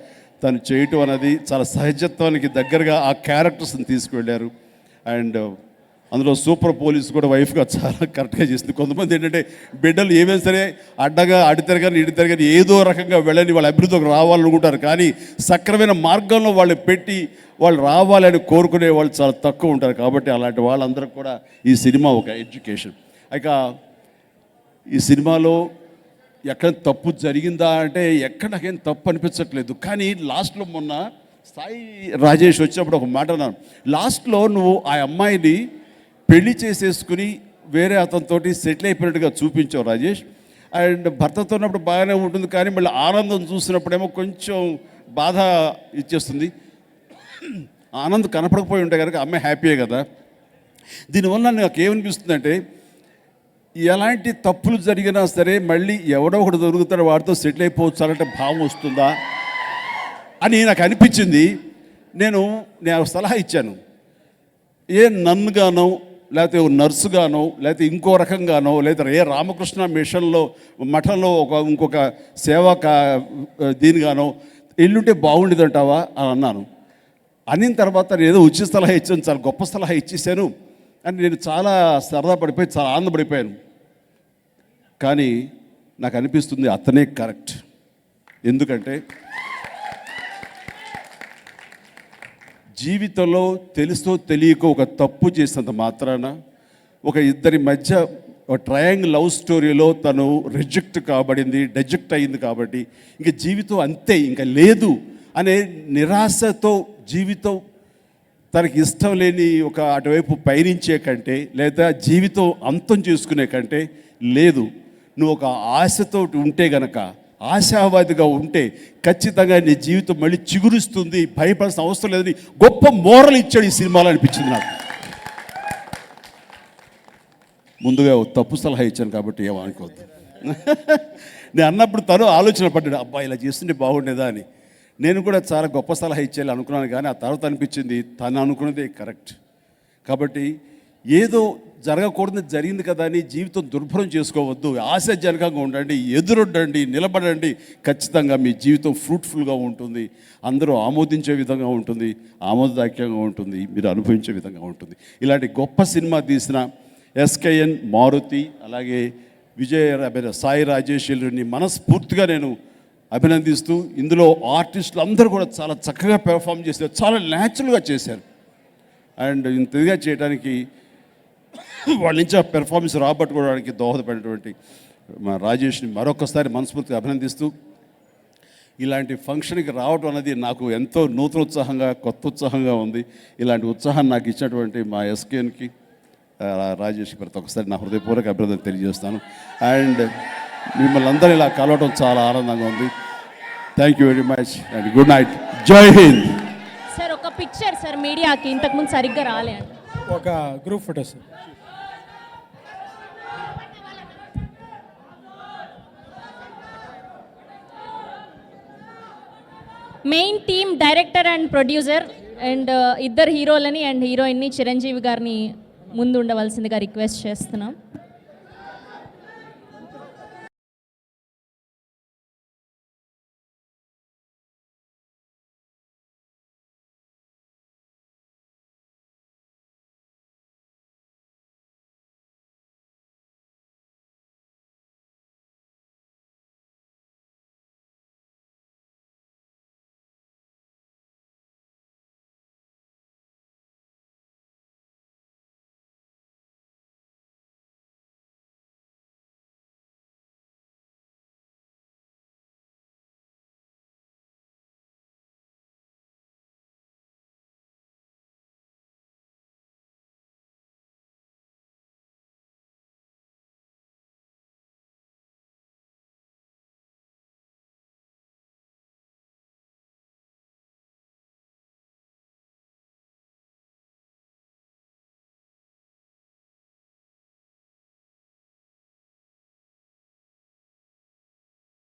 తను చేయటం అనేది చాలా సహజత్వానికి దగ్గరగా ఆ క్యారెక్టర్స్ని తీసుకువెళ్ళారు. అండ్ అందులో సూపర్ పోలీస్ కూడా వైఫ్గా చాలా కరెక్ట్గా చేసింది. కొంతమంది ఏంటంటే బిడ్డలు ఏమైనా సరే అడ్డగా అడితారు కానీ ఇడితారు కానీ ఏదో రకంగా వెళ్ళని వాళ్ళ అభివృద్ధికి రావాలనుకుంటారు, కానీ సక్రమైన మార్గంలో వాళ్ళు పెట్టి వాళ్ళు రావాలని కోరుకునే వాళ్ళు చాలా తక్కువ ఉంటారు. కాబట్టి అలాంటి వాళ్ళందరికీ కూడా ఈ సినిమా ఒక ఎడ్యుకేషన్. ఇక ఈ సినిమాలో ఎక్కడ తప్పు జరిగిందా అంటే ఎక్కడ నాకేం తప్పు అనిపించట్లేదు. కానీ లాస్ట్లో మొన్న సాయి రాజేష్ వచ్చినప్పుడు ఒక మాట అన్నాను, లాస్ట్లో నువ్వు ఆ అమ్మాయిని పెళ్లి చేసేసుకుని వేరే అతనితోటి సెటిల్ అయిపోయినట్టుగా చూపించావు రాజేష్. అండ్ భర్తతో ఉన్నప్పుడు బాగానే ఉంటుంది, కానీ మళ్ళీ ఆనందం చూసినప్పుడేమో కొంచెం బాధ ఇచ్చేస్తుంది. ఆనందం కనపడకపోయి ఉంటే కనుక అమ్మాయి హ్యాపీయే కదా. దీనివల్ల నాకు ఏమనిపిస్తుందంటే ఎలాంటి తప్పులు జరిగినా సరే మళ్ళీ ఎవడో ఒకటి దొరుకుతాడో వాడితో సెటిల్ అయిపోవచ్చు అంటే భావం వస్తుందా అని నాకు అనిపించింది. నేను సలహా ఇచ్చాను, ఏ నన్నుగానో లేకపోతే నర్సుగానో లేకపోతే ఇంకో రకంగానో లేదా ఏ రామకృష్ణ మిషన్లో మఠంలో ఇంకొక సేవా దీనిగానో ఎల్లుంటే బాగుండేదంటావా అని అన్నాను. అనిన తర్వాత నేను ఏదో ఉచిత సలహా ఇచ్చాను, చాలా గొప్ప సలహా ఇచ్చేసాను అని నేను చాలా సరదా పడిపోయి చాలా ఆనందపడిపోయాను. కానీ నాకు అనిపిస్తుంది అతనే కరెక్ట్. ఎందుకంటే జీవితంలో తెలుసో తెలియకో ఒక తప్పు చేసినంత మాత్రాన ఒక ఇద్దరి మధ్య ఒక ట్రయాంగిల్ లవ్ స్టోరీలో తను రిజెక్ట్ కాబడింది, డెజెక్ట్ అయింది కాబట్టి ఇంక జీవితం అంతే ఇంకా లేదు అనే నిరాశతో జీవితం తనకి ఇష్టం లేని ఒక అటువైపు పయనించే కంటే లేదా జీవితం అంతం చేసుకునే కంటే లేదు, నువ్వు ఒక ఆశతో ఉంటే గనక ఆశావాదిగా ఉంటే ఖచ్చితంగా నీ జీవితం మళ్ళీ చిగురుస్తుంది, భయపడాల్సిన అవసరం లేదని గొప్ప మోరల్ ఇచ్చాడు ఈ సినిమాలో అనిపించింది నాకు. ముందుగా తప్పు సలహా ఇచ్చాను కాబట్టి ఏమనుకోవద్దు. నేను అన్నప్పుడు తను ఆలోచన పడ్డాడు, అబ్బా ఇలా చేస్తుంటే బాగుండేదా అని. నేను కూడా చాలా గొప్ప సలహా ఇచ్చేయాలి అనుకున్నాను, కానీ ఆ తర్వాత అనిపించింది తను అనుకున్నదే కరెక్ట్. కాబట్టి ఏదో జరగకూడదు జరిగింది కదా అని జీవితం దుర్భరం చేసుకోవద్దు, ఆశాజనకంగా ఉండండి, ఎదురొడ్డండి, నిలబడండి. ఖచ్చితంగా మీ జీవితం ఫ్రూట్ఫుల్గా ఉంటుంది, అందరూ ఆమోదించే విధంగా ఉంటుంది, ఆమోదదాయకంగా ఉంటుంది, మీరు అనుభవించే విధంగా ఉంటుంది. ఇలాంటి గొప్ప సినిమా తీసిన ఎస్కేఎన్, మారుతి, అలాగే సాయి రాజేశ్వరిని మనస్ఫూర్తిగా నేను అభినందిస్తూ, ఇందులో ఆర్టిస్టులు అందరూ కూడా చాలా చక్కగా పెర్ఫామ్ చేశారు, చాలా న్యాచురల్గా చేశారు. అండ్ ఇంతగా చేయడానికి వాళ్ళ నుంచి ఆ పెర్ఫార్మెన్స్ రాబట్టుకోవడానికి దోహదపడినటువంటి మా రాజేష్ని మరొకసారి మనస్ఫూర్తిగా అభినందిస్తూ, ఇలాంటి ఫంక్షన్కి రావడం అనేది నాకు ఎంతో నూతన ఉత్సాహంగా, కొత్త ఉత్సాహంగా ఉంది. ఇలాంటి ఉత్సాహాన్ని నాకు ఇచ్చినటువంటి మా ఎస్కేఎన్కి, రాజేష్కి ప్రతి ఒక్కసారి నా హృదయపూర్వక అభినందన తెలియజేస్తాను. అండ్ మిమ్మల్ని అందరూ ఇలా కలవడం చాలా ఆనందంగా ఉంది. Thank you very much and good night. జై హింద్. సార్ ఒక పిక్చర్ సార్ మీడియాకి ఇంతకుముందు సరిగ్గా రాలే అండి. ఒక group photo sir. Main team director and producer and ఇద్దరు హీరోలని అండ్ హీరోయిన్ని చిరంజీవి గారిని ముందు ఉండవలసిందిగా రిక్వెస్ట్ చేస్తున్నాం.